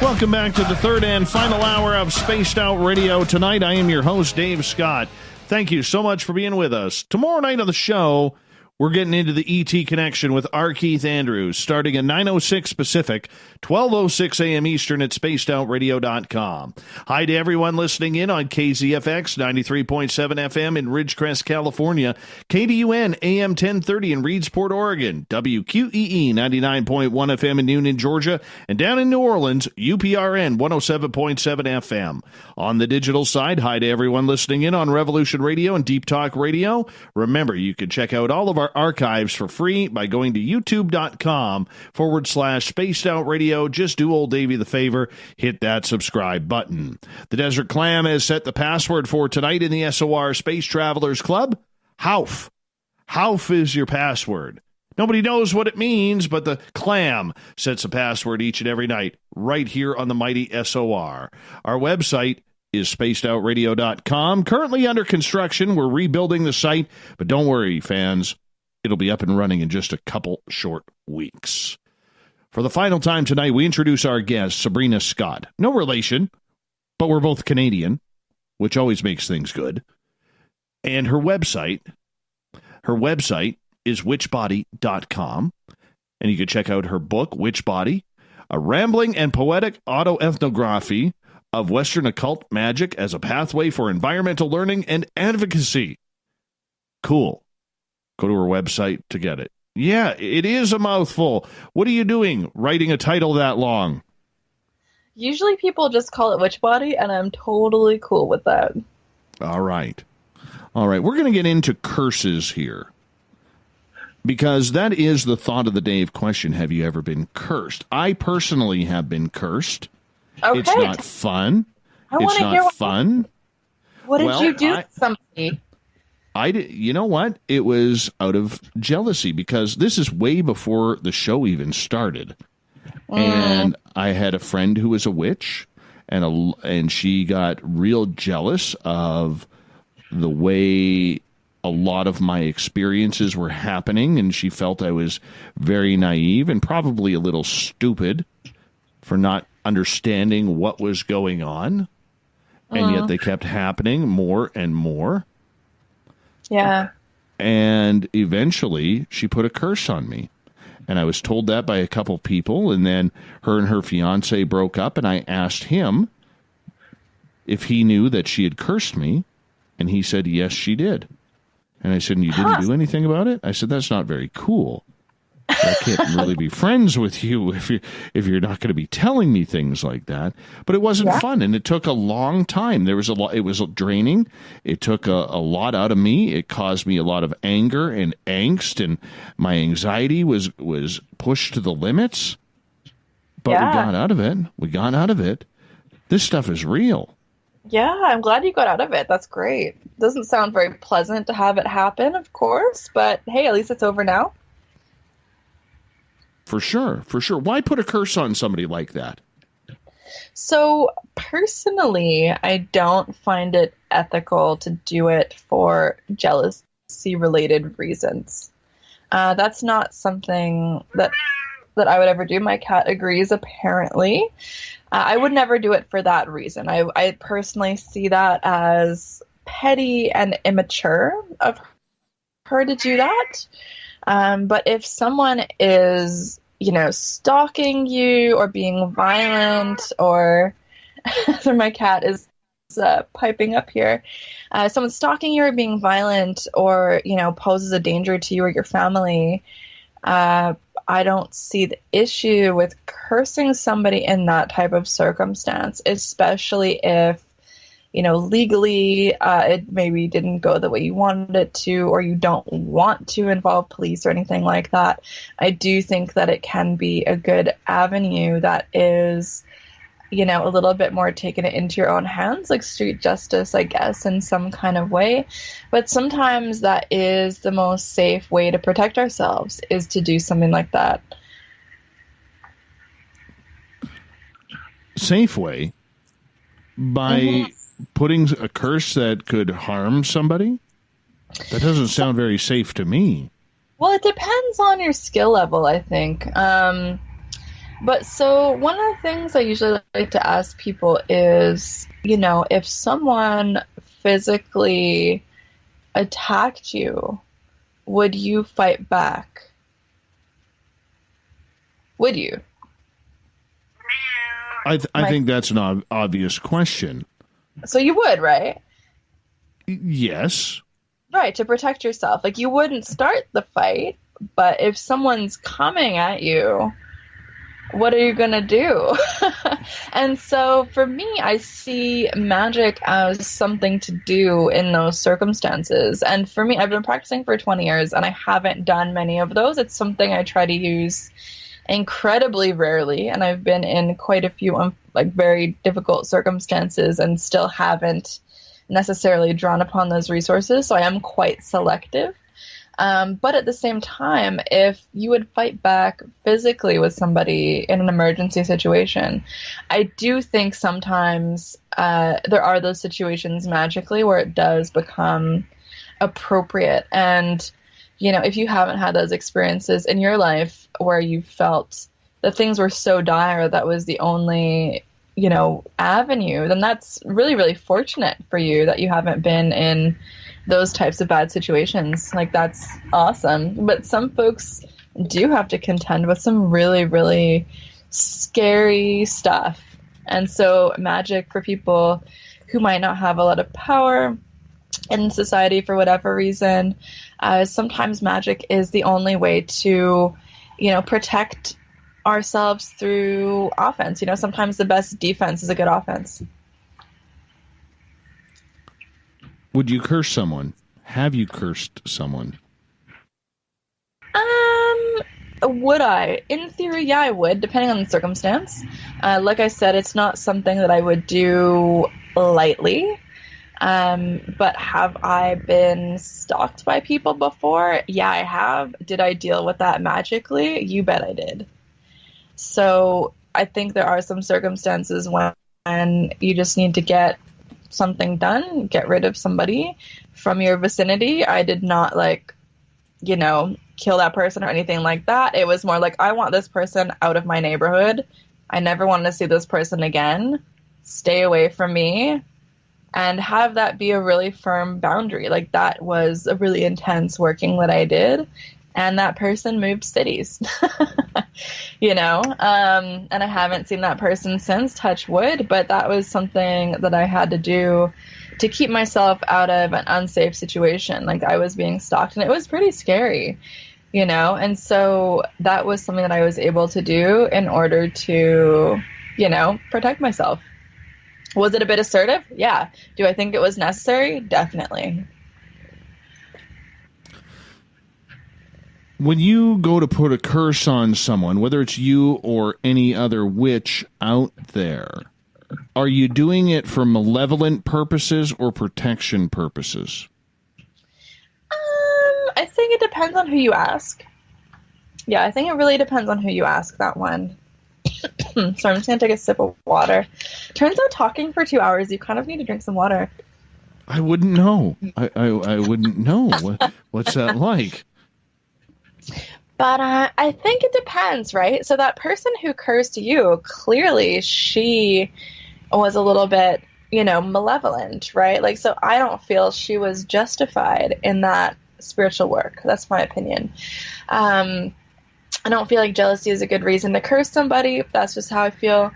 Welcome back to the third and final hour of Spaced Out Radio. Tonight, I am your host, Dave Scott. Thank you so much for being with us. Tomorrow night on the show, we're getting into the ET connection with R. Keith Andrews, starting at 9:06 Pacific, 12:06 a.m. Eastern at spacedoutradio.com. Hi to everyone listening in on KZFX 93.7 FM in Ridgecrest, California, KDUN AM 1030 in Reedsport, Oregon, WQEE 99.1 FM in Newnan, Georgia, and down in New Orleans, UPRN 107.7 FM. On the digital side, hi to everyone listening in on Revolution Radio and Deep Talk Radio. Remember, you can check out all of our archives for free by going to youtube.com/Spaced Out Radio. Just do old Davey the favor, hit that subscribe button. The Desert Clam has set the password for tonight in the SOR Space Travelers Club. Hauf. Hauf is your password. Nobody knows what it means, but the Clam sets a password each and every night right here on the mighty SOR. Our website is spacedoutradio.com. Currently under construction. We're rebuilding the site, but don't worry, fans. It'll be up and running in just a couple short weeks. For the final time tonight, we introduce our guest, Sabrina Scott. No relation, but we're both Canadian, which always makes things good. And her website is witchbody.com. And you can check out her book, Witchbody, a rambling and poetic auto-ethnography of Western occult magic as a pathway for environmental learning and advocacy. Cool. Go to her website to get it. Yeah, it is a mouthful. What are you doing writing a title that long? Usually people just call it Witchbody, and I'm totally cool with that. All right. We're going to get into curses here, because that is the thought of the day of question. Have you ever been cursed? I personally have been cursed. Okay. It's not fun. It's not fun. What did you do to somebody? You know what? It was out of jealousy, because this is way before the show even started. And I had a friend who was a witch, and she got real jealous of the way a lot of my experiences were happening, and she felt I was very naive and probably a little stupid for not understanding what was going on. And yet they kept happening more and more. Yeah. And eventually she put a curse on me. And I was told that by a couple people, and then her and her fiance broke up, and I asked him if he knew that she had cursed me, and he said, yes, she did. And I said, and you didn't do anything about it? I said, that's not very cool. I can't really be friends with you if you're not going to be telling me things like that. But it wasn't fun, and it took a long time. There was a lot. It was draining. It took a lot out of me. It caused me a lot of anger and angst, and my anxiety was pushed to the limits. But we got out of it. This stuff is real. Yeah, I'm glad you got out of it. That's great. Doesn't sound very pleasant to have it happen, of course, but hey, at least it's over now. For sure, for sure. Why put a curse on somebody like that? So, personally, I don't find it ethical to do it for jealousy-related reasons. That's not something that I would ever do. My cat agrees, apparently. I would never do it for that reason. I personally see that as petty and immature of her to do that. But if someone is, stalking you or being violent, or my cat is piping up here, someone stalking you or being violent, or, poses a danger to you or your family, I don't see the issue with cursing somebody in that type of circumstance, especially if, legally it maybe didn't go the way you wanted it to, or you don't want to involve police or anything like that. I do think that it can be a good avenue that is, a little bit more taking it into your own hands, like street justice, I guess, in some kind of way. But sometimes that is the most safe way to protect ourselves, is to do something like that. Safe way? By putting a curse that could harm somebody? That doesn't sound very safe to me. Well, it depends on your skill level, I think. But so one of the things I usually like to ask people is, if someone physically attacked you, would you fight back? Would you? I think that's an obvious question. So you would, right? Yes. Right, to protect yourself. Like, you wouldn't start the fight, but if someone's coming at you, what are you going to do? And so for me, I see magic as something to do in those circumstances. And for me, I've been practicing for 20 years and I haven't done many of those. It's something I try to use incredibly rarely. And I've been in quite a few very difficult circumstances and still haven't necessarily drawn upon those resources. So I am quite selective. But at the same time, if you would fight back physically with somebody in an emergency situation, I do think sometimes there are those situations magically where it does become appropriate. And, if you haven't had those experiences in your life where you felt that things were so dire that was the only, avenue, then that's really, really fortunate for you that you haven't been in those types of bad situations. Like, that's awesome. But some folks do have to contend with some really, really scary stuff. And so magic, for people who might not have a lot of power in society for whatever reason, sometimes magic is the only way to, protect ourselves through offense. Sometimes the best defense is a good offense. Would you curse someone? Have you cursed someone? Would I? In theory, yeah, I would, depending on the circumstance. Like I said, it's not something that I would do lightly. But have I been stalked by people before? Yeah, I have. Did I deal with that magically? You bet I did. So I think there are some circumstances when you just need to get something done, get rid of somebody from your vicinity. I did not kill that person or anything like that. It was more like, I want this person out of my neighborhood. I never want to see this person again. Stay away from me. And have that be a really firm boundary. Like, that was a really intense working that I did. And that person moved cities, and I haven't seen that person since, touch wood, but that was something that I had to do to keep myself out of an unsafe situation. Like, I was being stalked and it was pretty scary, and so that was something that I was able to do in order to, protect myself. Was it a bit assertive? Yeah. Do I think it was necessary? Definitely. When you go to put a curse on someone, whether it's you or any other witch out there, are you doing it for malevolent purposes or protection purposes? I think it depends on who you ask. Yeah, I think it really depends on who you ask, that one. So I'm just going to take a sip of water. Turns out talking for 2 hours, you kind of need to drink some water. I wouldn't know. I wouldn't know. What's that like? But I think it depends, right? So that person who cursed you, clearly she was a little bit, malevolent, right? Like, so I don't feel she was justified in that spiritual work. That's my opinion. I don't feel like jealousy is a good reason to curse somebody. That's just how I feel.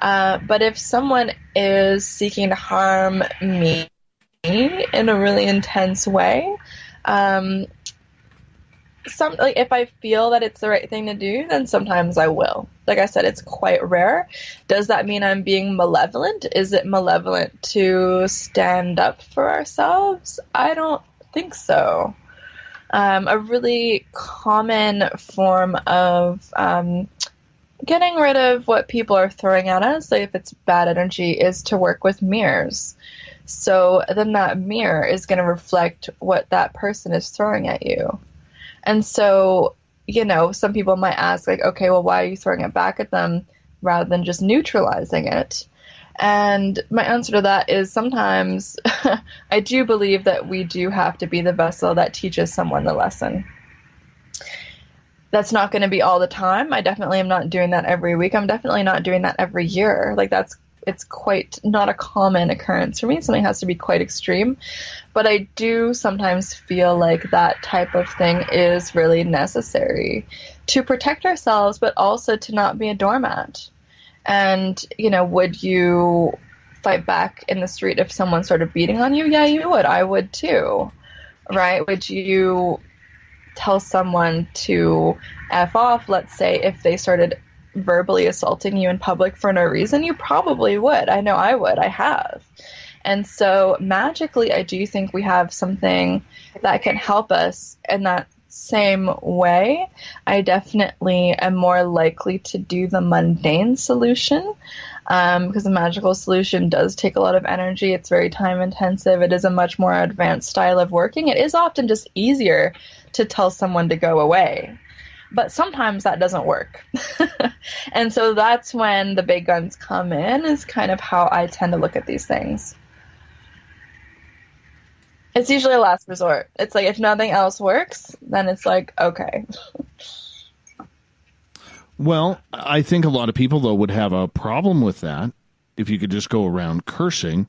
But if someone is seeking to harm me in a really intense way, if I feel that it's the right thing to do, then sometimes I will. Like I said, it's quite rare. Does that mean I'm being malevolent? Is it malevolent to stand up for ourselves? I don't think so. A really common form of getting rid of what people are throwing at us, like if it's bad energy, is to work with mirrors. So then that mirror is going to reflect what that person is throwing at you. And so, some people might ask, like, okay, well, why are you throwing it back at them rather than just neutralizing it? And my answer to that is sometimes I do believe that we do have to be the vessel that teaches someone the lesson. That's not going to be all the time. I definitely am not doing that every week. I'm definitely not doing that every year. Like, it's quite not a common occurrence for me. Something has to be quite extreme. But I do sometimes feel like that type of thing is really necessary to protect ourselves, but also to not be a doormat. And, would you fight back in the street if someone started beating on you? Yeah, you would. I would too. Right? Would you tell someone to F off, let's say, if they started verbally assaulting you in public for no reason? You probably would. I know I would. I have. And so magically, I do think we have something that can help us in that same way. I definitely am more likely to do the mundane solution because the magical solution does take a lot of energy. It's very time intensive. It is a much more advanced style of working. It is often just easier to tell someone to go away. But sometimes that doesn't work. And so that's when the big guns come in, is kind of how I tend to look at these things. It's usually a last resort. It's like if nothing else works, then it's like, okay. Well, I think a lot of people, though, would have a problem with that if you could just go around cursing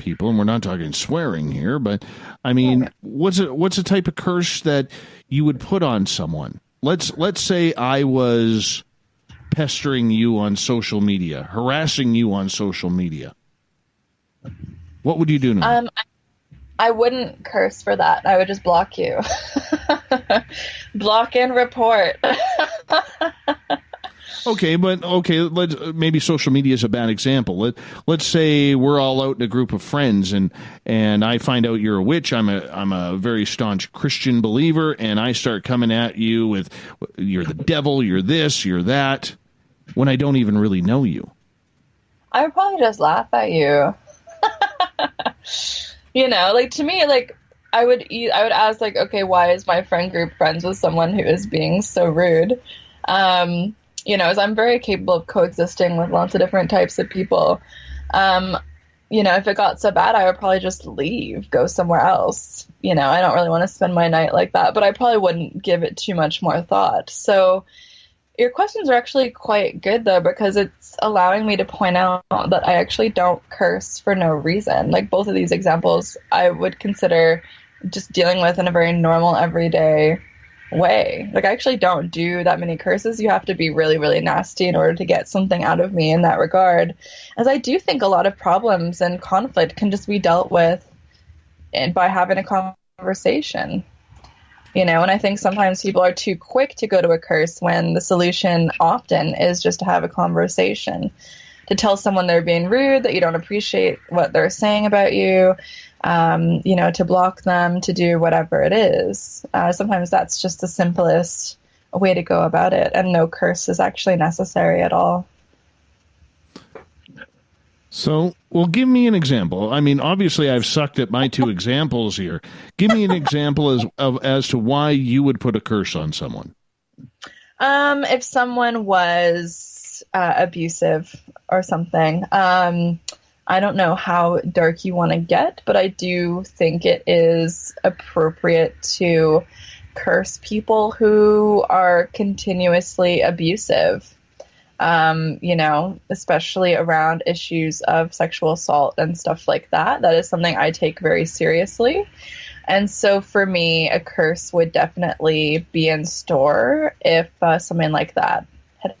people. And we're not talking swearing here, but I mean, what's a type of curse that you would put on someone? Let's say I was pestering you on social media, harassing you on social media. What would you do now? I wouldn't curse for that. I would just block you. Block and report. Okay, maybe social media is a bad example. Let's say we're all out in a group of friends, and I find out you're a witch. I'm a very staunch Christian believer, and I start coming at you with, you're the devil, you're this, you're that, when I don't even really know you. I would probably just laugh at you. To me, I would ask, okay, why is my friend group friends with someone who is being so rude? As I'm very capable of coexisting with lots of different types of people. If it got so bad, I would probably just leave, go somewhere else. I don't really want to spend my night like that, but I probably wouldn't give it too much more thought. So your questions are actually quite good, though, because it's allowing me to point out that I actually don't curse for no reason. Like, both of these examples, I would consider just dealing with in a very normal, everyday way. I actually don't do that many curses. You have to be really, really nasty in order to get something out of me in that regard. As I do think a lot of problems and conflict can just be dealt with by having a conversation. And I think sometimes people are too quick to go to a curse when the solution often is just to have a conversation, to tell someone they're being rude, that you don't appreciate what they're saying about you, to block them, to do whatever it is. Sometimes that's just the simplest way to go about it, and no curse is actually necessary at all. So, well, give me an example. I mean, obviously, I've sucked at my two examples here. Give me an example as to why you would put a curse on someone. If someone was abusive or something, I don't know how dark you want to get, but I do think it is appropriate to curse people who are continuously abusive. Especially around issues of sexual assault and stuff like that. That is something I take very seriously. And so for me, a curse would definitely be in store if something like that had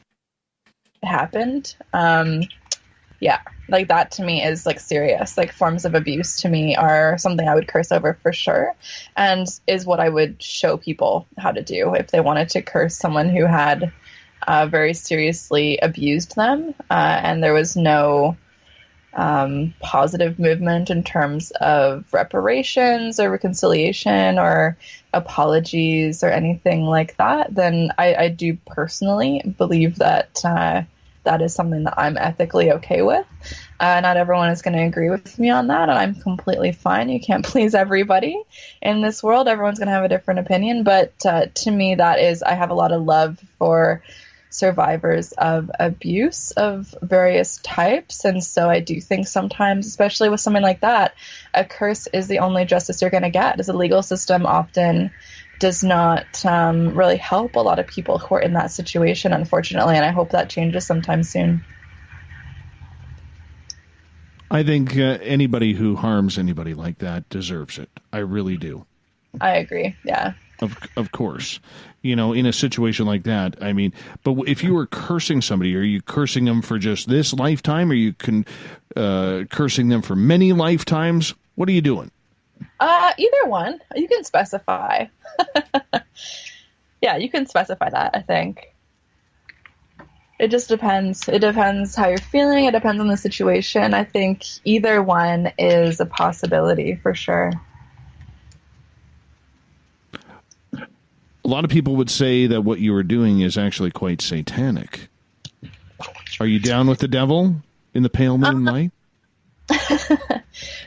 happened. Like that to me is like serious. Like forms of abuse to me are something I would curse over for sure, and is what I would show people how to do if they wanted to curse someone who had very seriously abused them, and there was no positive movement in terms of reparations or reconciliation or apologies or anything like that, then I do personally believe that that is something that I'm ethically okay with. Not everyone is going to agree with me on that, and I'm completely fine. You can't please everybody in this world. Everyone's going to have a different opinion, but to me, that is, I have a lot of love for survivors of abuse of various types, and so I do think sometimes, especially with something like that, a curse is the only justice you're going to get, as the legal system often does not really help a lot of people who are in that situation, unfortunately, and I hope that changes sometime soon. I think anybody who harms anybody like that deserves it. I really do. I agree, yeah. Of course. In a situation like that, I mean, but if you were cursing somebody, are you cursing them for just this lifetime? Are you cursing them for many lifetimes? What are you doing? Either one. You can specify. Yeah, you can specify that, I think. It just depends. It depends how you're feeling. It depends on the situation. I think either one is a possibility for sure. A lot of people would say that what you were doing is actually quite satanic. Are you down with the devil in the pale moonlight?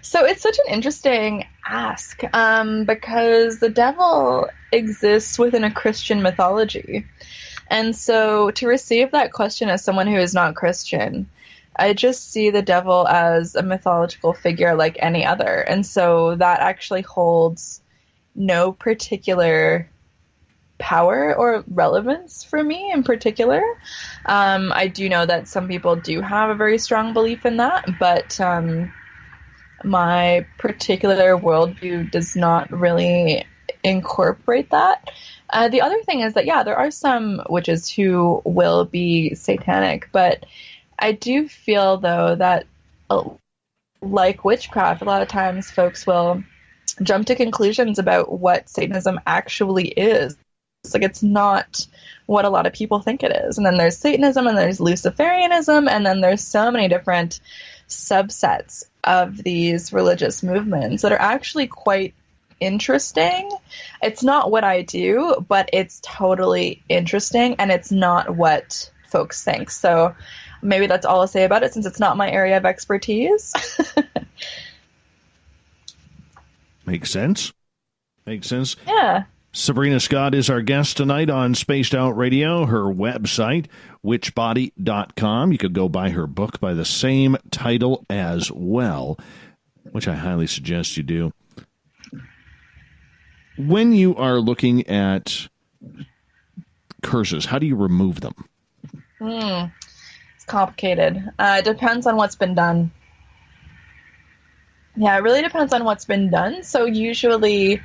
So it's such an interesting ask because the devil exists within a Christian mythology. And so to receive that question as someone who is not Christian, I just see the devil as a mythological figure like any other. And so that actually holds no particular power or relevance for me in particular. I do know that some people do have a very strong belief in that, but my particular worldview does not really incorporate that. The other thing is that, yeah, there are some witches who will be satanic, but I do feel, though, that like witchcraft, a lot of times folks will jump to conclusions about what Satanism actually is. Like, it's not what a lot of people think it is. And then there's Satanism, and there's Luciferianism, and then there's so many different subsets of these religious movements that are actually quite interesting. It's not what I do, but it's totally interesting, and it's not what folks think. So maybe that's all I'll say about it, since it's not my area of expertise. Makes sense. Makes sense. Yeah. Sabrina Scott is our guest tonight on Spaced Out Radio. Her website, witchbody.com. You could go buy her book by the same title as well, which I highly suggest you do. When you are looking at curses, how do you remove them? It's complicated. It depends on what's been done. Yeah, it really depends on what's been done. So usually...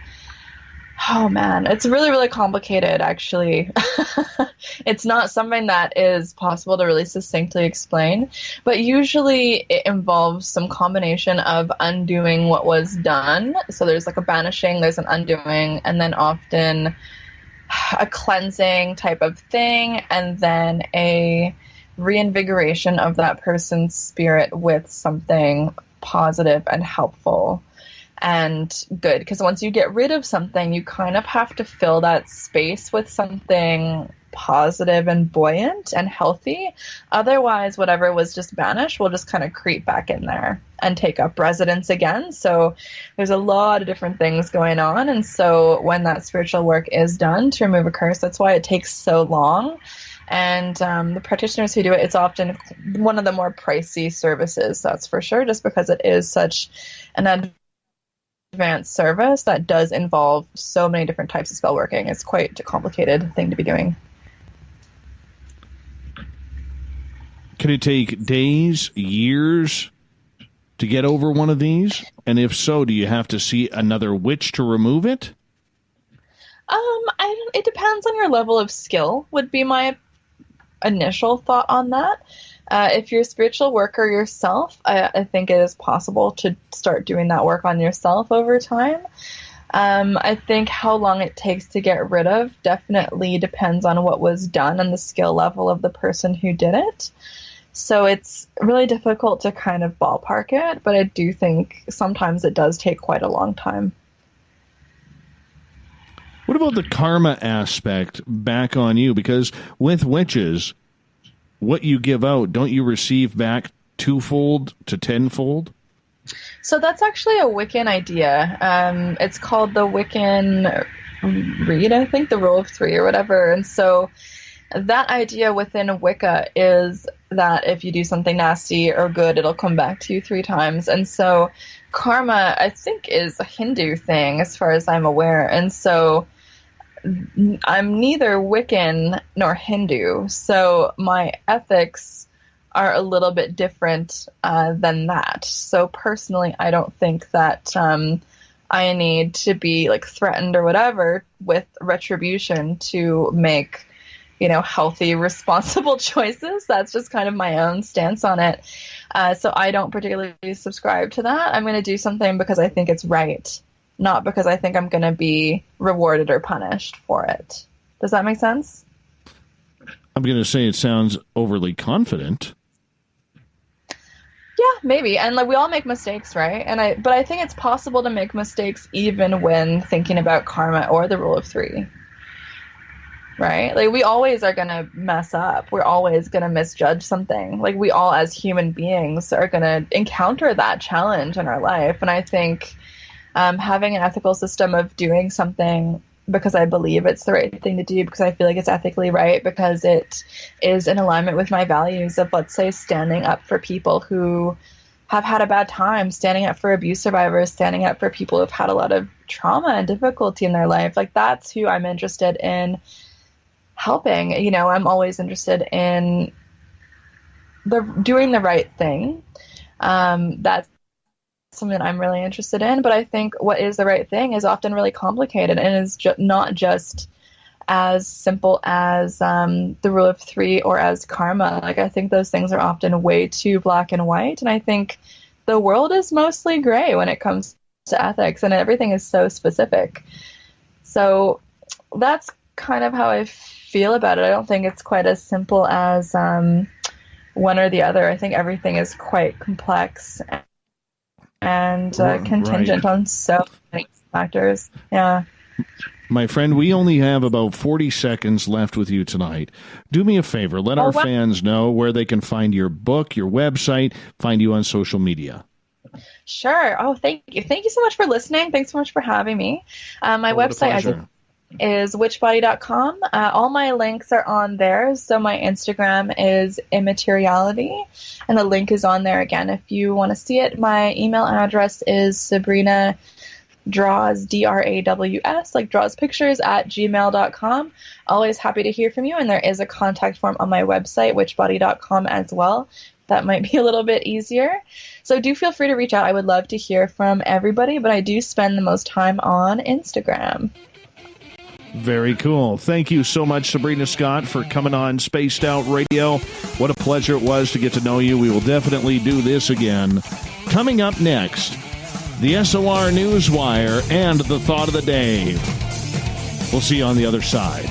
Oh, man, it's really, really complicated, actually. It's not something that is possible to really succinctly explain, but usually it involves some combination of undoing what was done. So there's like a banishing, there's an undoing, and then often a cleansing type of thing, and then a reinvigoration of that person's spirit with something positive and helpful. and good, because once you get rid of something, you kind of have to fill that space with something positive and buoyant and healthy. Otherwise, whatever was just banished will just kind of creep back in there and take up residence again. So there's a lot of different things going on. And so when that spiritual work is done to remove a curse, that's why it takes so long. And the practitioners who do it, it's often one of the more pricey services, that's for sure, just because it is such an advanced service that does involve so many different types of spell working. It's quite a complicated thing to be doing. Can it take days, years to get over one of these? And if so, do you have to see another witch to remove it? It depends on your level of skill, would be my initial thought on that. If you're a spiritual worker yourself, I think it is possible to start doing that work on yourself over time. I think how long it takes to get rid of definitely depends on what was done and the skill level of the person who did it. So it's really difficult to kind of ballpark it, but I do think sometimes it does take quite a long time. What about the karma aspect back on you? Because with witches, what you give out, don't you receive back twofold to tenfold? So that's actually a Wiccan idea. It's called the Wiccan Read, I think, the Rule of Three or whatever. And so that idea within Wicca is that if you do something nasty or good, it'll come back to you 3 times. And so karma, I think, is a Hindu thing as far as I'm aware. And so I'm neither Wiccan nor Hindu. So my ethics are a little bit different than that. So personally, I don't think that I need to be like threatened or whatever with retribution to make, healthy, responsible choices. That's just kind of my own stance on it. So I don't particularly subscribe to that. I'm going to do something because I think it's right, not because I think I'm going to be rewarded or punished for it. Does that make sense? I'm going to say it sounds overly confident. Yeah, maybe. And we all make mistakes, right? But I think it's possible to make mistakes even when thinking about karma or the Rule of Three. Right? We always are going to mess up. We're always going to misjudge something. We all as human beings are going to encounter that challenge in our life. And I think having an ethical system of doing something because I believe it's the right thing to do, because I feel like it's ethically right, because it is in alignment with my values of, let's say, standing up for people who have had a bad time, standing up for abuse survivors, standing up for people who've had a lot of trauma and difficulty in their life. That's who I'm interested in helping. I'm always interested in doing the right thing. That's something that I'm really interested in, but I think what is the right thing is often really complicated and is not just as simple as the Rule of Three or as karma. I think those things are often way too black and white, and I think the world is mostly gray when it comes to ethics, and everything is so specific. So that's kind of how I feel about it. I don't think it's quite as simple as one or the other. I think everything is quite complex and contingent on so many factors. Yeah. My friend, we only have about 40 seconds left with you tonight. Do me a favor. Let our fans know where they can find your book, your website, find you on social media. Sure. Oh, thank you. Thank you so much for listening. Thanks so much for having me. My website is witchbody.com. All my links are on there. So my Instagram is immateriality, and the link is on there again if you want to see it. My email address is Sabrina draws, DRAWS, draws pictures @gmail.com. Always happy to hear from you, and there is a contact form on my website, witchbody.com, as well. That might be a little bit easier. So do feel free to reach out. I would love to hear from everybody, but I do spend the most time on Instagram. Very cool. Thank you so much, Sabrina Scott, for coming on Spaced Out Radio. What a pleasure it was to get to know you. We will definitely do this again. Coming up next, the SOR Newswire and the Thought of the Day. We'll see you on the other side.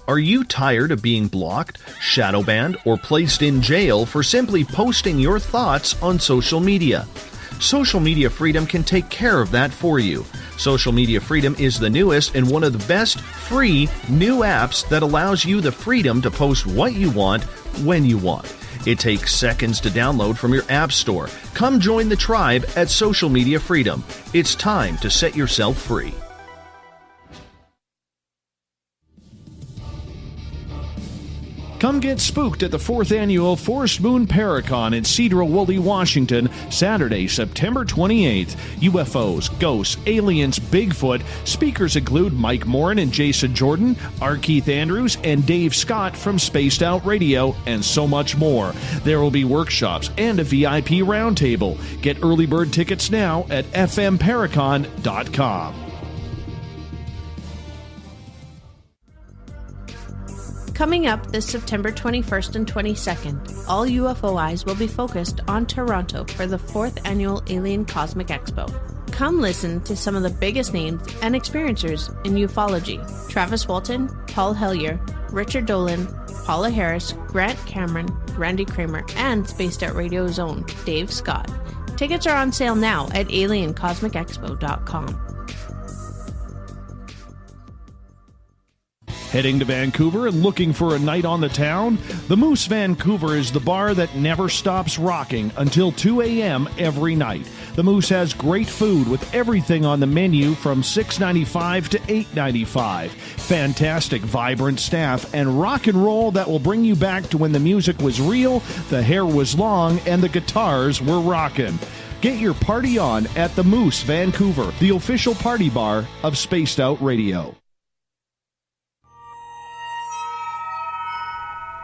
Are you tired of being blocked, shadow banned, or placed in jail for simply posting your thoughts on social media? Social Media Freedom can take care of that for you. Social Media Freedom is the newest and one of the best free new apps that allows you the freedom to post what you want when you want. It takes seconds to download from your app store. Come join the tribe at Social Media Freedom. It's time to set yourself free. Come get spooked at the 4th Annual Forest Moon Paracon in Cedar-Woolley, Washington, Saturday, September 28th. UFOs, ghosts, aliens, Bigfoot. Speakers include Mike Morin and Jason Jordan, R. Keith Andrews, and Dave Scott from Spaced Out Radio, and so much more. There will be workshops and a VIP roundtable. Get early bird tickets now at fmparacon.com. Coming up this September 21st and 22nd, all UFO eyes will be focused on Toronto for the 4th Annual Alien Cosmic Expo. Come listen to some of the biggest names and experiencers in ufology. Travis Walton, Paul Hellyer, Richard Dolan, Paula Harris, Grant Cameron, Randy Kramer, and Spaced Out Radio's own Dave Scott. Tickets are on sale now at aliencosmicexpo.com. Heading to Vancouver and looking for a night on the town? The Moose Vancouver is the bar that never stops rocking until 2 a.m. every night. The Moose has great food with everything on the menu from $6.95 to $8.95. Fantastic, vibrant staff and rock and roll that will bring you back to when the music was real, the hair was long, and the guitars were rocking. Get your party on at the Moose Vancouver, the official party bar of Spaced Out Radio.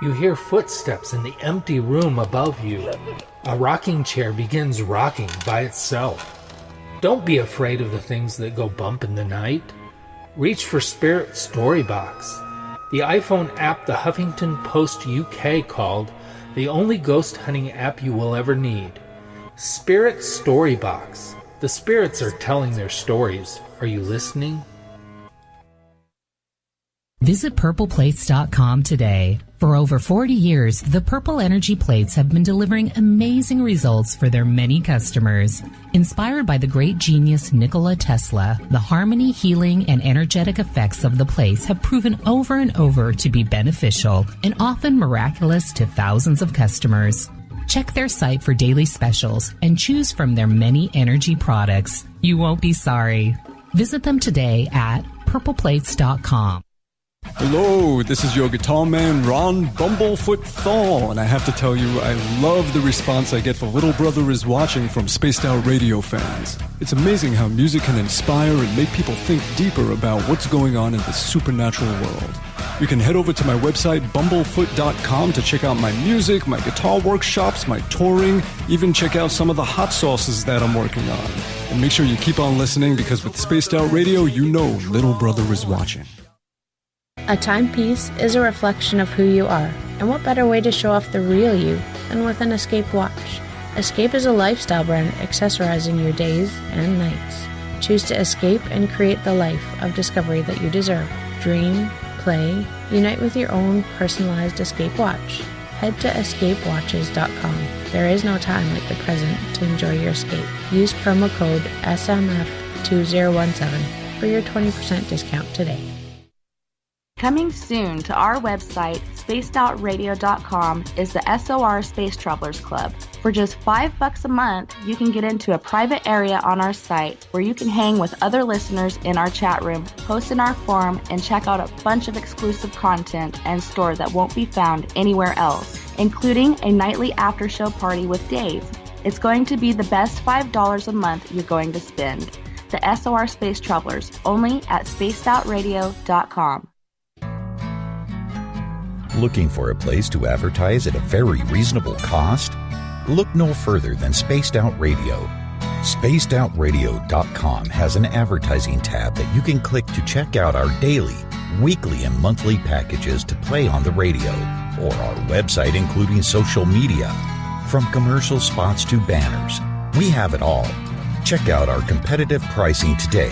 You hear footsteps in the empty room above you. A rocking chair begins rocking by itself. Don't be afraid of the things that go bump in the night. Reach for Spirit Storybox, the iPhone app the Huffington Post UK called the only ghost hunting app you will ever need. Spirit Storybox. The spirits are telling their stories. Are you listening? Visit purpleplates.com today. For over 40 years, the Purple Energy Plates have been delivering amazing results for their many customers. Inspired by the great genius Nikola Tesla, the harmony, healing, and energetic effects of the plates have proven over and over to be beneficial and often miraculous to thousands of customers. Check their site for daily specials and choose from their many energy products. You won't be sorry. Visit them today at purpleplates.com. Hello, this is your guitar man, Ron Bumblefoot Thal, and I have to tell you, I love the response I get for Little Brother is Watching from Spaced Out Radio fans. It's amazing how music can inspire and make people think deeper about what's going on in the supernatural world. You can head over to my website, bumblefoot.com, to check out my music, my guitar workshops, my touring, even check out some of the hot sauces that I'm working on. And make sure you keep on listening, because with Spaced Out Radio, you know Little Brother is watching. A timepiece is a reflection of who you are, and what better way to show off the real you than with an Escape watch. Escape is a lifestyle brand accessorizing your days and nights. Choose to escape and create the life of discovery that you deserve. Dream, play, unite with your own personalized Escape watch. Head to escapewatches.com. There is no time like the present to enjoy your escape. Use promo code SMF2017 for your 20% discount today. Coming soon to our website, spacedoutradio.com, is the SOR Space Travelers Club. For just $5 a month, you can get into a private area on our site where you can hang with other listeners in our chat room, post in our forum, and check out a bunch of exclusive content and store that won't be found anywhere else, including a nightly after-show party with Dave. It's going to be the best $5 a month you're going to spend. The SOR Space Travelers, only at spacedoutradio.com. Looking for a place to advertise at a very reasonable cost? Look no further than Spaced Out Radio. SpacedOutRadio.com has an advertising tab that you can click to check out our daily, weekly, and monthly packages to play on the radio, or our website including social media. From commercial spots to banners, we have it all. Check out our competitive pricing today.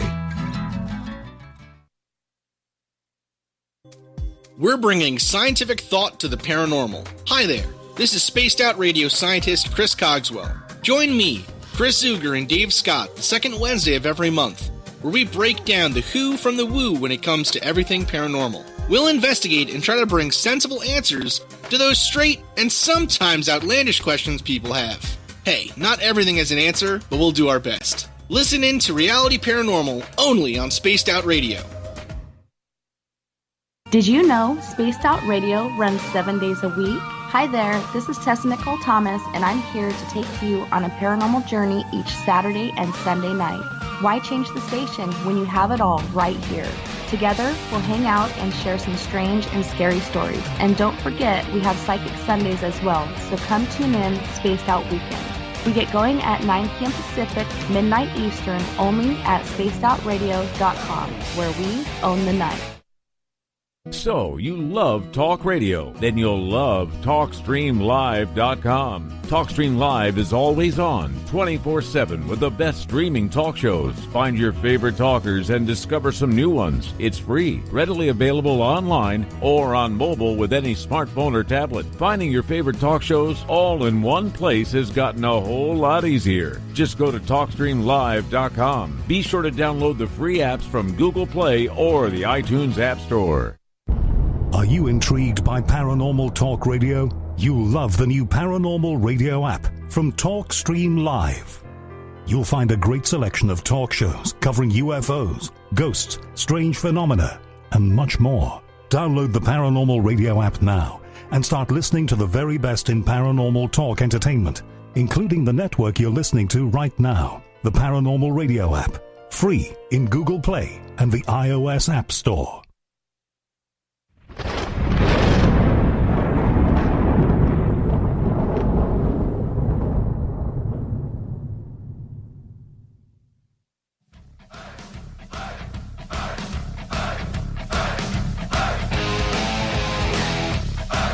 We're bringing scientific thought to the paranormal. Hi there, this is Spaced Out Radio scientist Chris Cogswell. Join me, Chris Zuger, and Dave Scott the second Wednesday of every month, where we break down the who from the woo when it comes to everything paranormal. We'll investigate and try to bring sensible answers to those straight and sometimes outlandish questions people have. Hey, not everything has an answer, but we'll do our best. Listen in to Reality Paranormal only on Spaced Out Radio. Did you know Spaced Out Radio runs 7 days a week? Hi there, this is Tessa Nicole Thomas, and I'm here to take you on a paranormal journey each Saturday and Sunday night. Why change the station when you have it all right here? Together, we'll hang out and share some strange and scary stories. And don't forget, we have Psychic Sundays as well, so come tune in Spaced Out Weekend. We get going at 9 p.m. Pacific, midnight Eastern, only at spacedoutradio.com, where we own the night. So, you love talk radio? Then you'll love TalkStreamLive.com. TalkStream Live is always on, 24/7, with the best streaming talk shows. Find your favorite talkers and discover some new ones. It's free, readily available online or on mobile with any smartphone or tablet. Finding your favorite talk shows all in one place has gotten a whole lot easier. Just go to TalkStreamLive.com. Be sure to download the free apps from Google Play or the iTunes App Store. Are you intrigued by Paranormal Talk Radio? You'll love the new Paranormal Radio app from TalkStream Live. You'll find a great selection of talk shows covering UFOs, ghosts, strange phenomena, and much more. Download the Paranormal Radio app now and start listening to the very best in paranormal talk entertainment, including the network you're listening to right now, the Paranormal Radio app, free in Google Play and the iOS App Store.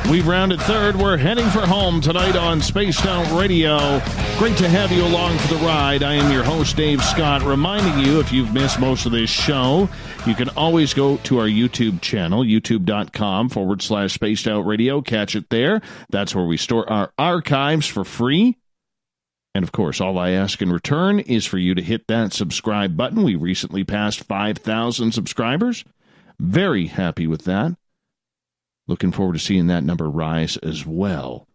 We've rounded third. We're heading for home tonight on Spaced Out Radio. Great to have you along for the ride. I am your host, Dave Scott, reminding you, if you've missed most of this show, you can always go to our YouTube channel, youtube.com/Spaced Out Radio. Catch it there. That's where we store our archives for free. And, of course, all I ask in return is for you to hit that subscribe button. We recently passed 5,000 subscribers. Very happy with that. Looking forward to seeing that number rise as well.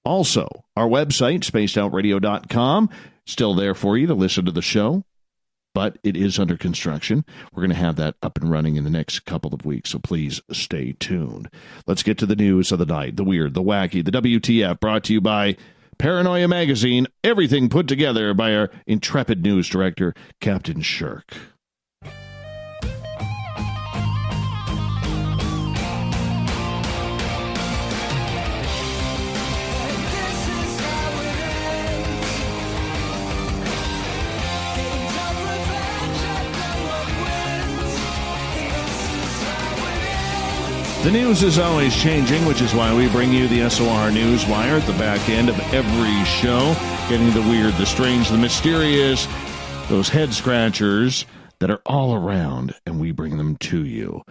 Also, our website, spacedoutradio.com, still there for you to listen to the show, but it is under construction. We're going to have that up and running in the next couple of weeks, so please stay tuned. Let's get to the news of the night, the weird, the wacky, the WTF, brought to you by Paranoia Magazine, everything put together by our intrepid news director, Captain Shirk. The news is always changing, which is why we bring you the SOR News Wire at the back end of every show, getting the weird, the strange, the mysterious, those head scratchers that are all around, and we bring them to you.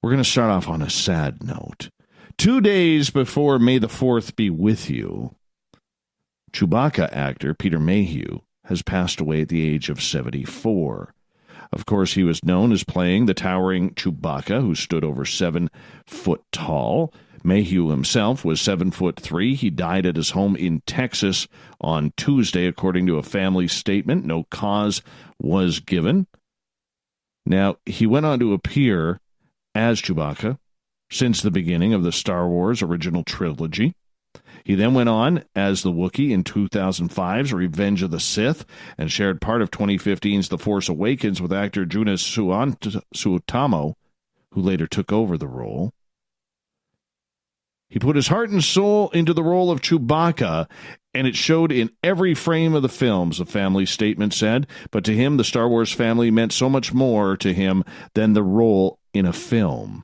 We're going to start off on a sad note. 2 days before May the 4th be with you, Chewbacca actor Peter Mayhew has passed away at the age of 74. Of course, he was known as playing the towering Chewbacca, who stood over 7 foot tall. Mayhew himself was 7'3". He died at his home in Texas on Tuesday, according to a family statement. No cause was given. Now, he went on to appear as Chewbacca since the beginning of the Star Wars original trilogy. He then went on as the Wookiee in 2005's Revenge of the Sith and shared part of 2015's The Force Awakens with actor Juna Suotamo, who later took over the role. He put his heart and soul into the role of Chewbacca, and it showed in every frame of the films, the family statement said. But to him, the Star Wars family meant so much more to him than the role in a film.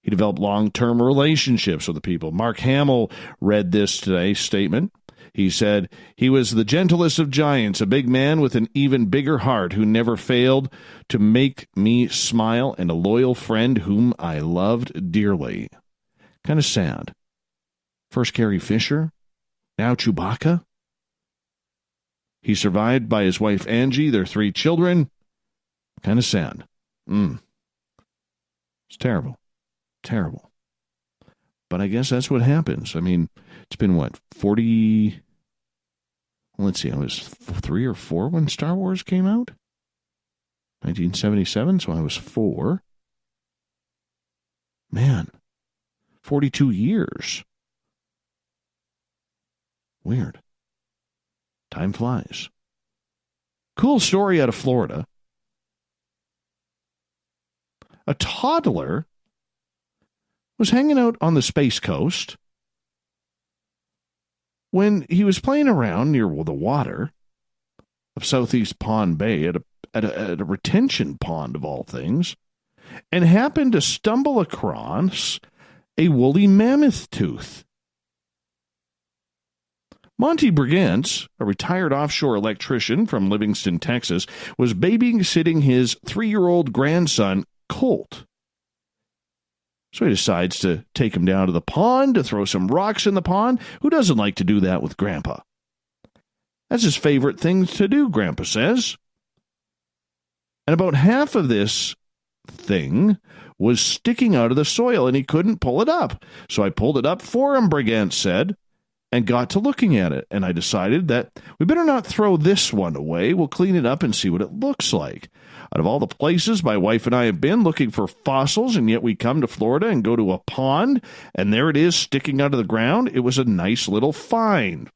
He developed long-term relationships with the people. Mark Hamill read this today's statement. He said, "He was the gentlest of giants, a big man with an even bigger heart who never failed to make me smile, and a loyal friend whom I loved dearly." Kind of sad. First Carrie Fisher, now Chewbacca. He's survived by his wife Angie, their 3 children. Kind of sad. It's terrible. Terrible. But I guess that's what happens. I mean, it's been, 40... Let's see, I was 3 or 4 when Star Wars came out? 1977, so I was 4. Man, 42 years. Weird. Time flies. Cool story out of Florida. A toddler was hanging out on the Space Coast when he was playing around near the water of Southeast Pond Bay at a retention pond of all things, and happened to stumble across a woolly mammoth tooth. Monty Brigance, a retired offshore electrician from Livingston, Texas, was babysitting his 3-year-old grandson, Colt. So he decides to take him down to the pond to throw some rocks in the pond. Who doesn't like to do that with Grandpa? That's his favorite thing to do, Grandpa says. And about half of this thing was sticking out of the soil, and he couldn't pull it up. So I pulled it up for him, Brigance said, and got to looking at it. And I decided that we better not throw this one away. We'll clean it up and see what it looks like. Out of all the places my wife and I have been looking for fossils, and yet we come to Florida and go to a pond, and there it is sticking out of the ground. It was a nice little find.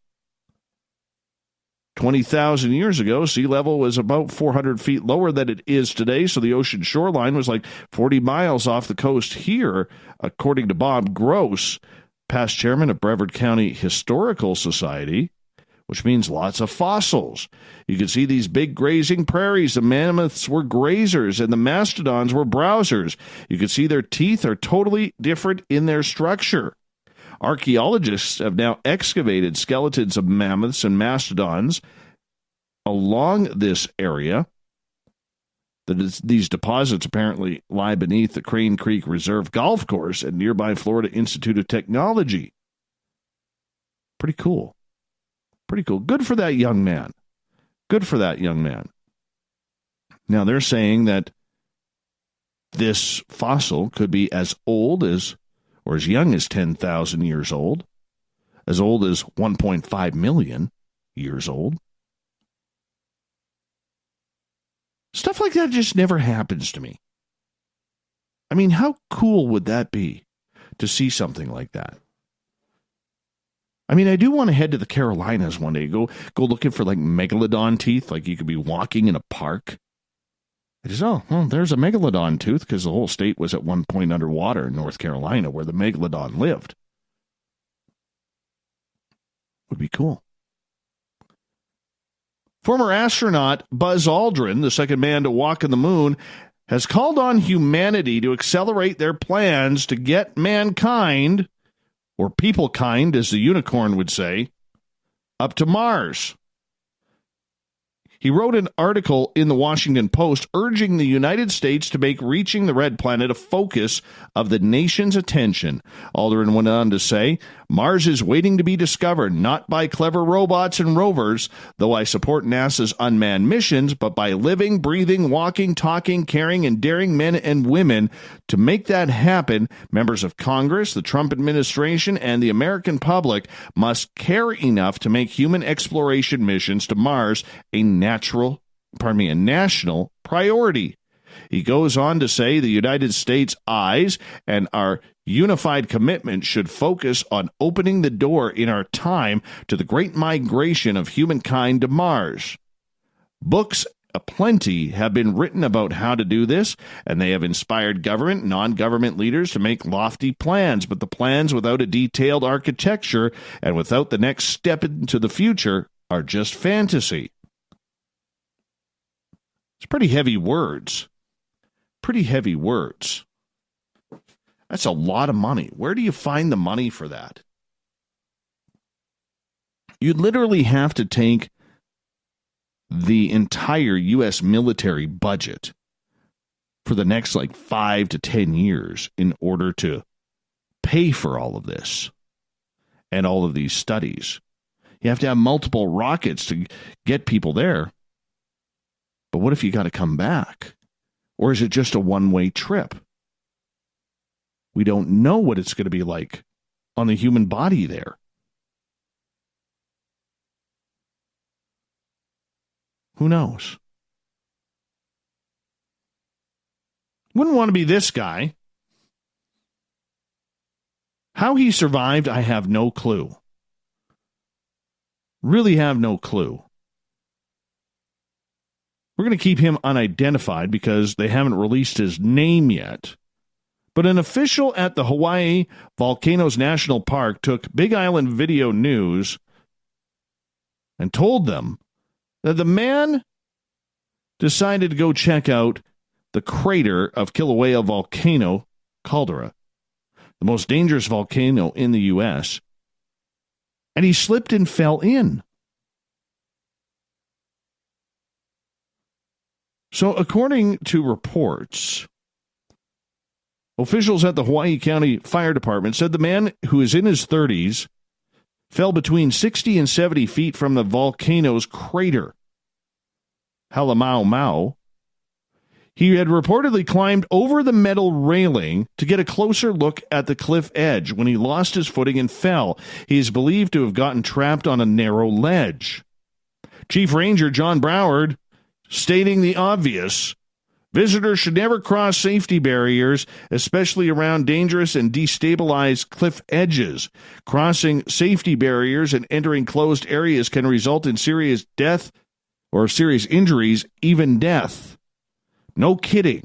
20,000 years ago, sea level was about 400 feet lower than it is today, so the ocean shoreline was like 40 miles off the coast here, according to Bob Gross, past chairman of Brevard County Historical Society, which means lots of fossils. You can see these big grazing prairies. The mammoths were grazers, and the mastodons were browsers. You can see their teeth are totally different in their structure. Archaeologists have now excavated skeletons of mammoths and mastodons along this area. These deposits apparently lie beneath the Crane Creek Reserve Golf Course at nearby Florida Institute of Technology. Pretty cool. Pretty cool. Good for that young man. Good for that young man. Now, they're saying that this fossil could be as old as, or as young as 10,000 years old as 1.5 million years old. Stuff like that just never happens to me. I mean, how cool would that be to see something like that? I mean, I do want to head to the Carolinas one day, go looking for like megalodon teeth, like you could be walking in a park. I just, there's a megalodon tooth, because the whole state was at one point underwater in North Carolina where the megalodon lived. Would be cool. Former astronaut Buzz Aldrin, the second man to walk on the moon, has called on humanity to accelerate their plans to get mankind, or people-kind, as the unicorn would say, up to Mars. He wrote an article in the Washington Post urging the United States to make reaching the red planet a focus of the nation's attention. Aldrin went on to say, Mars is waiting to be discovered, not by clever robots and rovers, though I support NASA's unmanned missions, but by living, breathing, walking, talking, caring, and daring men and women. To make that happen, members of Congress, the Trump administration, and the American public must care enough to make human exploration missions to Mars a national priority. He goes on to say the United States' eyes and our unified commitment should focus on opening the door in our time to the great migration of humankind to Mars. Books aplenty have been written about how to do this, and they have inspired government and non-government leaders to make lofty plans, but the plans without a detailed architecture and without the next step into the future are just fantasy. It's pretty heavy words. Pretty heavy words. That's a lot of money. Where do you find the money for that? You'd literally have to take the entire U.S. military budget for the next 5 to 10 years in order to pay for all of this and all of these studies. You have to have multiple rockets to get people there. But what if you got to come back? Or is it just a one-way trip? We don't know what it's going to be like on the human body there. Who knows? Wouldn't want to be this guy. How he survived, I have no clue. Really have no clue. We're going to keep him unidentified because they haven't released his name yet. But an official at the Hawaii Volcanoes National Park took Big Island Video News and told them that the man decided to go check out the crater of Kilauea volcano caldera, the most dangerous volcano in the U.S., and he slipped and fell in. So, according to reports, officials at the Hawaii County Fire Department said the man, who is in his 30s, fell between 60 and 70 feet from the volcano's crater, Halemaumau. He had reportedly climbed over the metal railing to get a closer look at the cliff edge when he lost his footing and fell. He is believed to have gotten trapped on a narrow ledge. Chief Ranger John Broward stating the obvious: visitors should never cross safety barriers, especially around dangerous and destabilized cliff edges. Crossing safety barriers and entering closed areas can result in serious death or serious injuries, even death. No kidding.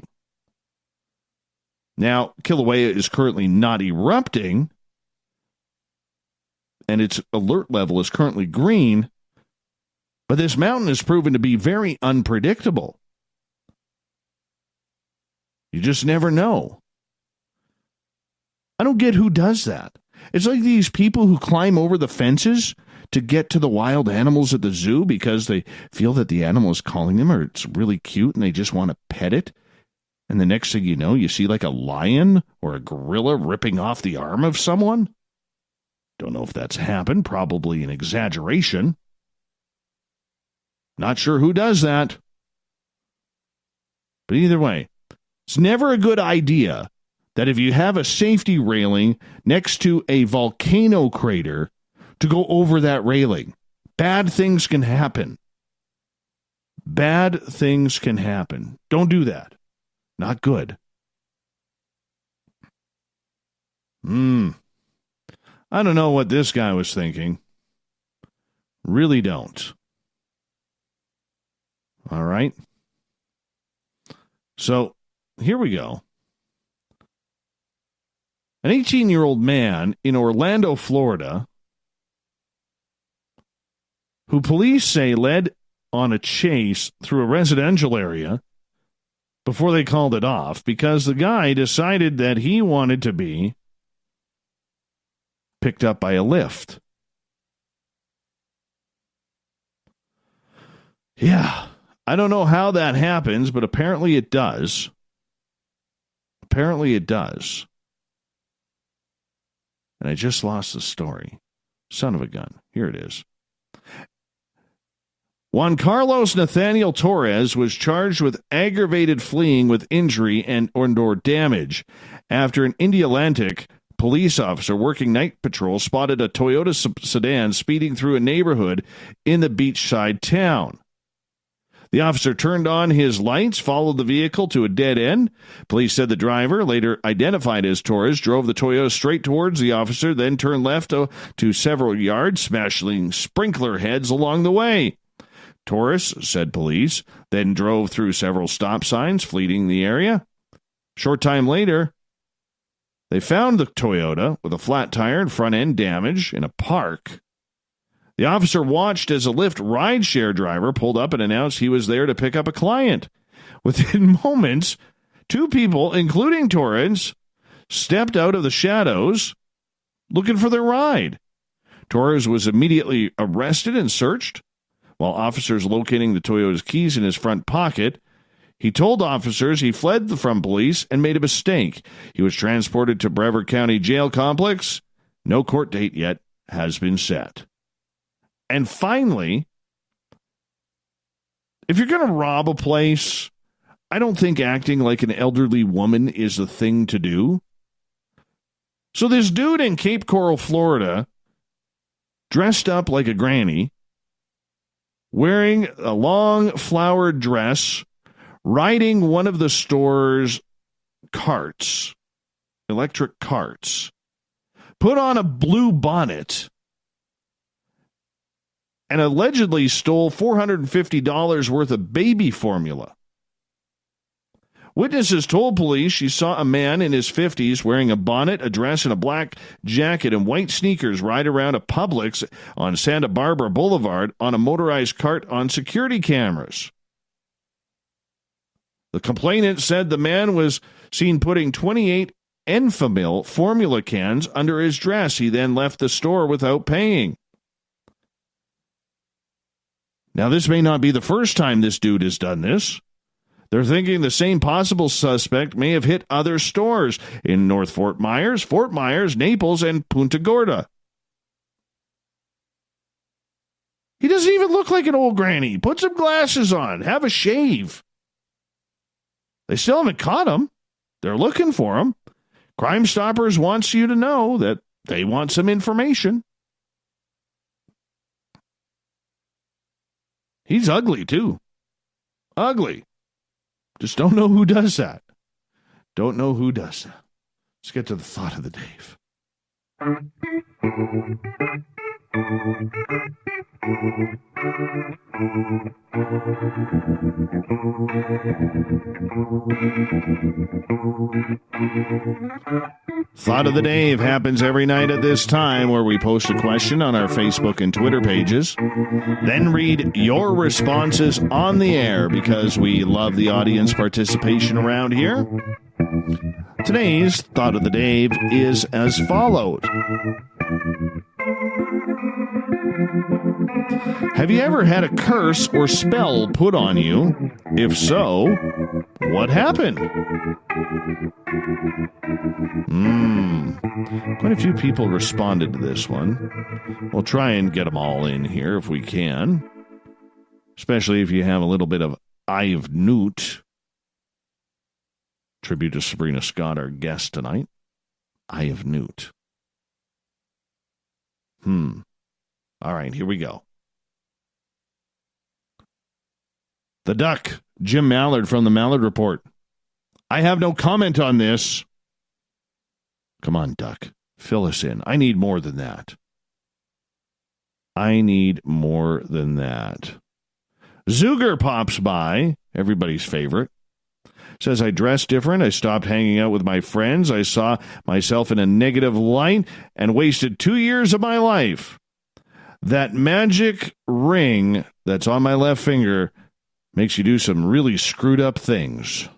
Now, Kilauea is currently not erupting, and its alert level is currently green, but this mountain has proven to be very unpredictable. You just never know. I don't get who does that. It's like these people who climb over the fences to get to the wild animals at the zoo because they feel that the animal is calling them or it's really cute and they just want to pet it. And the next thing you know, you see a lion or a gorilla ripping off the arm of someone. Don't know if that's happened. Probably an exaggeration. Not sure who does that. But either way, it's never a good idea that if you have a safety railing next to a volcano crater, to go over that railing. Bad things can happen. Bad things can happen. Don't do that. Not good. I don't know what this guy was thinking. Really don't. All right. So, here we go. An 18-year-old man in Orlando, Florida, who police say led on a chase through a residential area before they called it off because the guy decided that he wanted to be picked up by a lift. Yeah, I don't know how that happens, but apparently it does. Apparently it does. And I just lost the story. Son of a gun. Here it is. Juan Carlos Nathaniel Torres was charged with aggravated fleeing with injury and or damage after an Indialantic police officer working night patrol spotted a Toyota sedan speeding through a neighborhood in the beachside town. The officer turned on his lights, followed the vehicle to a dead end. Police said the driver, later identified as Torres, drove the Toyota straight towards the officer, then turned left to several yards, smashing sprinkler heads along the way. Torres, said police, then drove through several stop signs, fleeing the area. Short time later, they found the Toyota with a flat tire and front end damage in a park. The officer watched as a Lyft rideshare driver pulled up and announced he was there to pick up a client. Within moments, two people, including Torres, stepped out of the shadows looking for their ride. Torres was immediately arrested and searched. While officers locating the Toyota's keys in his front pocket, he told officers he fled from police and made a mistake. He was transported to Brevard County Jail Complex. No court date yet has been set. And finally, if you're going to rob a place, I don't think acting like an elderly woman is the thing to do. So this dude in Cape Coral, Florida, dressed up like a granny, wearing a long flowered dress, riding one of the store's carts, electric carts, put on a blue bonnet, and allegedly stole $450 worth of baby formula. Witnesses told police she saw a man in his 50s wearing a bonnet, a dress, and a black jacket and white sneakers ride around a Publix on Santa Barbara Boulevard on a motorized cart on security cameras. The complainant said the man was seen putting 28 Enfamil formula cans under his dress. He then left the store without paying. Now, this may not be the first time this dude has done this. They're thinking the same possible suspect may have hit other stores in North Fort Myers, Naples, and Punta Gorda. He doesn't even look like an old granny. Put some glasses on. Have a shave. They still haven't caught him. They're looking for him. Crime Stoppers wants you to know that they want some information. He's ugly, too. Ugly. Just don't know who does that. Don't know who does that. Let's get to the thought of the day. Thought of the Dave happens every night at this time, where we post a question on our Facebook and Twitter pages, then read your responses on the air because we love the audience participation around here. Today's Thought of the Dave is as follows. Have you ever had a curse or spell put on you? If so, what happened? Quite a few people responded to this one. We'll try and get them all in here if we can. Especially if you have a little bit of Eye of Newt. Tribute to Sabrina Scott, our guest tonight. Eye of Newt. All right, here we go. The Duck, Jim Mallard from the Mallard Report. I have no comment on this. Come on, Duck. Fill us in. I need more than that. I need more than that. Zuger pops by, everybody's favorite. Says, I dressed different. I stopped hanging out with my friends. I saw myself in a negative light and wasted 2 years of my life. That magic ring that's on my left finger makes you do some really screwed up things. I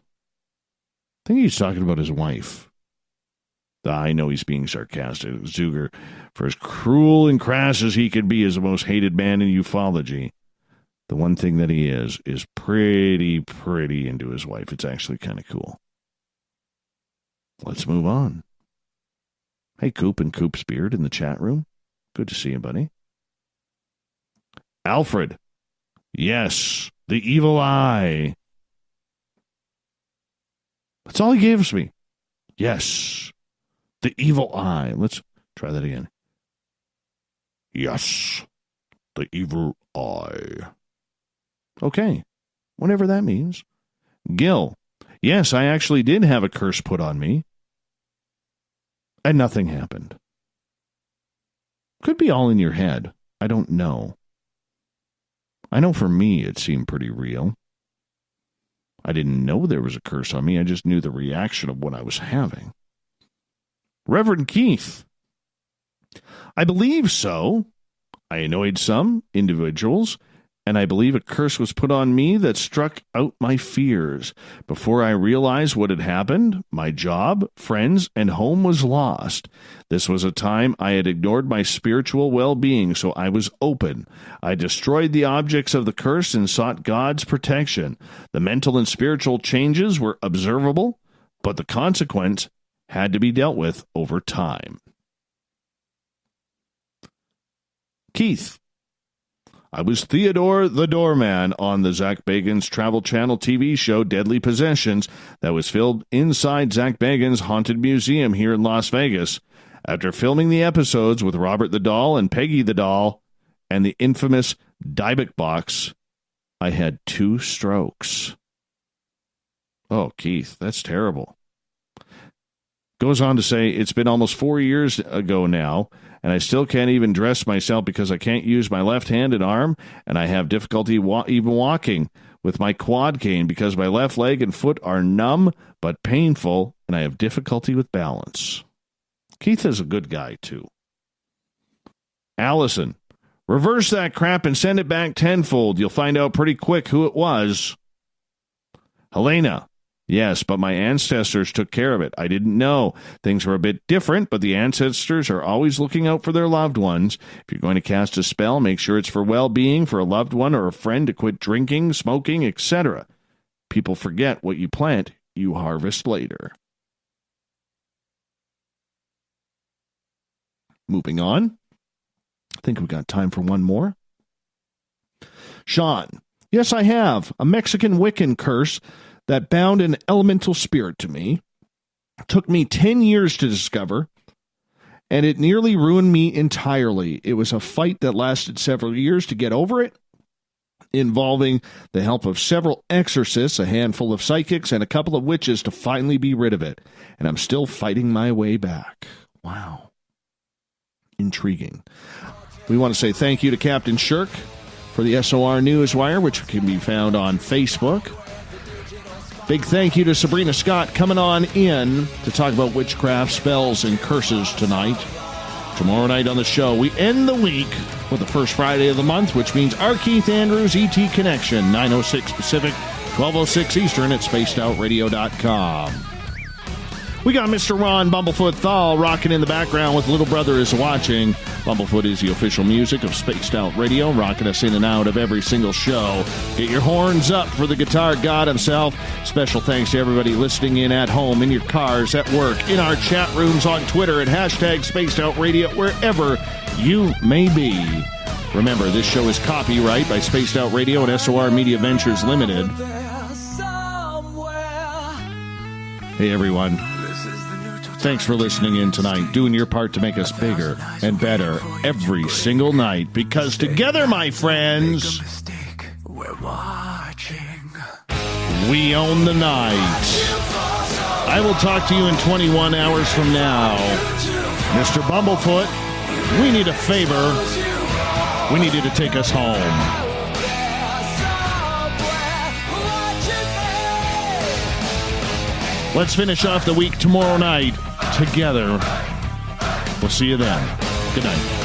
think he's talking about his wife. I know he's being sarcastic. Zuger, for as cruel and crass as he can be, is the most hated man in ufology. The one thing that he is pretty into his wife. It's actually kind of cool. Let's move on. Hey, Coop and Coop's Beard in the chat room. Good to see you, buddy. Alfred. Yes, the evil eye. That's all he gives me. Yes, the evil eye. Let's try that again. Yes, the evil eye. Okay, whatever that means. Gil. Yes, I actually did have a curse put on me. And nothing happened. Could be all in your head. I don't know. I know for me it seemed pretty real. I didn't know there was a curse on me. I just knew the reaction of what I was having. Reverend Keith. I believe so. I annoyed some individuals and I believe a curse was put on me that struck out my fears. Before I realized what had happened, my job, friends, and home was lost. This was a time I had ignored my spiritual well-being, so I was open. I destroyed the objects of the curse and sought God's protection. The mental and spiritual changes were observable, but the consequence had to be dealt with over time. Keith. I was Theodore the Doorman on the Zach Bagans Travel Channel TV show Deadly Possessions that was filmed inside Zach Bagans' Haunted Museum here in Las Vegas. After filming the episodes with Robert the Doll and Peggy the Doll and the infamous Dybbuk box, I had 2 strokes. Oh, Keith, that's terrible. Goes on to say, it's been almost 4 years ago now, and I still can't even dress myself because I can't use my left hand and arm, and I have difficulty even walking with my quad cane because my left leg and foot are numb but painful, and I have difficulty with balance. Keith is a good guy, too. Allison, reverse that crap and send it back tenfold. You'll find out pretty quick who it was. Helena, yes, but my ancestors took care of it. I didn't know. Things were a bit different, but the ancestors are always looking out for their loved ones. If you're going to cast a spell, make sure it's for well-being, for a loved one or a friend to quit drinking, smoking, etc. People forget what you plant, you harvest later. Moving on. I think we've got time for one more. Sean, yes, I have. A Mexican Wiccan curse that bound an elemental spirit to me. It took me 10 years to discover, and it nearly ruined me entirely. It was a fight that lasted several years to get over it, involving the help of several exorcists, a handful of psychics, and a couple of witches to finally be rid of it. And I'm still fighting my way back. Wow. Intriguing. We want to say thank you to Captain Shirk for the SOR Newswire, which can be found on Facebook. Big thank you to Sabrina Scott coming on in to talk about witchcraft, spells, and curses tonight. Tomorrow night on the show, we end the week with the first Friday of the month, which means our Keith Andrews ET Connection, 9:06 Pacific, 12:06 Eastern at spacedoutradio.com. We got Mr. Ron Bumblefoot THAL rocking in the background with Little Brother Is Watching. Bumblefoot is the official music of Spaced Out Radio, rocking us in and out of every single show. Get your horns up for the guitar god himself. Special thanks to everybody listening in at home, in your cars, at work, in our chat rooms, on Twitter, at hashtag Spaced Out Radio, wherever you may be. Remember, this show is copyright by Spaced Out Radio and SOR Media Ventures Limited. Hey, everyone. Thanks for listening in tonight, doing your part to make us bigger and better every single night. Because together, my friends, we own the night. I will talk to you in 21 hours from now. Mr. Bumblefoot, we need a favor. We need you to take us home. Let's finish off the week tomorrow night together. We'll see you then. Good night.